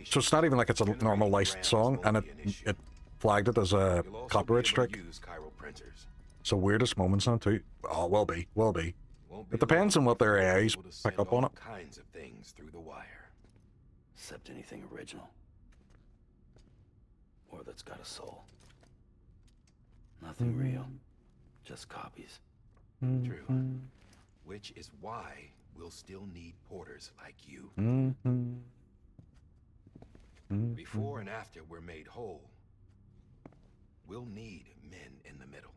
So it's not even like it's a normal licensed song, and it flagged it as a copyright strike. So weirdest moments on too. Oh, will be. It depends on what their AIs pick up on it. Kinds of things through the wire. Except anything original. Or that's got a soul. Nothing real. Just copies. True. Which is why we'll still need porters like you. Before and after we're made whole, we'll need men in the middle.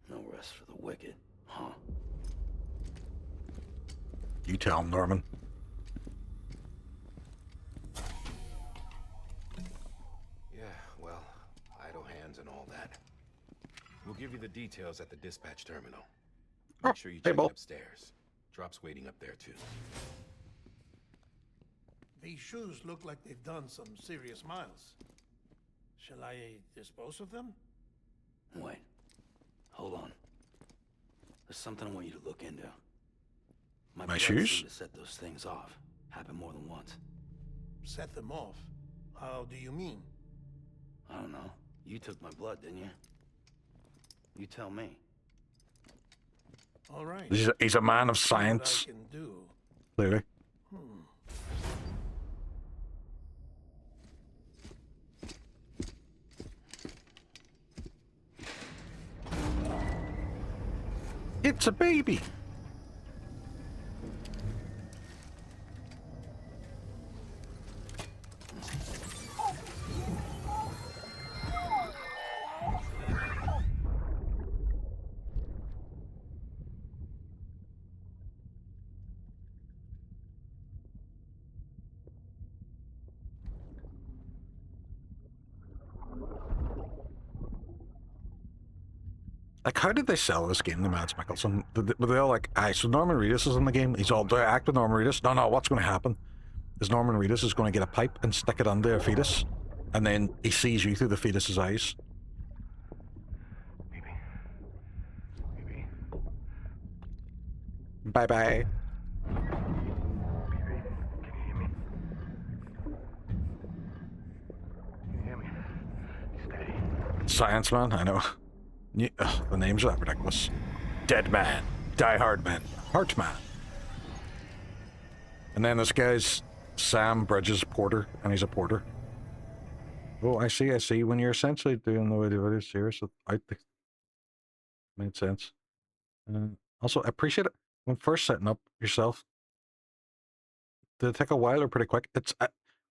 No rest for the wicked, huh? You tell him, Norman. Yeah, well, idle hands and all that. We'll give you the details at the dispatch terminal. Make sure you check it upstairs. Drop's waiting up there too. These shoes look like they've done some serious miles. Shall I dispose of them? Wait. Hold on. There's something I want you to look into. My shoes? Seemed to set those things off. Happened more than once. Set them off? How do you mean? I don't know. You took my blood, didn't you? You tell me. All right. He's a man of science. What I can do. Clearly. It's a baby. Like, how did they sell this game to Mads Mikkelsen? Were they all like, aye, so Norman Reedus is in the game? He's all, do I act with Norman Reedus? No, what's going to happen is Norman Reedus is going to get a pipe and stick it under a fetus, and then he sees you through the fetus's eyes. Baby. Bye-bye. Baby, can you hear me? Can you hear me? Steady. Science Man, I know. Yeah, the names are that ridiculous. Dead Man, Die Hard Man, Heart Man. And then this guy's Sam Bridges Porter, and he's a porter. Oh, I see. When you're essentially doing the way the video series without the... Made sense. Also, I appreciate it. When first setting up yourself, did it take a while or pretty quick? It's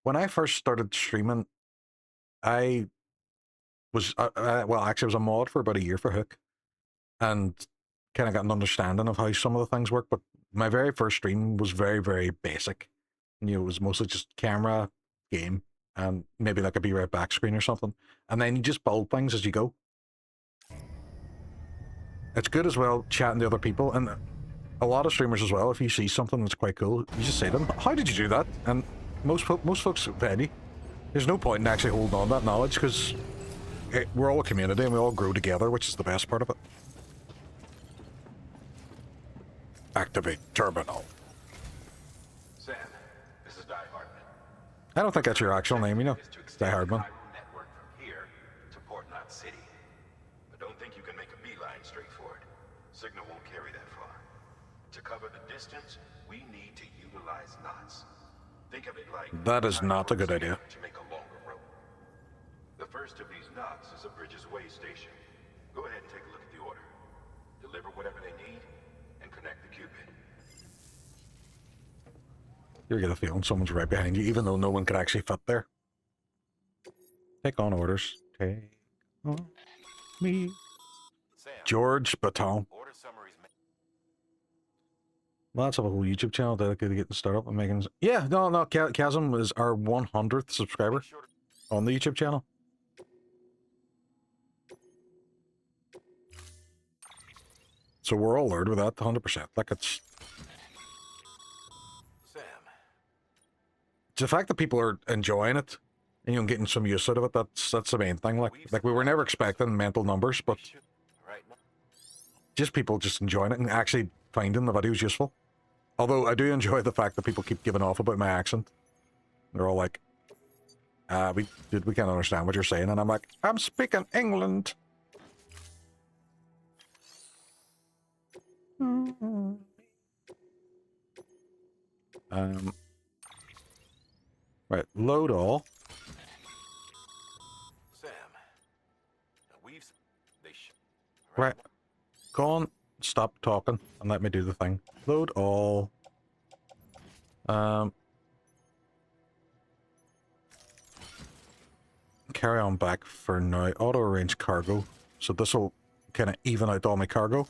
when I first started streaming, I was well, actually, I was a mod for about a year for Hook, and kind of got an understanding of how some of the things work. But my very first stream was very, very basic. You know, it was mostly just camera, game, and maybe like a be right back screen or something. And then you just build things as you go. It's good as well chatting to other people, and a lot of streamers as well. If you see something that's quite cool, you just say to them, "How did you do that?" And most folks, Penny, there's no point in actually holding on to that knowledge because we're all a community and we all grow together, which is the best part of it. Activate terminal. Sam, this is Die Hardman. I don't think that's your actual name, you know. Die Hardman. Network from here to Port Knot City. But don't think you can make a beeline straight for it. Signal won't carry that far. To cover the distance, we need to utilize knots. Think of it like That is not a good idea. to make a longer rope. first of these knots is a Bridges Way station. Go ahead and take a look at the order. Deliver whatever they need, and connect the Cupid. You get a feeling someone's right behind you, even though no one could actually fit there. Take on orders. Take on me. George Baton. Well, let's have a whole YouTube channel dedicated to getting started up and making... Yeah, no, Chasm is our 100th subscriber on the YouTube channel. So we're all alert with that, 100%. Like, it's the fact that people are enjoying it and, you know, getting some use out of it, that's the main thing. Like we were never expecting mental numbers, but just people just enjoying it and actually finding the videos useful. Although I do enjoy the fact that people keep giving off about my accent. They're all like, we can't understand what you're saying. And I'm like, I'm speaking England. Right, load all. Sam, Right, go on, stop talking and let me do the thing. Load all. Carry on back for now. Auto arrange cargo. So this will kind of even out all my cargo.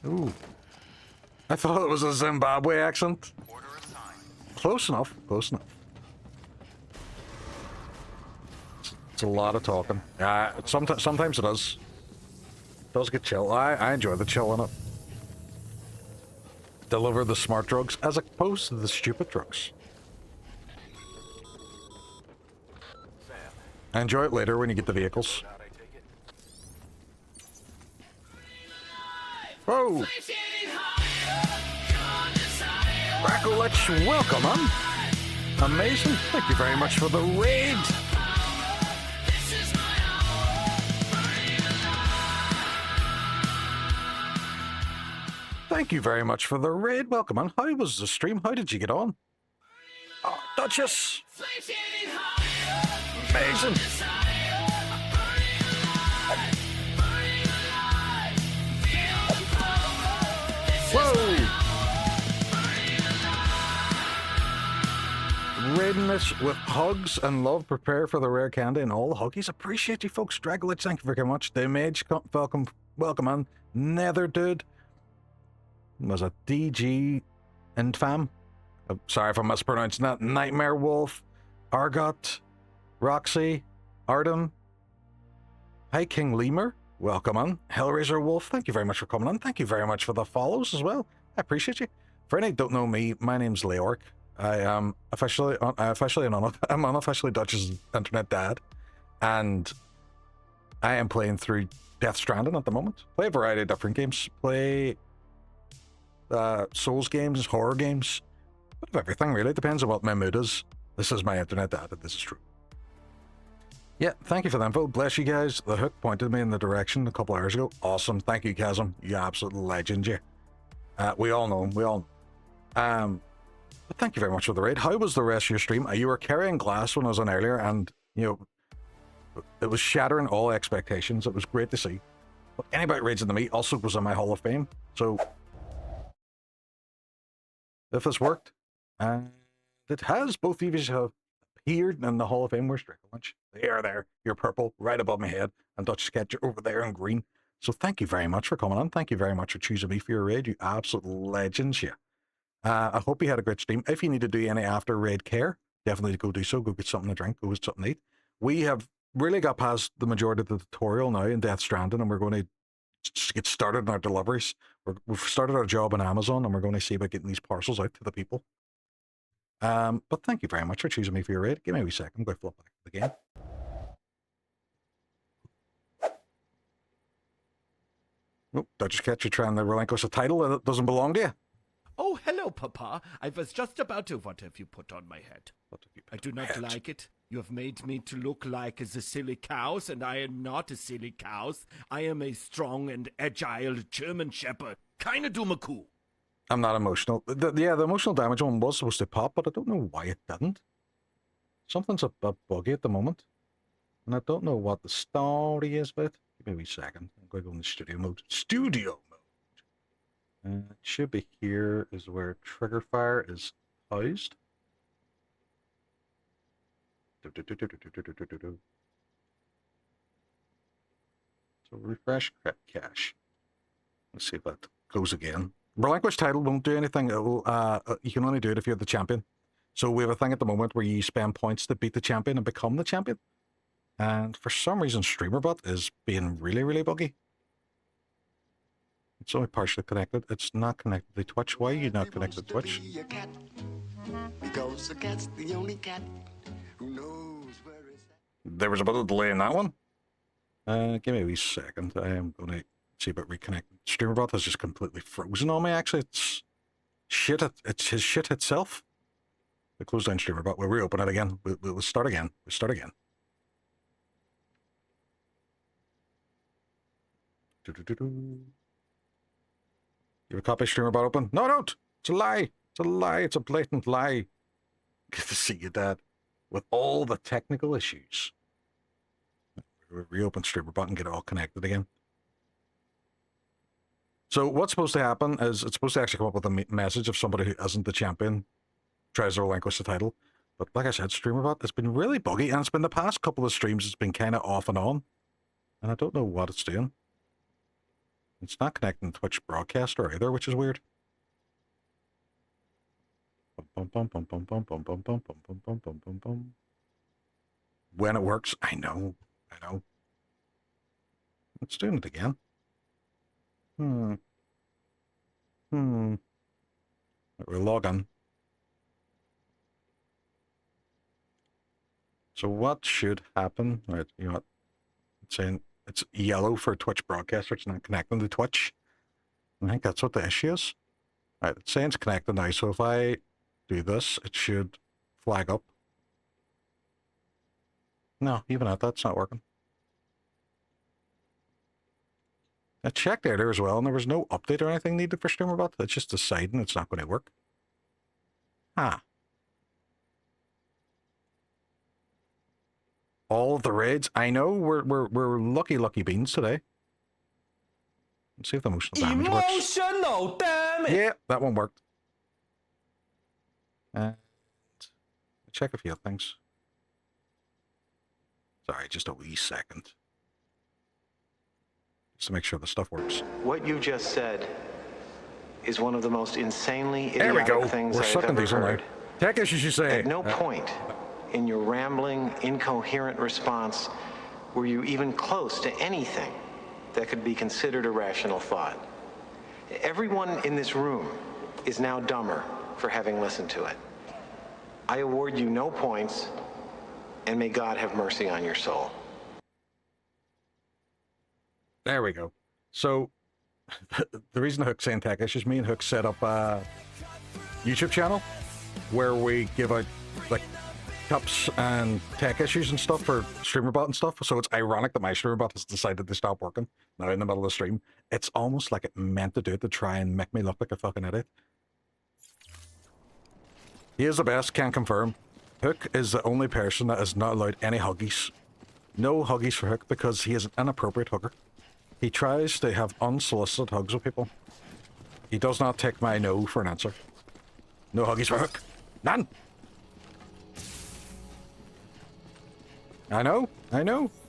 Ooh. I thought it was a Zimbabwe accent. Close enough, close enough. It's a lot of talking. Sometimes it is. It does get chill. I enjoy the chill in it. Deliver the smart drugs as opposed to the stupid drugs. I enjoy it later when you get the vehicles. Whoa! Rakolich, welcome on. Amazing. Thank you very much for the raid. Thank you very much for the raid. Welcome on. How was the stream? How did you get on? Oh, Duchess. Amazing. Whoa! Raiding this with hugs and love. Prepare for the rare candy and all the huggies. Appreciate you folks. Dragolich, thank you very much. The Mage, welcome on. Nether Dude. Was a DG Infam. Sorry if I'm mispronouncing that. Nightmare Wolf. Argot. Roxy. Artem. Hi King Lemur. Welcome on. Hellraiser Wolf, thank you very much for coming on. Thank you very much for the follows as well. I appreciate you. For any who don't know me, my name's Leork. I am I'm unofficially Dutch's internet dad. And I am playing through Death Stranding at the moment. Play a variety of different games. Play Souls games, horror games. Bit of everything really. Depends on what my mood is. This is my internet dad, and this is true. Yeah, thank you for the info. Bless you guys. The hook pointed me in the direction a couple hours ago. Awesome. Thank you, Chasm. You absolute legend, you. We all know him. We all but thank you very much for the raid. How was the rest of your stream? You were carrying glass when I was on earlier, and, you know, it was shattering all expectations. It was great to see. But anybody raids into me also was in my Hall of Fame. So, if this worked, and it has, both of you have appeared in the Hall of Fame. Where's Dracolich? They are there. You're purple, right above my head, and Dutch Sketcher over there in green. So thank you very much for coming on. Thank you very much for choosing me for your raid. You absolute legends, yeah. I hope you had a great stream. If you need to do any after raid care, definitely go do so. Go get something to drink. Go get something to eat. We have really got past the majority of the tutorial now in Death Stranding, and we're going to get started on our deliveries. We've started our job on Amazon, and we're going to see about getting these parcels out to the people. But thank you very much for choosing me for your raid. Give me a wee second. I'm going to flip back to the game. Oh, Dutch Catcher trying to relinquish a title that doesn't belong to you. Oh, hello, Papa. I was just about to... What have you put on my head? I do not like it. You have made me to look like the silly cows, and I am not a silly cows. I am a strong and agile German shepherd. Kinda Dumaku. I'm not emotional. The emotional damage one was supposed to pop, but I don't know why it didn't. Something's a bit buggy at the moment. And I don't know what the story is with. Give me a wee second. I'm going to go in the studio mode. Studio mode! It should be here is where trigger fire is housed. So refresh cache. Let's see if that goes again. Relinquish title won't do anything. It will, you can only do it if you're the champion. So we have a thing at the moment where you spend points to beat the champion and become the champion. And for some reason, StreamerBot is being really, really buggy. It's only partially connected. It's not connected to Twitch. Why are you not connected to Twitch? Because the cat's the only cat who knows where it's at. There was a bit of delay in that one. Give me a wee second. I am going to see about reconnecting. StreamerBot has just completely frozen on me, actually. It's shit. It's his shit itself. We close down StreamerBot. We'll reopen it again. We'll start again. We'll start again. You have a copy of StreamerBot open? No, don't! It's a lie! It's a lie! It's a blatant lie! Good to see you, Dad. With all the technical issues. We'll reopen StreamerBot and get it all connected again. So what's supposed to happen is it's supposed to actually come up with a message of somebody who isn't the champion tries to relinquish the title. But like I said, StreamerBot, it's been really buggy, and it's been the past couple of streams, it's been kind of off and on. And I don't know what it's doing. It's not connecting to Twitch Broadcaster either, which is weird. When it works, I know. It's doing it again. We'll log in. So what should happen? Right, you know what? It's saying it's yellow for Twitch Broadcaster. It's not connecting to Twitch. I think that's what the issue is. Right, it's saying it's connected now. So if I do this, it should flag up. No, even at that's not working. I checked earlier as well, and there was no update or anything needed for StreamerBot. It's just deciding it's not going to work. All of the raids. I know we're lucky beans today. Let's see if the emotional damage works. Emotional damage! Yeah, that one worked. And check a few things. Sorry, just a wee second. Just to make sure the stuff works. What you just said is one of the most insanely idiotic things I've ever heard. Tech issues, you say. At no point in your rambling, incoherent response were you even close to anything that could be considered a rational thought. Everyone in this room is now dumber for having listened to it. I award you no points, and may God have mercy on your soul. There we go. So, the reason Hook's saying tech issues, me and Hook set up a YouTube channel where we give out, like, cups and tech issues and stuff for StreamerBot and stuff. So it's ironic that my StreamerBot has decided to stop working now in the middle of the stream. It's almost like it meant to do it to try and make me look like a fucking idiot. He is the best, can confirm. Hook is the only person that is not allowed any huggies. No huggies for Hook because he is an inappropriate hugger. He tries to have unsolicited hugs with people. He does not take my no for an answer. No huggies for Hook. None! I know.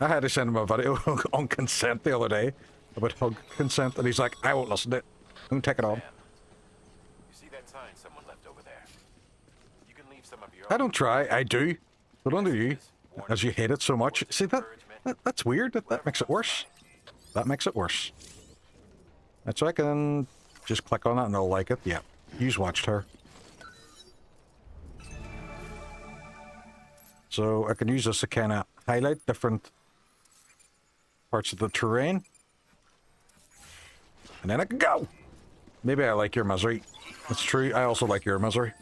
I had to send him a video on consent the other day about hug consent, and he's like, I won't listen to it. Don't take it on. You see that sign someone left over there? You can leave some of your I don't try, I do. But under you, as you hate it so much. See, that's weird. That makes it worse. That makes it worse. And so I can just click on that and I'll like it. Yeah, you've watched her. So I can use this to kind of highlight different parts of the terrain. And then I can go! Maybe I like your misery. It's true, I also like your misery.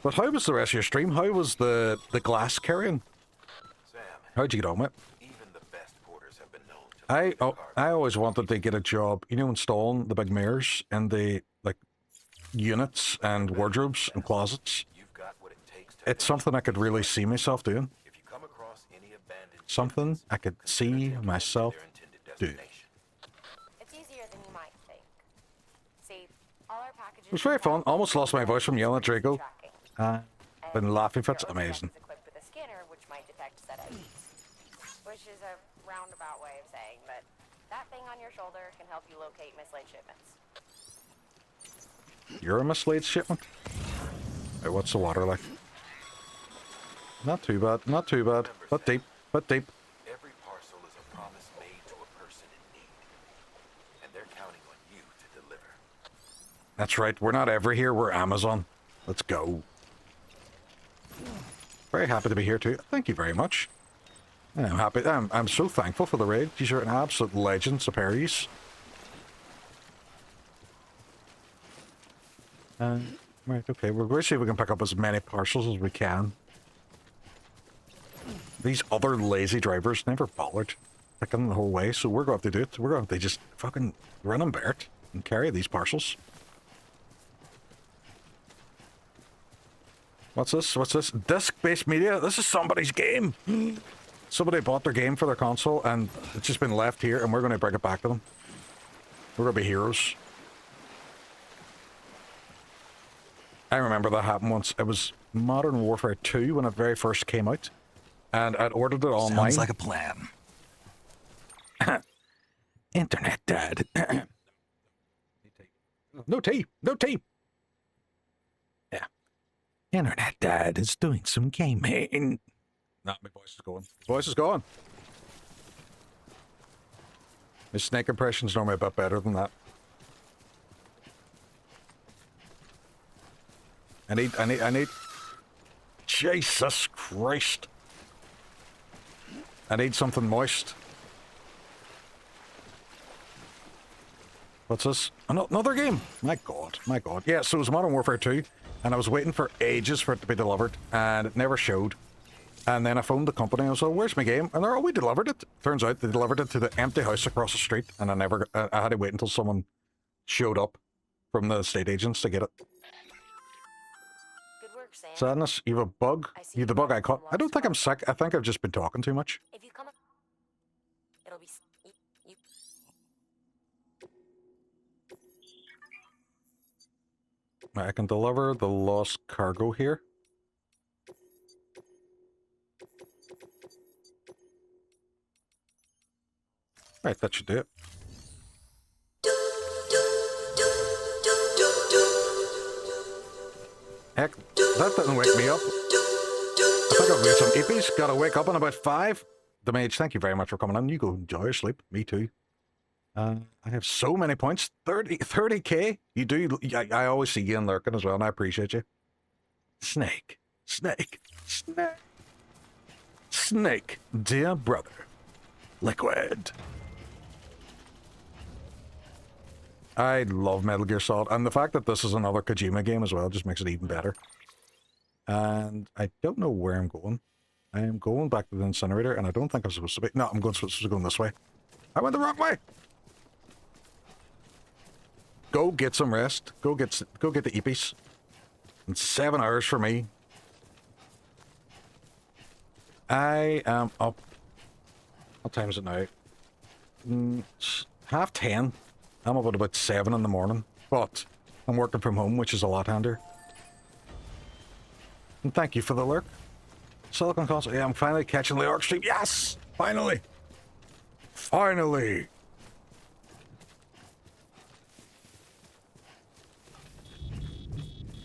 But how was the rest of your stream? How was the glass carrying? Sam, How'd you get on with it? even the best porters have been known to I always wanted to get a job, you know, installing the big mirrors in the, like, units and wardrobes and closets. It's something I could really see myself doing. Something I could see myself do. It's easier than you might think. See, all our packages It was very fun. Almost lost my voice from yelling at Draco. Been laughing for it's amazing. equipped with a scanner which might detect set IDs. Which is a roundabout way of saying that that thing on your shoulder can help you locate mislaid shipments. You're a mislaid shipment? Hey, what's the water like? Not too bad, not too bad. But deep, but deep. Every parcel is a promise made to a person in need. And they're counting on you to deliver. That's right, we're not ever here, we're Amazon. Let's go. Very happy to be here too. Thank you very much. I'm happy. I'm so thankful for the raid. These are an absolute legends of Perry's. Right, okay, we're going to see if we can pick up as many parcels as we can. These other lazy drivers never bothered picking the whole way, so we're going to have to do it. We're going to have to just fucking run and bear it and carry these parcels. What's this? What's this? Disc-based media? This is somebody's game! Somebody bought their game for their console and it's just been left here and we're going to bring it back to them. We're going to be heroes. I remember that happened once. It was Modern Warfare 2 when it very first came out. And I'd ordered it online. Sounds like a plan. Internet dad. No tea! No tea! Yeah. Internet dad is doing some gaming. Nah, my voice is going. Voice is going. My snake impression's normally a bit better than that. I need... Jesus Christ. I need something moist. What's this? Another game! My god, my god. Yeah, so it was Modern Warfare 2, and I was waiting for ages for it to be delivered, and it never showed. And then I phoned the company and I was like, where's my game? And they're, oh, we delivered it. Turns out they delivered it to the empty house across the street, and I had to wait until someone showed up from the estate agents to get it. Good work, Sam. Sadness, you have a bug? You have the bug I caught. I don't think I'm sick. I think I've just been talking too much. If you come, it'll be I can deliver the lost cargo here. Right, that should do it. Heck, that didn't wake me up. I think I've read some EPs. Gotta wake up in about 5. The mage, thank you very much for coming on. You go enjoy your sleep. Me too. I have so many points. 30k. You do. I always see you in lurking as well, and I appreciate you. Snake. Snake. Snake. Snake. Dear brother. Liquid. I love Metal Gear Solid, and the fact that this is another Kojima game as well just makes it even better. And I don't know where I'm going. I am going back to the incinerator, and I don't think I'm supposed to be... No, I'm supposed to go this way. I went the wrong way! Go get some rest. Go get the EPs. It's 7 hours for me. I am up... What time is it now? It's 10:30. I'm up at about 7 in the morning, but I'm working from home, which is a lot handier. And thank you for the lurk. Silicon Console. Yeah, I'm finally catching the ARC stream. Yes! Finally! Finally!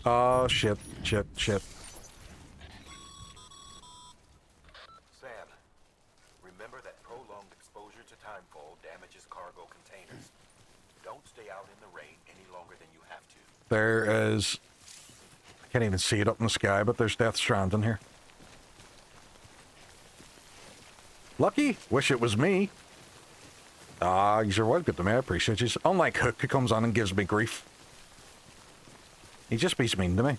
Oh, shit. Shit. Sam, remember that prolonged exposure to timefall damages cargo containers. Don't stay out in the rain any longer than you have to. There is... I can't even see it up in the sky, but there's Death Stranding here. Lucky? Wish it was me. Ah, you're well good to me. I appreciate you. Unlike Hook, who comes on and gives me grief. He just beats mean to me.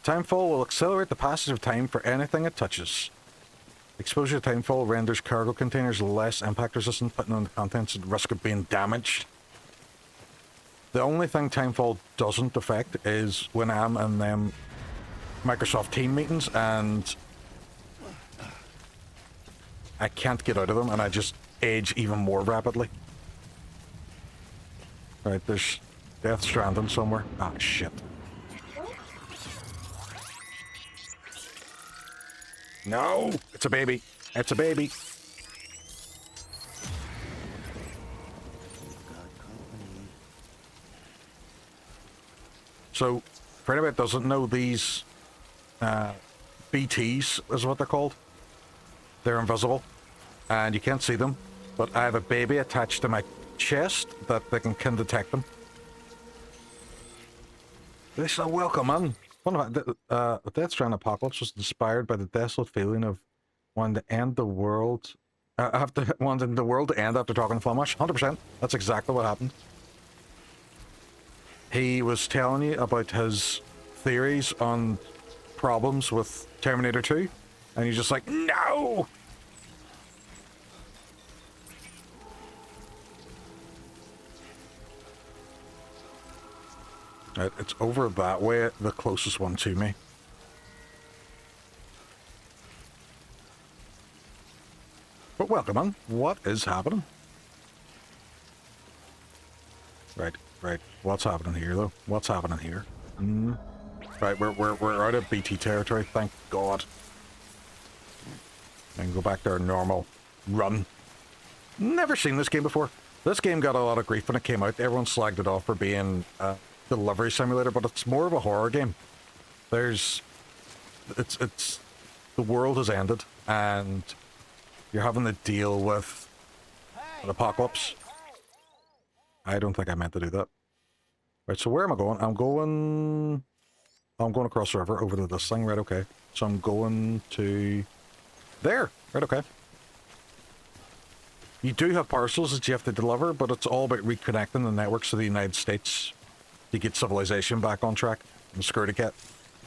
Timefall will accelerate the passage of time for anything it touches. Exposure to timefall renders cargo containers less impact resistant, putting on the contents at risk of being damaged. The only thing timefall doesn't affect is when I'm in them Microsoft team meetings and I can't get out of them and I just age even more rapidly. Right, there's Death Stranding somewhere. Ah, shit. No! It's a baby. It's a baby. So, for anybody that doesn't know, these BTs is what they're called. They're invisible, and you can't see them, but I have a baby attached to my chest that they can detect them. They say, welcome, man. The Death Stranding apocalypse was inspired by the desolate feeling of wanting to end the world. Wanting the world to end after talking to Flamash. 100%. That's exactly what happened. He was telling you about his theories on problems with Terminator 2, and you're just like, no! It's over that way, the closest one to me. But welcome on. What is happening? Right. What's happening here, though? What's happening here? Right, we're out of BT territory, thank God. And go back to our normal run. Never seen this game before. This game got a lot of grief when it came out. Everyone slagged it off for being a delivery simulator, but it's more of a horror game. It's the world has ended, and you're having to deal with an apocalypse. I don't think I meant to do that. Right, so where am I going? I'm going across the river over to this thing, right, okay. So I'm going to there, right, okay. You do have parcels that you have to deliver, but it's all about reconnecting the networks of the United States to get civilization back on track and security cat.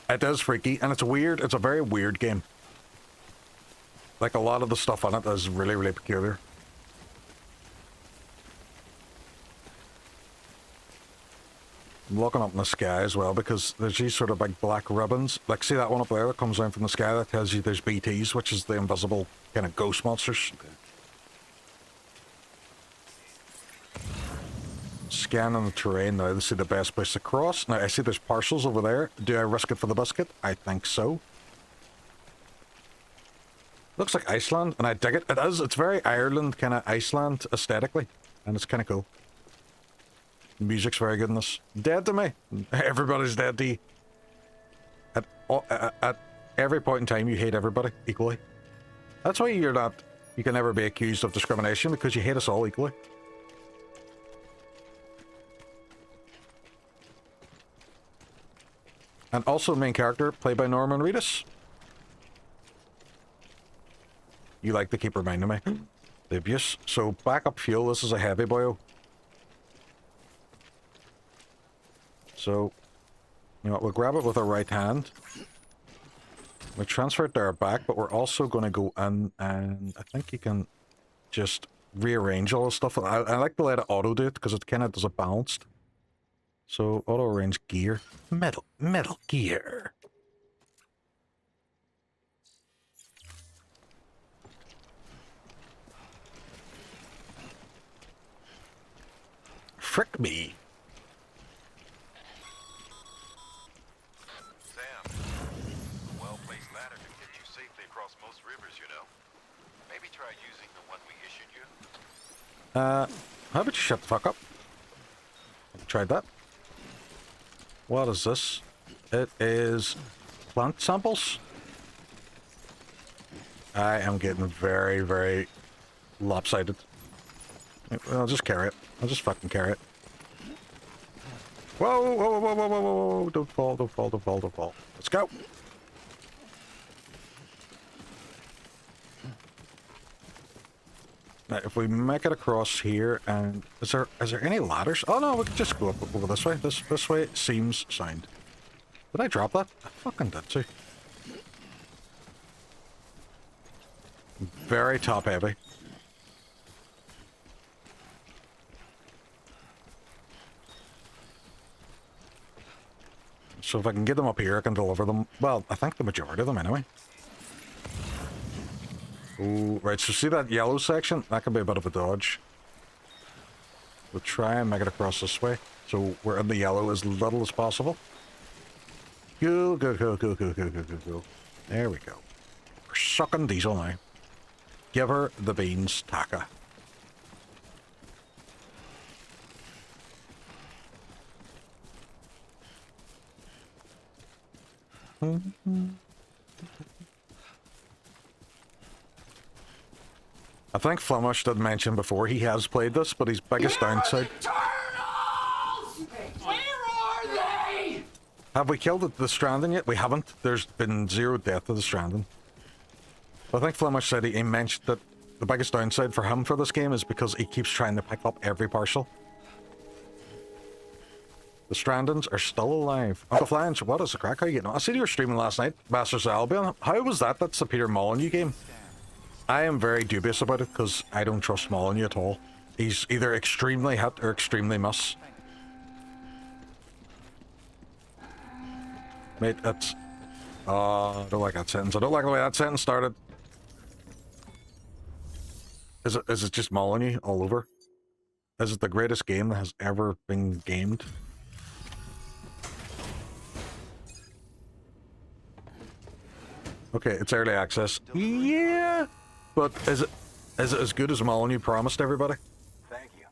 It is freaky, and it's a very weird game. Like, a lot of the stuff on it is really, really peculiar. I'm looking up in the sky as well, because there's these sort of big black ribbons. Like, see that one up there that comes down from the sky that tells you there's BTs, which is the invisible kind of ghost monsters. Okay. Scanning the terrain now to see the best place to cross. Now, I see there's parcels over there. Do I risk it for the biscuit? I think so. Looks like Iceland, and I dig it. It is. It's very Ireland, kind of Iceland aesthetically, and it's kind of cool. The music's very good in this. Dead to me. Everybody's dead to you. At every point in time, you hate everybody equally. That's why you can never be accused of discrimination, because you hate us all equally. And also main character, played by Norman Reedus. You like to keep reminding me. The abuse. So, backup fuel, this is a heavy boyo. So, you know what, we'll grab it with our right hand. We'll transfer it to our back, but we're also going to go in, and I think you can just rearrange all the stuff. I like to let it auto do it, because it kind of does it balanced. So, auto arrange gear. Metal gear. Frick me. Sam, a well-placed ladder can get you safely across most rivers, you know. Maybe try using the one we issued you. How about you shut the fuck up? Tried that. What is this? It is plant samples. I am getting very, very lopsided. I'll just carry it. I'll just fucking carry it. Whoa, whoa, whoa, whoa, whoa, whoa, whoa. Don't fall, don't fall, don't fall, don't fall. Let's go. Now, if we make it across here, and is there any ladders? Oh no, we can just go up over this way. This way seems sound. Did I drop that? I fucking did too. Very top heavy. So if I can get them up here, I can deliver them. Well, I think the majority of them anyway. Ooh, right, so see that yellow section? That can be a bit of a dodge. We'll try and make it across this way. So we're in the yellow as little as possible. Go, go, go, go, go, go, go, go, go. There we go. We're sucking diesel now. Give her the beans, Taka. I think Flemish did mention before he has played this, but his biggest downside... Where are they? Have we killed the Stranding yet? We haven't. There's been 0 death to the Stranding. I think Flemish said he mentioned that the biggest downside for him for this game is because he keeps trying to pick up every parcel. The Strandings are still alive. Uncle Flange, what is the crack? How are you getting on? I see you were streaming last night, Masters of Albion. How was that? That's the Peter Molyneux game. I am very dubious about it because I don't trust Molyneux at all. He's either extremely hit or extremely miss. Mate, it's... I don't like that sentence. I don't like the way that sentence started. Is it just Molyneux all over? Is it the greatest game that has ever been gamed? Okay, it's early access. Yeah, but is it as good as Molyneux promised everybody? Thank you.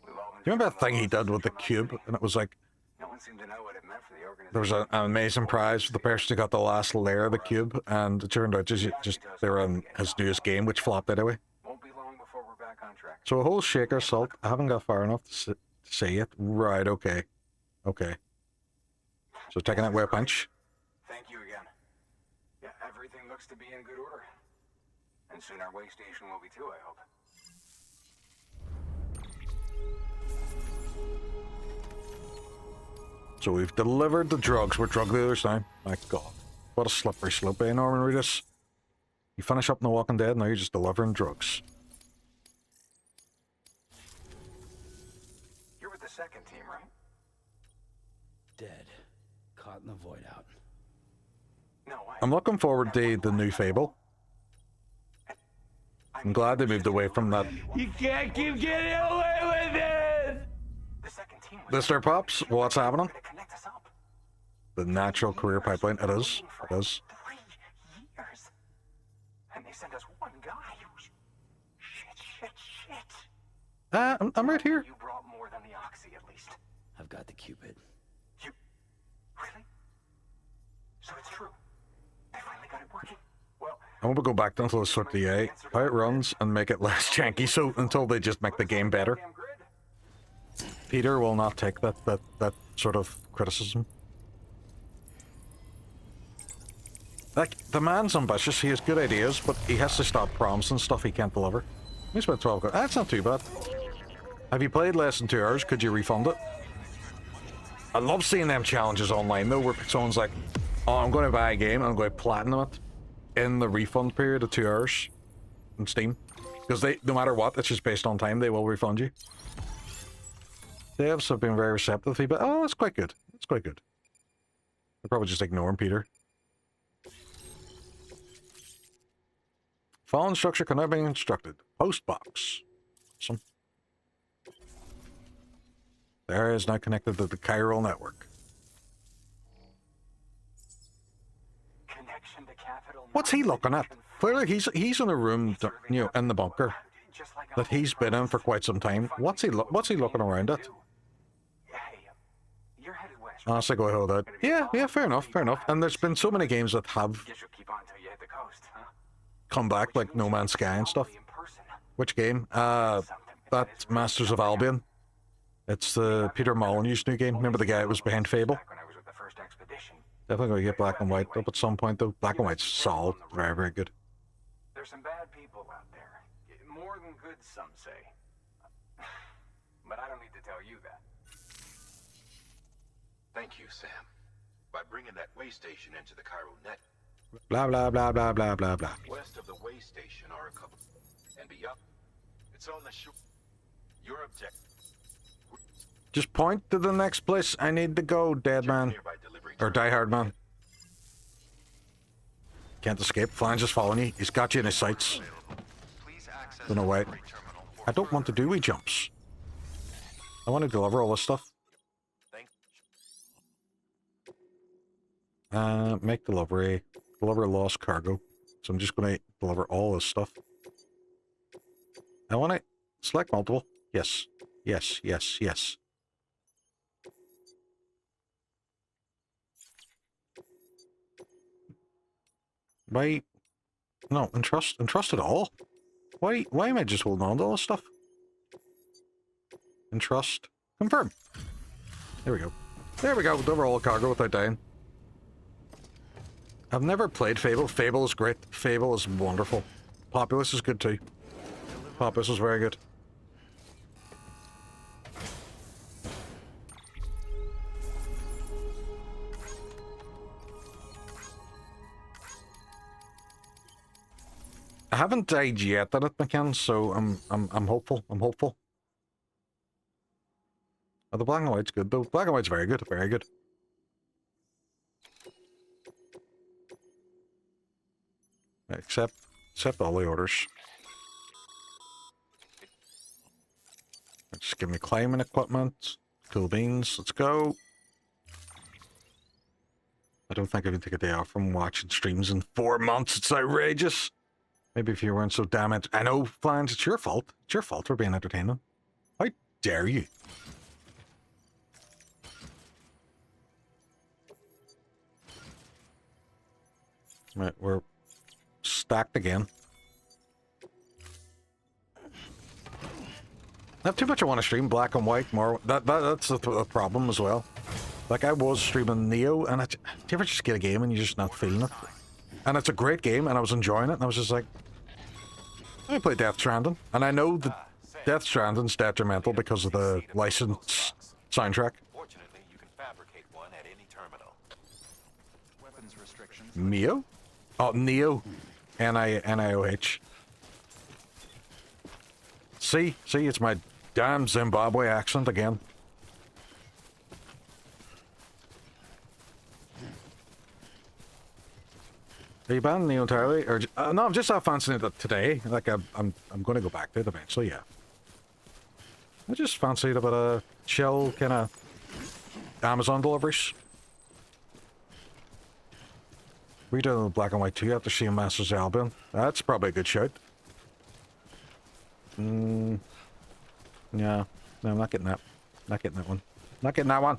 Do you remember that thing he did with the cube? And it was like, No one seemed to know what it meant for the organization. there was an amazing prize for the person who got the last layer of the cube, and it turned out just they were in his newest game, which flopped anyway. Won't be long before we're back on track. So a whole shaker salt. I haven't got far enough to say it. Right, okay. Okay. So taking that way a punch. Thank you again. Yeah, everything looks to be in good order. And soon our way station will be too, I hope. So we've delivered the drugs. We're drug dealers now. My God. What a slippery slope, eh, Norman Reedus? You finish up in The Walking Dead, now you're just delivering drugs. You're with the second team, right? Dead. Caught in the void out. No, I'm looking forward to the new Fable. I'm glad they moved away from that. You can't keep getting away with it! Mr. Pops, what's happening? The natural career pipeline. It is. It is. 3 years. And they sent us one guy who's... Shit. I'm right here. You brought more than the Oxy, at least. I've got the Cupid. You... Really? So it's true. They finally got it working. Well... I'm gonna go back to until it's sort the A, how it runs, and make it less janky, so until they just make the game better. Peter will not take that sort of criticism. Like, the man's ambitious, he has good ideas, but he has to stop promising stuff he can't deliver. He's about 12 hours. That's not too bad. Have you played less than 2 hours? Could you refund it? I love seeing them challenges online though, where someone's like, oh, I'm going to buy a game and I'm going to platinum it in the refund period of 2 hours in Steam. Because they, no matter what, it's just based on time, they will refund you. Devs have been very receptive to feedback. Oh, that's quite good. That's quite good. They're probably just ignoring Peter. Following structure can now be instructed. Postbox. Awesome. There is now connected to the chiral network. What's he looking at? Clearly he's in a room, you know, in the bunker that he's been in for quite some time. What's he looking around at? Honestly, go ahead with that. Yeah, fair enough. And there's been so many games that have come back, like No Man's Sky and stuff. Which game? That Masters of Albion. It's the Peter Molyneux's new game. Remember the guy that was behind Fable? Definitely gonna get black and white up at some point though. Black and white's solid. Very, very good. There's some bad people out there. More than good, some say. But I don't need to tell you that. Thank you, Sam. By bringing that way station into the Cairo net. Blah, blah, blah, blah, blah, blah, blah. West of the way station are a couple. And beyond. It's on the shore. Your objective. Just point to the next place I need to go, dead man. Or die hard man. Can't escape. Flange is following you. He's got you in his sights. No, wait. I don't want to do wee jumps. I want to deliver all this stuff. Make delivery. Deliver lost cargo. So I'm just going to deliver all this stuff. I want to select multiple. Yes. Yes, yes, yes. Why? No, entrust it all. Why am I just holding on to all this stuff? Entrust. Confirm. There we go. There we go. Deliver all cargo without dying. I've never played Fable. Fable is great. Fable is wonderful. Populous is good too. Populous is very good. I haven't died yet at it, McCann, so I'm hopeful. I'm hopeful. Oh, the black and white's good though. Black and white's very good, very good. Accept all the orders. Just give me climbing equipment. Cool beans, let's go. I don't think I can take a day off from watching streams in 4 months. It's outrageous. Maybe if you weren't so damn it. I know, Flange, it's your fault. It's your fault for being entertaining. How dare you? Right, we're stacked again. I have too much I want to stream black and white more. That's the problem as well. Like I was streaming Neo, and do you ever just get a game and you're just not feeling it? And it's a great game, and I was enjoying it, and I was just like, let me play Death Stranding. And I know that Death Stranding's detrimental because of the licensed soundtrack. Fortunately, you can fabricate one at any terminal. Weapons restrictions. Neo? Oh, Neo. N-I-O-H. See, it's my damn Zimbabwe accent again. Are you banning Neo entirely, or no? I'm just not fancying it today. Like I'm going to go back to it eventually. Yeah. I just fancied a bit of chill kind of Amazon deliveries. We doing black and white too after seeing Masters of Albion. That's probably a good shout. Yeah. No, I'm not getting that. Not getting that one. Not getting that one.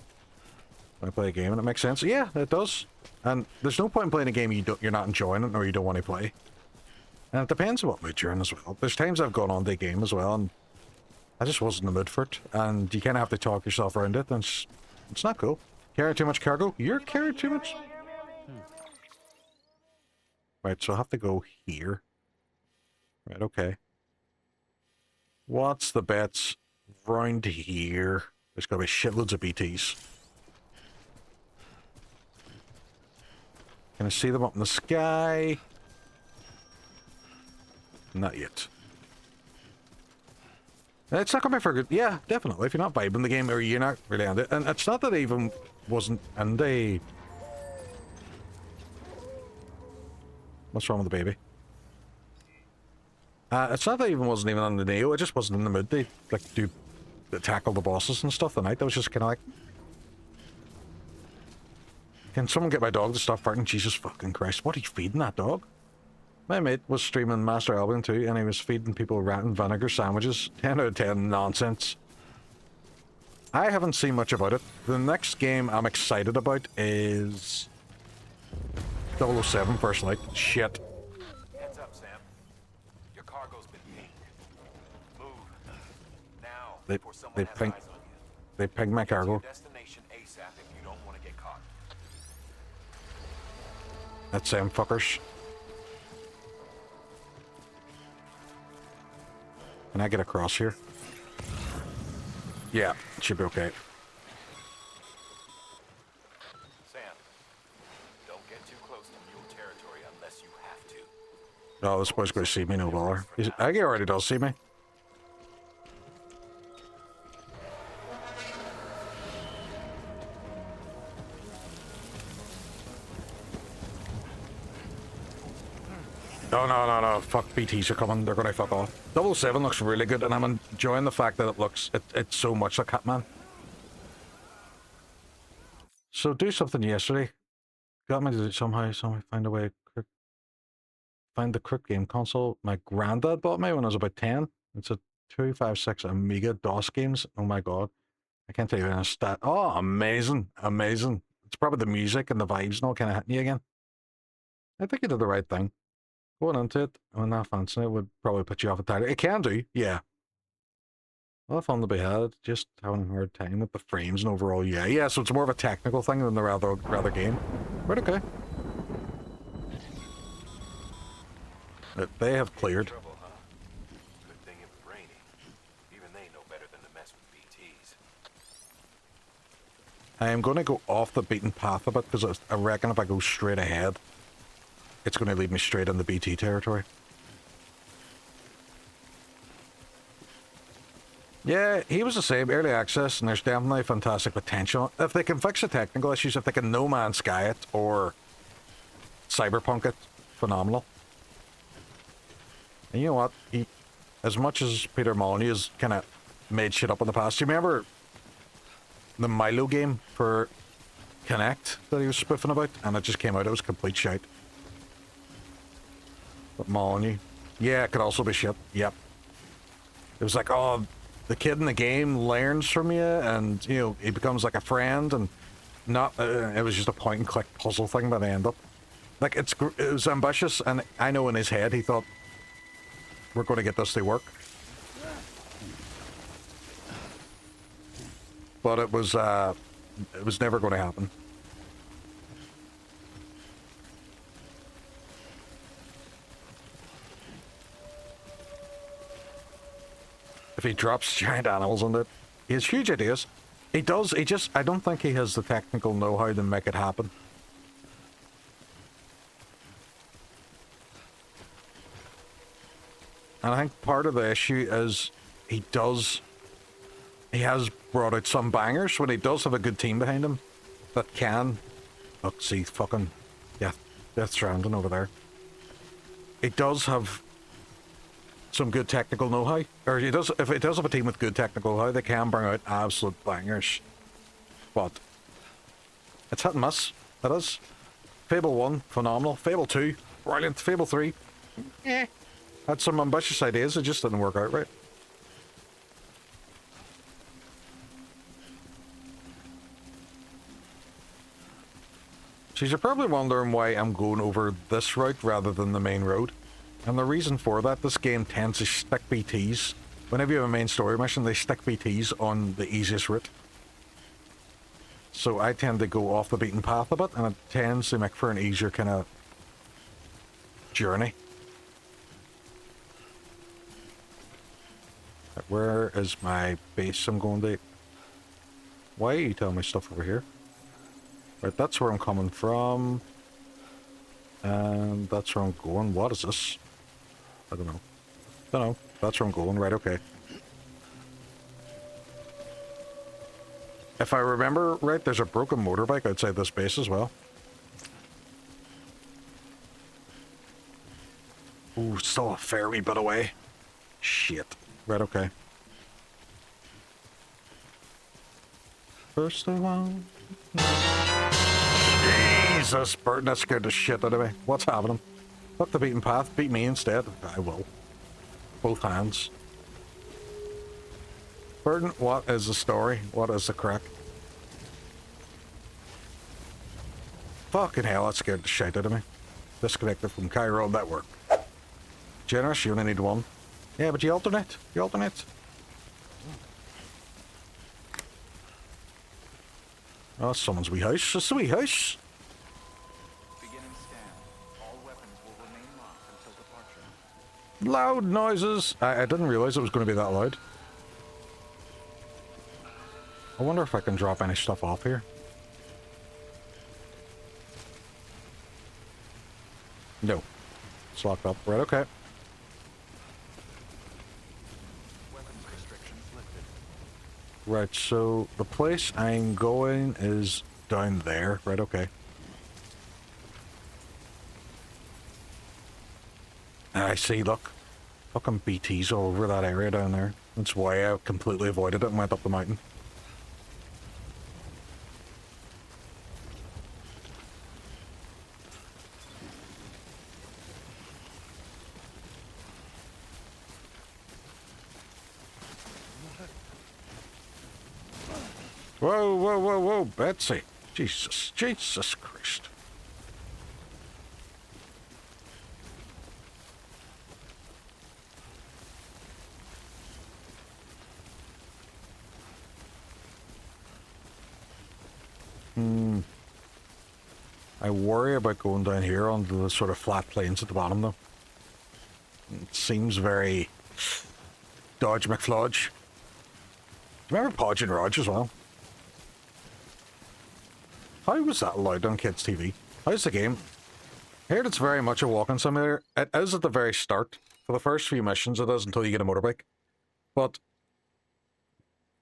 When I play a game and it makes sense. Yeah, it does. And there's no point in playing a game you're not enjoying it or you don't want to play. And it depends on what mood you're in as well. There's times I've gone on to a game as well and I just wasn't in the mood for it. And you kind of have to talk yourself around it and it's not cool. Carrying too much cargo? You're carrying too much? Right, so I have to go here. Right, okay. What's the bets round here? There's got to be shitloads of BTs. Can I see them up in the sky? Not yet. It's not coming for good. Yeah, definitely. If you're not vibing the game or you're not really on it. And it's not that I even wasn't in the... What's wrong with the baby? It's not that I wasn't even on the Neo. I just wasn't in the mood to tackle the bosses and stuff tonight. I was just kind of like... Can someone get my dog to stop farting? Jesus fucking Christ. What are you feeding that dog? My mate was streaming Master Albion too, and he was feeding people rat and vinegar sandwiches. 10 out of 10 nonsense. I haven't seen much about it. The next game I'm excited about is... 007 First Light. Shit. Heads up, Sam. Your cargo's been pinged. Move. Now, before someone has eyes on you. They pinged my cargo. Destination ASAP if you don't want to get caught. That's them fuckers. Can I get across here? Yeah, it should be okay. Sam, Oh, this boy's going to see me, no bother. I think he already does see me. No. Fuck, BTs are coming. They're gonna fuck off. 007 looks really good, and I'm enjoying the fact that it's so much like Catman. So do something yesterday. Got me to somehow find a way. Find the Crypt game console my granddad bought me when I was about 10. It's a 256 Amiga DOS games. Oh my god. I can't tell you any stat. Oh, amazing. Amazing. It's probably the music and the vibes and all kind of hitting you again. I think you did the right thing. Going into it, when not fancying it would probably put you off entirely. It can do, yeah. A lot of fun to be had, just having a hard time with the frames and overall, yeah, so it's more of a technical thing than the rather game. Right, okay. They have cleared. Good thing it was raining. Even they know better than to mess with BTs. I am going to go off the beaten path a bit, because I reckon if I go straight ahead, it's going to lead me straight into BT territory. Yeah, he was the same, early access, and there's definitely fantastic potential. If they can fix the technical issues, if they can No Man's Sky it, or Cyberpunk it, phenomenal. And you know what? As much as Peter Molyneux has kind of made shit up in the past, do you remember the Milo game for Connect that he was spoofing about? And it just came out, it was complete shite. But Molyneux, yeah, it could also be shit, yep. It was like, oh, the kid in the game learns from you, and, you know, he becomes like a friend, and not, it was just a point-and-click puzzle thing by the end up. Like, it was ambitious, and I know in his head he thought, we're going to get this to work. But it was never going to happen. If he drops giant animals on it, he has huge ideas. He does, I don't think he has the technical know-how to make it happen. And I think part of the issue is he has brought out some bangers when he does have a good team behind him that can, look, see, fucking Death Stranding over there. He does have some good technical know-how, or if it does have a team with good technical know-how, they can bring out absolute bangers. But it's hit and miss, it is. Fable 1, phenomenal. Fable 2, brilliant. Fable 3, had some ambitious ideas, it just didn't work out right. So you're probably wondering why I'm going over this route rather than the main road. And the reason for that, this game tends to stick BTs. Whenever you have a main story mission, they stick BTs on the easiest route. So I tend to go off the beaten path a bit, and it tends to make for an easier kind of journey. Where is my base I'm going to? Why are you telling me stuff over here? Right, that's where I'm coming from. And that's where I'm going. What is this? I don't know. Don't know. That's where I'm going. Right, okay. If I remember right, there's a broken motorbike outside this base as well. Ooh, still a fair wee bit away. Shit. Right, okay. First of all... Jesus, Burton, that scared the shit out of me. What's happening? Fuck the beaten path, beat me instead. I will. Both hands. Burton, what is the story? What is the crack? Fucking hell, that scared the shit out of me. Disconnected from Chiral network. Generous, you only need one. Yeah, but you alternate. You alternate. Oh, someone's wee house. It's a wee house. Loud noises. I didn't realize it was going to be that loud. I wonder if I can drop any stuff off here. No. It's locked up. Right, okay. Right, so the place I'm going is down there. Right, okay. I see, look. Fucking BTs all over that area down there. That's why I completely avoided it and went up the mountain. Whoa, whoa, whoa, whoa, Betsy. Jesus, Jesus Christ. I worry about going down here onto the sort of flat plains at the bottom, though. It seems very Dodge McFlodge. Remember Podge and Rog as well? How was that allowed on kids' TV? How's the game? I heard it's very much a walking simulator. It is at the very start. For the first few missions, it is until you get a motorbike. But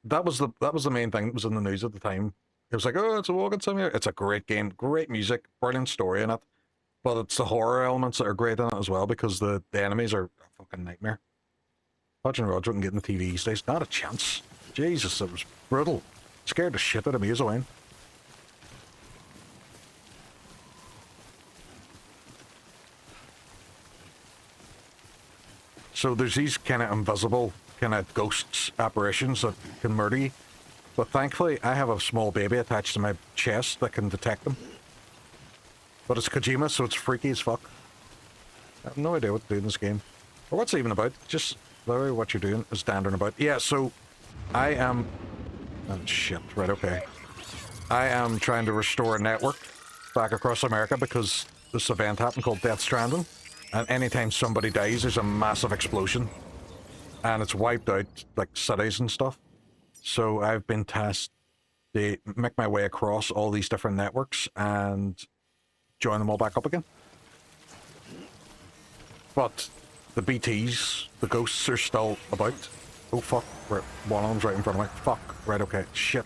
that was the main thing that was in the news at the time. It was like, oh, it's a walking simulator. It's a great game, great music, brilliant story in it. But it's the horror elements that are great in it as well, because the enemies are a fucking nightmare. Podge and Roger wouldn't get in the TV these days. Not a chance. Jesus, it was brutal. Scared the shit out of me as a wine. So there's these kind of invisible, kind of ghosts, apparitions that can murder you. But thankfully, I have a small baby attached to my chest that can detect them. But it's Kojima, so it's freaky as fuck. I have no idea what to do in this game. Or what's it even about. Just literally what you're doing is standing about. Yeah, so I am... Oh, shit. Right, okay. I am trying to restore a network back across America because this event happened called Death Stranding. And anytime somebody dies, there's a massive explosion. And it's wiped out, like, cities and stuff. So I've been tasked to make my way across all these different networks and join them all back up again. But the BTs, the ghosts are still about. Oh fuck, right, one of them's right in front of me. Fuck, right, okay, shit.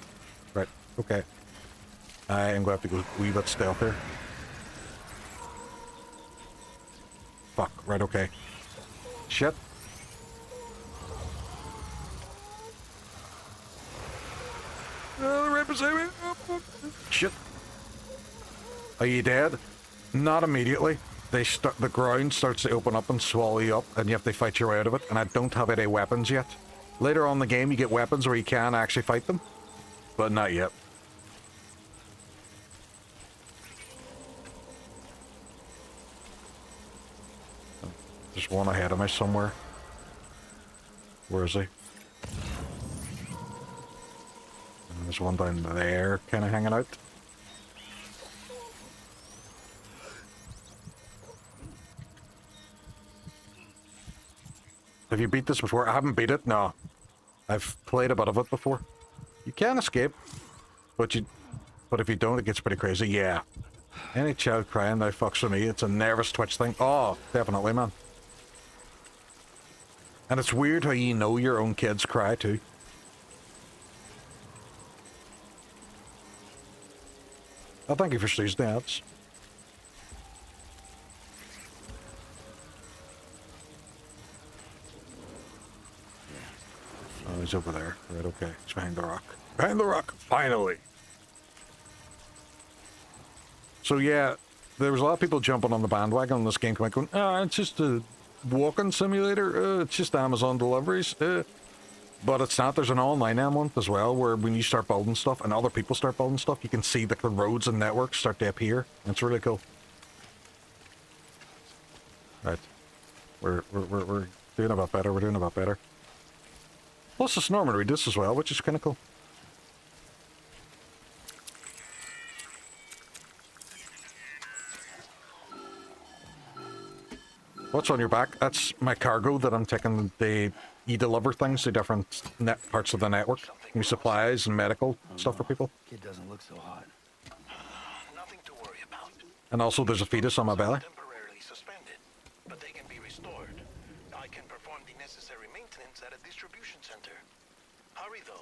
Right, okay. I am going to have to go a wee bit stealth here. Fuck, right, okay. Shit. Right beside me. Shit. Are you dead? Not immediately. The ground starts to open up and swallow you up, and you have to fight your way out of it, and I don't have any weapons yet. Later on in the game, you get weapons where you can actually fight them, but not yet. There's one ahead of me somewhere. Where is he? And there's one down there, kind of hanging out. Have you beat this before? I haven't beat it, no. I've played a bit of it before. You can escape, but if you don't, it gets pretty crazy. Yeah. Any child crying now fucks with me. It's a nervous twitch thing. Oh, definitely, man. And it's weird how you know your own kids cry too. Oh, thank you for these dads. Oh, he's over there. Right, okay. He's behind the rock. Behind the rock! Finally! So yeah, there was a lot of people jumping on the bandwagon on this game going, it's just a walking simulator, it's just Amazon deliveries, but it's not. There's an online element as well, where when you start building stuff and other people start building stuff, you can see that the roads and networks start to appear. It's really cool. Right. We're doing a bit better, we're doing a bit better. Plus it's Norman Reedus as well, which is kind of cool. What's on your back? That's my cargo that I'm taking. You deliver things to different parts of the network. New supplies and medical stuff for people. Kid doesn't look so hot. Nothing to worry about. And also there's a fetus on my belly. Temporarily suspended, but they unnecessary maintenance at a distribution center. Hurry, though.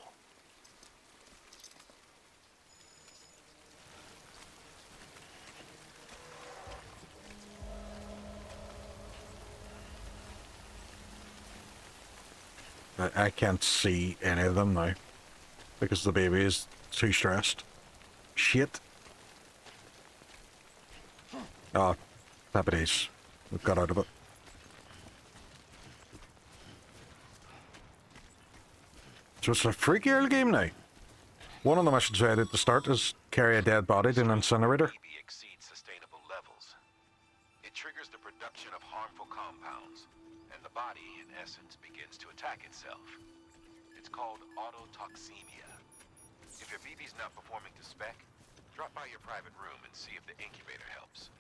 I can't see any of them now because the baby is too stressed. Shit. Oh, happy days. We've got out of it. So it's a freaky early game now. One of the missions I did at the start is carry a dead body to an incinerator. Exceeds sustainable levels. It triggers the production of harmful compounds, and the body, in essence, begins to attack itself. It's called autotoxemia. If your BB's not performing to spec, drop by your private room and see if the incubator helps.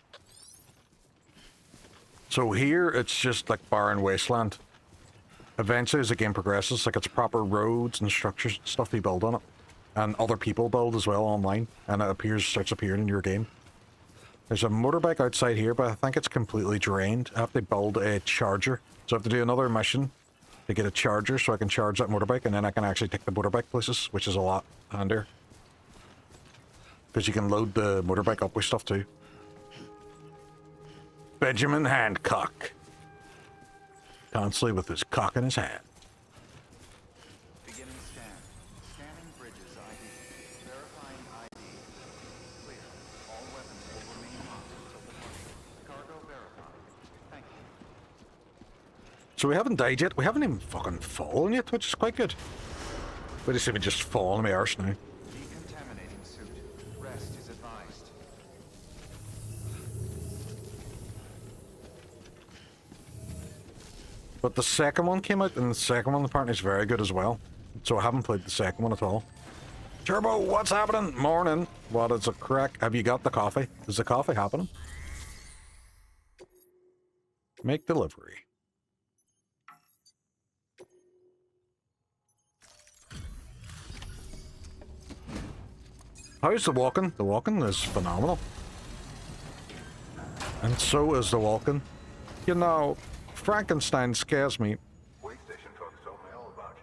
So here, it's just like barren wasteland. Eventually, as the game progresses, like it's proper roads and structures, stuff you build on it. And other people build as well online, and it starts appearing in your game. There's a motorbike outside here, but I think it's completely drained. I have to build a charger. So I have to do another mission to get a charger so I can charge that motorbike, and then I can actually take the motorbike places, which is a lot handier. Because you can load the motorbike up with stuff too. Benjamin Hancock. Constantly with his cock in his hand. Beginning scan. Scanning bridges ID. Verifying ID. Clear. All weapons will remain locked until departure. Cargo verified. Thank you. So we haven't died yet. We haven't even fucking fallen yet, which is quite good. We just even just fallen on my arse now. Decontaminating suit. Rest is advised. But the second one came out, and the second one apparently is very good as well. So I haven't played the second one at all. Turbo, what's happening? Morning. What is a crack? Have you got the coffee? Is the coffee happening? Make delivery. How's the walking? The walking is phenomenal. And so is the walking. You know, Frankenstein scares me. Wait station talks so well about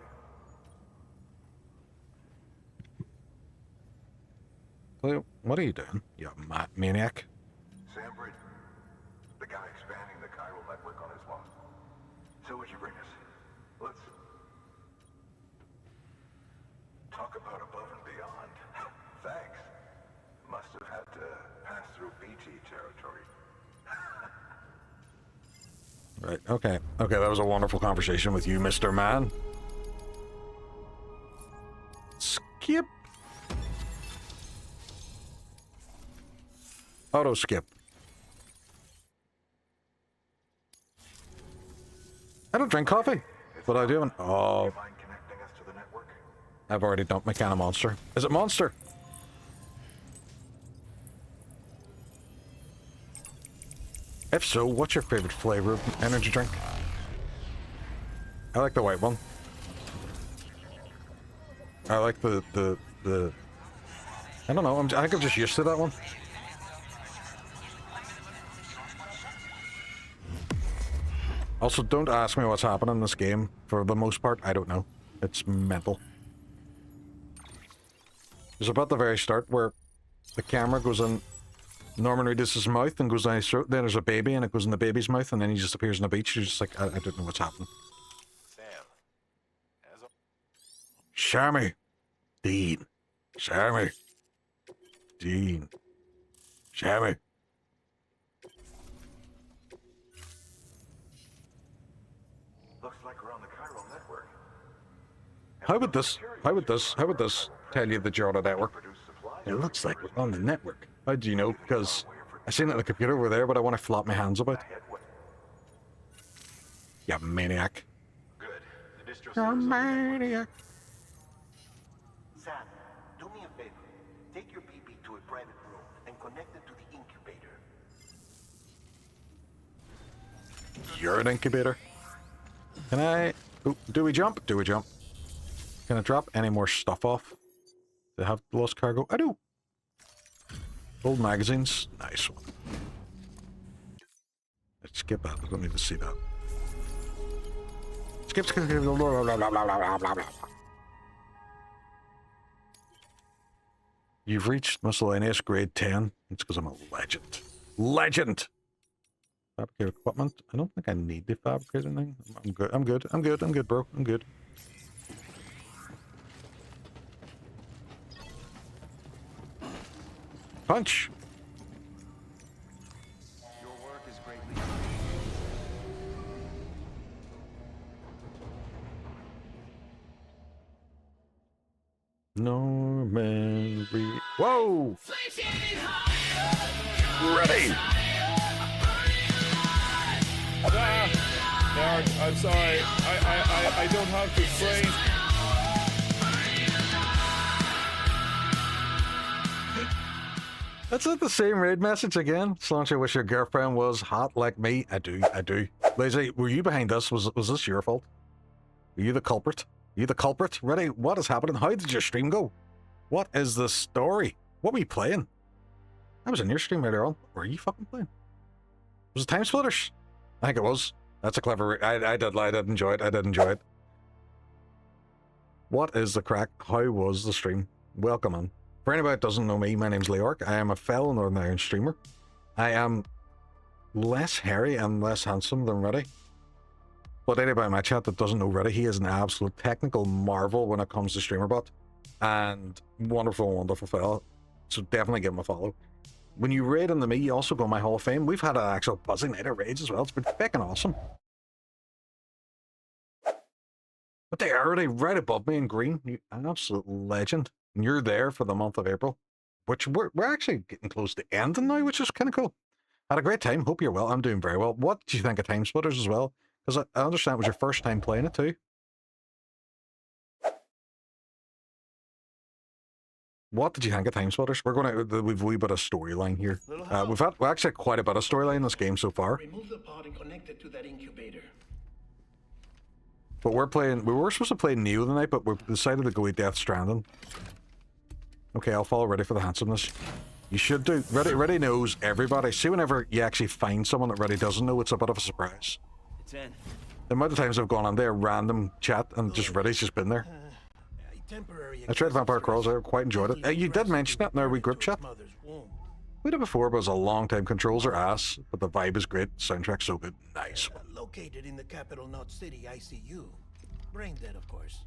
you. What are you doing, you maniac? Sam Bridge, the guy expanding the chiral network on his one. So what'd you bring us? Let's talk about above and beyond. Thanks. Must have had to pass through BT territory. Right, okay. Okay, that was a wonderful conversation with you, Mr. Man. Skip. Auto skip. I don't drink coffee, but I do. Oh. I've already dumped my can of Monster. Is it Monster? If so, what's your favorite flavor of energy drink? I like the white one. I like the I don't know, I think I'm just used to that one. Also, don't ask me what's happening in this game. For the most part, I don't know. It's mental. There's about the very start where the camera goes in Norman Reedus' mouth and goes down his throat. Then there's a baby and it goes in the baby's mouth, and then he just appears on the beach. You're just like, I don't know what's happening. Sammy. Dean. Sammy. Dean. Sammy. Looks like we're on the chiral network. How would this tell you that you're on a network? It looks like we're on the network. How do you know? Because I seen it on the computer over there, but I want to flap my hands about. You maniac. You're a maniac. Sam, do me a favor. Take your BB to a private room and connect it to the incubator. You're an incubator. Can I... Ooh, do we jump? Do we jump? Can I drop any more stuff off? Do I have lost cargo? I do. Old magazines. Nice one. Let's skip that. I don't need to see that. skip, skip, skip, blah, blah, blah, blah, blah, blah, blah. You've reached miscellaneous grade 10. It's because I'm a legend. Legend! Fabricate equipment. I don't think I need to fabricate anything. I'm good. I'm good. I'm good. I'm good, bro. I'm good. Punch! Your work is greatly. Norman Reed. Whoa! Ready! I'm sorry. I don't have to train. That's not the same raid message again. Slaunch, I wish your girlfriend was hot like me. I do. Lazy, were you behind this? Was this your fault? Were you the culprit? You the culprit? Ready? What is happening? How did your stream go? What is the story? What were you playing? I was in your stream earlier on. What were you fucking playing? Was it Time Splitters? I think it was. That's a clever... I did enjoy it. I did enjoy it. What is the crack? How was the stream? Welcome on. For anybody that doesn't know me, my name's Leork. I am a fellow Northern Ireland streamer. I am less hairy and less handsome than Reddy. But anybody in my chat that doesn't know Reddy, he is an absolute technical marvel when it comes to StreamerBot. And wonderful, wonderful fellow. So definitely give him a follow. When you raid into me, you also go in my Hall of Fame. We've had an actual buzzing night of raids as well. It's been fucking awesome. But they are already right above me in green. You absolute legend. And you're there for the month of April. Which we're actually getting close to ending now, which is kind of cool. Had a great time. Hope you're well. I'm doing very well. What did you think of Time Splitters as well? Because I understand it was your first time playing it too. What did you think of Time Splitters? We're going to we've a wee bit of storyline here. We've actually quite a bit of storyline in this game so far. Remove the pod and connect it to that incubator. But we're playing. We were supposed to play Neo tonight, but we decided to go with Death Stranding. Okay, I'll follow Ready for the handsomeness. You should do. Ready knows everybody. See, whenever you actually find someone that Ready doesn't know, it's a bit of a surprise. It's in. The amount of times I've gone on there, random chat, and just Ready's just been there. I tried Vampire Crawls, I quite enjoyed it. You did mention it in our wee group chat. We did it before, but it was a long time. Controls are ass, but the vibe is great. Soundtrack's so good. Nice. Located in the capital Knot City ICU. Brain dead, of course.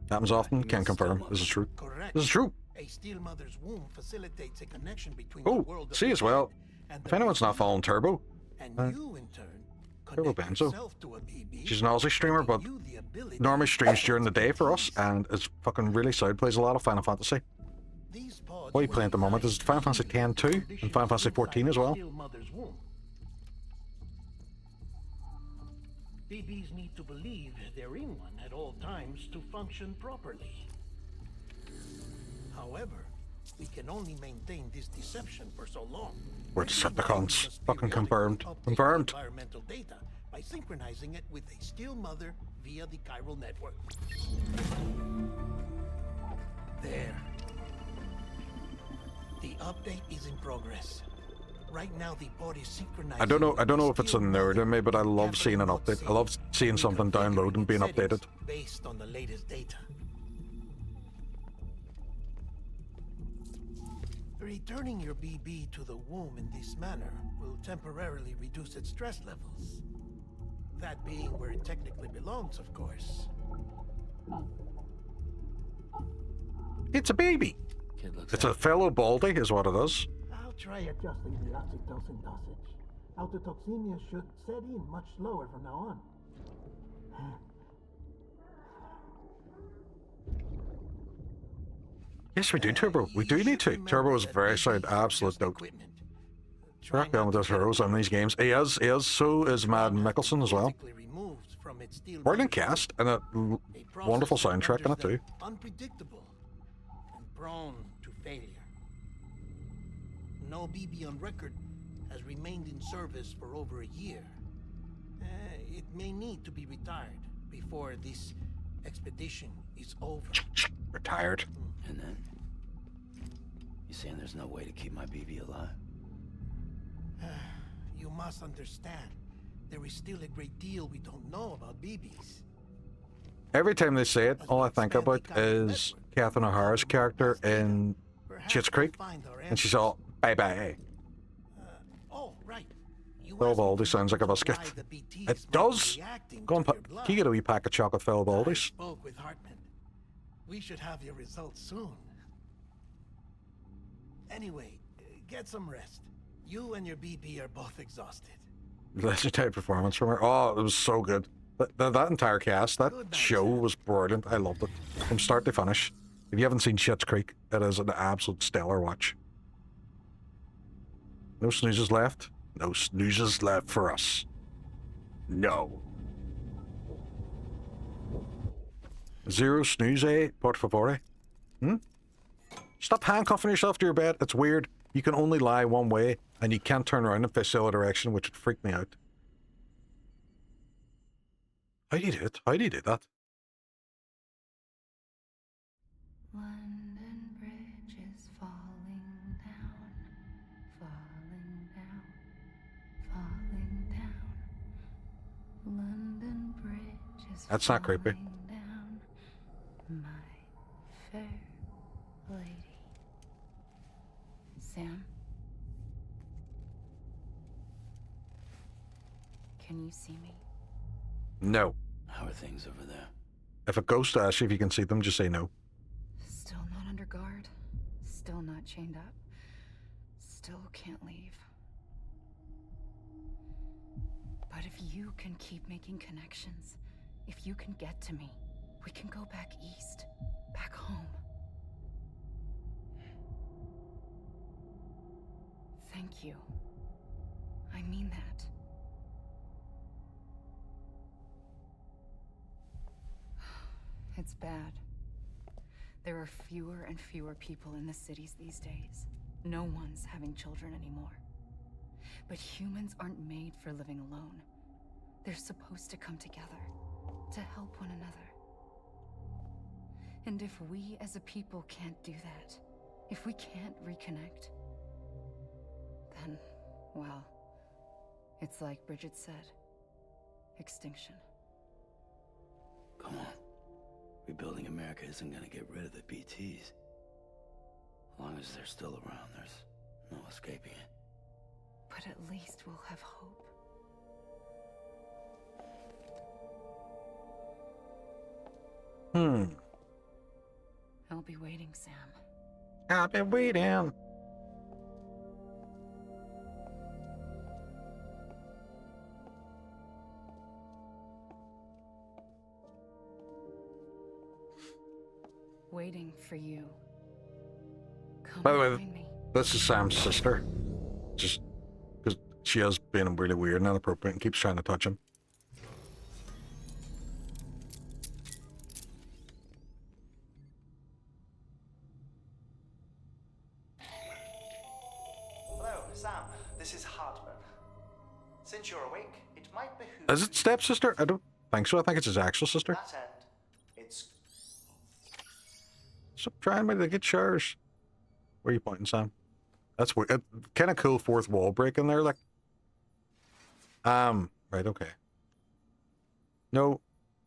Happens often, can confirm. This is true. This is true. A steel mother's womb facilitates a connection between Oh, the world of see as well. If anyone's not following Turbo, and you in turn Turbo Benzo. She's an Aussie streamer, but normally streams during the day for us, and it's fucking really sound. Plays a lot of Final Fantasy. What are you playing at the moment? Is it Final Fantasy X too? And Final Fantasy 14 as well? BBs need to believe they're in one at all times to function properly. However, we can only maintain this deception for so long. We're Decepticons. Fucking confirmed. Confirmed. Environmental data by synchronizing it with a steel mother via the chiral network. There. The update is in progress. Right now, the pod is synchronized. I don't know if it's a nerd in me, but I love seeing an update. I love seeing something download and being updated. Based on the latest data. Returning your BB to the womb in this manner will temporarily reduce its stress levels. That being where it technically belongs, of course. It's a baby. It's a fellow Baldy, is what it is. I'll try adjusting the oxytocin dosage. Autotoxemia should set in much slower from now on. Yes, we do, Turbo. We do need to. Turbo is very sound, absolute dope. Rock down with those heroes on these games. He is. So is Mad Mickelson as well. Brilliant cast and a wonderful soundtrack in it too. Unpredictable and prone to failure. No BB on record has remained in service for over a year. It may need to be retired before this expedition is over. Retired. And then? You saying there's no way to keep my BB alive? You must understand, there is still a great deal we don't know about BBs. Every time they say it, all I think about is Catherine O'Hara's character in Schitt's Creek, and she's all, bye-bye. Oh, right. Baldy sounds like a biscuit. It does! Go on, can you get a wee pack of chocolate Baldi's? Spoke with Hartman. We should have your results soon. Anyway, get some rest. You and your BB are both exhausted. Legendary performance from her. Oh, it was so good. That entire cast, that show was brilliant. I loved it. From start to finish. If you haven't seen Schitt's Creek, it is an absolute stellar watch. No snoozes left. No snoozes left for us. No. Zero snooze, por favore. Stop handcuffing yourself to your bed. It's weird. You can only lie one way, and you can't turn around and face the other direction, which would freak me out. How do you do it? How do you do that? London Bridge is falling down, falling down, falling down. London Bridge is That's not creepy. down, my fair lady. Sam? Can you see me? No. How are things over there? If a ghost asks you if you can see them, just say no. Still not under guard. Still not chained up. Still can't leave. But if you can keep making connections, if you can get to me, we can go back east, back home. Thank you. I mean that. It's bad. There are fewer and fewer people in the cities these days. No one's having children anymore. But humans aren't made for living alone. They're supposed to come together, to help one another. And if we as a people can't do that, if we can't reconnect, then, well, it's like Bridget said, extinction. Come on. Rebuilding America isn't gonna get rid of the BTs. As long as they're still around, there's no escaping it. But at least we'll have hope. I'll be waiting, Sam. I'll be waiting. Waiting for you. Come By the way, find me. this is Sam's sister. Just because she has been really weird and inappropriate and keeps trying to touch him. Hello, Sam. This is Hartman. Since you're awake, it might behoove... Is it stepsister? I don't think so. I think it's his actual sister. That end, it's... Stop trying me to get yours. Where are you pointing, Sam? That's weird. Kind of cool fourth wall break in there, like. Right, okay. No,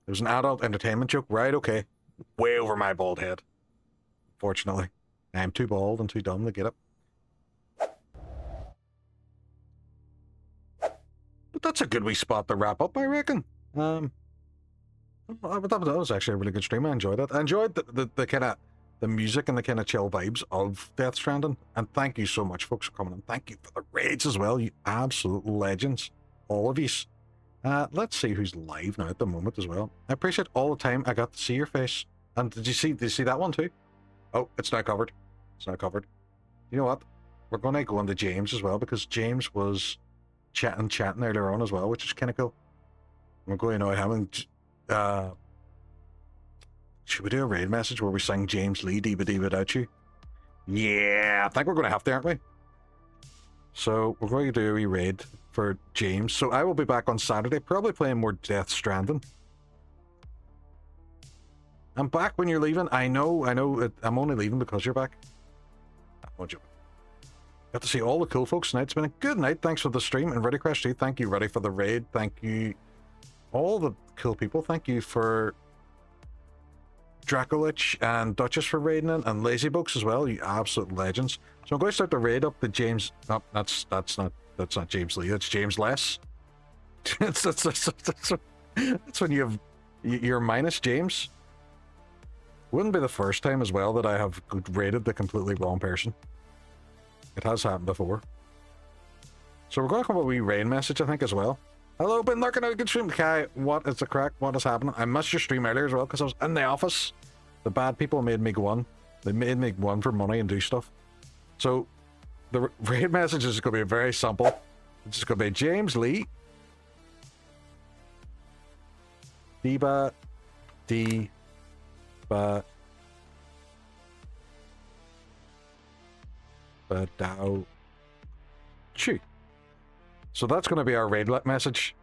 it was an adult entertainment joke. Right, okay. Way over my bald head. Fortunately, I'm too bald and too dumb to get it. But that's a good wee spot to wrap up, I reckon. That was actually a really good stream. I enjoyed it. I enjoyed the kind of the music and the kind of chill vibes of Death Stranding. And thank you so much, folks, for coming. And thank you for the raids as well, you absolute legends. All of you. Let's see who's live now at the moment as well. I appreciate all the time I got to see your face. And did you see that one too? Oh, it's not covered. It's not covered. You know what? We're going to go on to James as well, because James was chatting earlier on as well, which is kind of cool. We're going to annoy him and should we do a raid message where we sing James Lee Diva Diva Without You? Yeah, I think we're going to have to, aren't we? So we're going to do a wee raid for James. So I will be back on Saturday, probably playing more Death Stranding. I'm back when you're leaving. I know. I'm only leaving because you're back. Won't you? Got to see all the cool folks tonight. It's been a good night. Thanks for the stream. And Ready Crash 2, thank you, Ready, for the raid. Thank you, all the cool people. Thank you for Dracolich and Duchess for raiding in, and Lazy Books as well. You absolute legends. So I'm going to start the raid up to James. No, that's not James Lee. That's James Less. that's when you're minus James. Wouldn't be the first time as well that I have raided the completely wrong person. It has happened before. So we're going to come up with a wee raid message, I think, as well. Hello, been lurking out a good stream. Kai, what is the crack? What is happening? I missed your stream earlier as well because I was in the office. The bad people made me go on. They made me go on for money and do stuff. So the raid message is going to be very simple. It's just going to be James Lee. Diba. Dao. Chu. So that's going to be our raid message.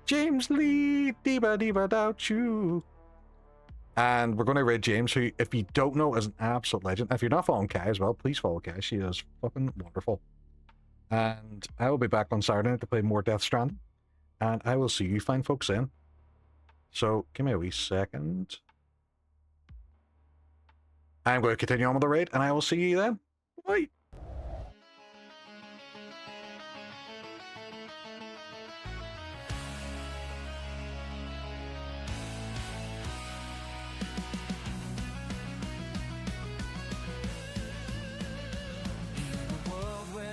James Lee, Diba Dao Chu. And we're going to raid James, who, if you don't know, is an absolute legend. If you're not following Kai as well, please follow Kai. She is fucking wonderful. And I will be back on Saturday night to play more Death Stranding. And I will see you fine folks in. So, give me a wee second. I'm going to continue on with the raid, and I will see you then. Bye.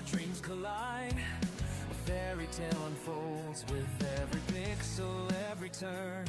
Dreams collide, a fairy tale unfolds with every pixel, every turn.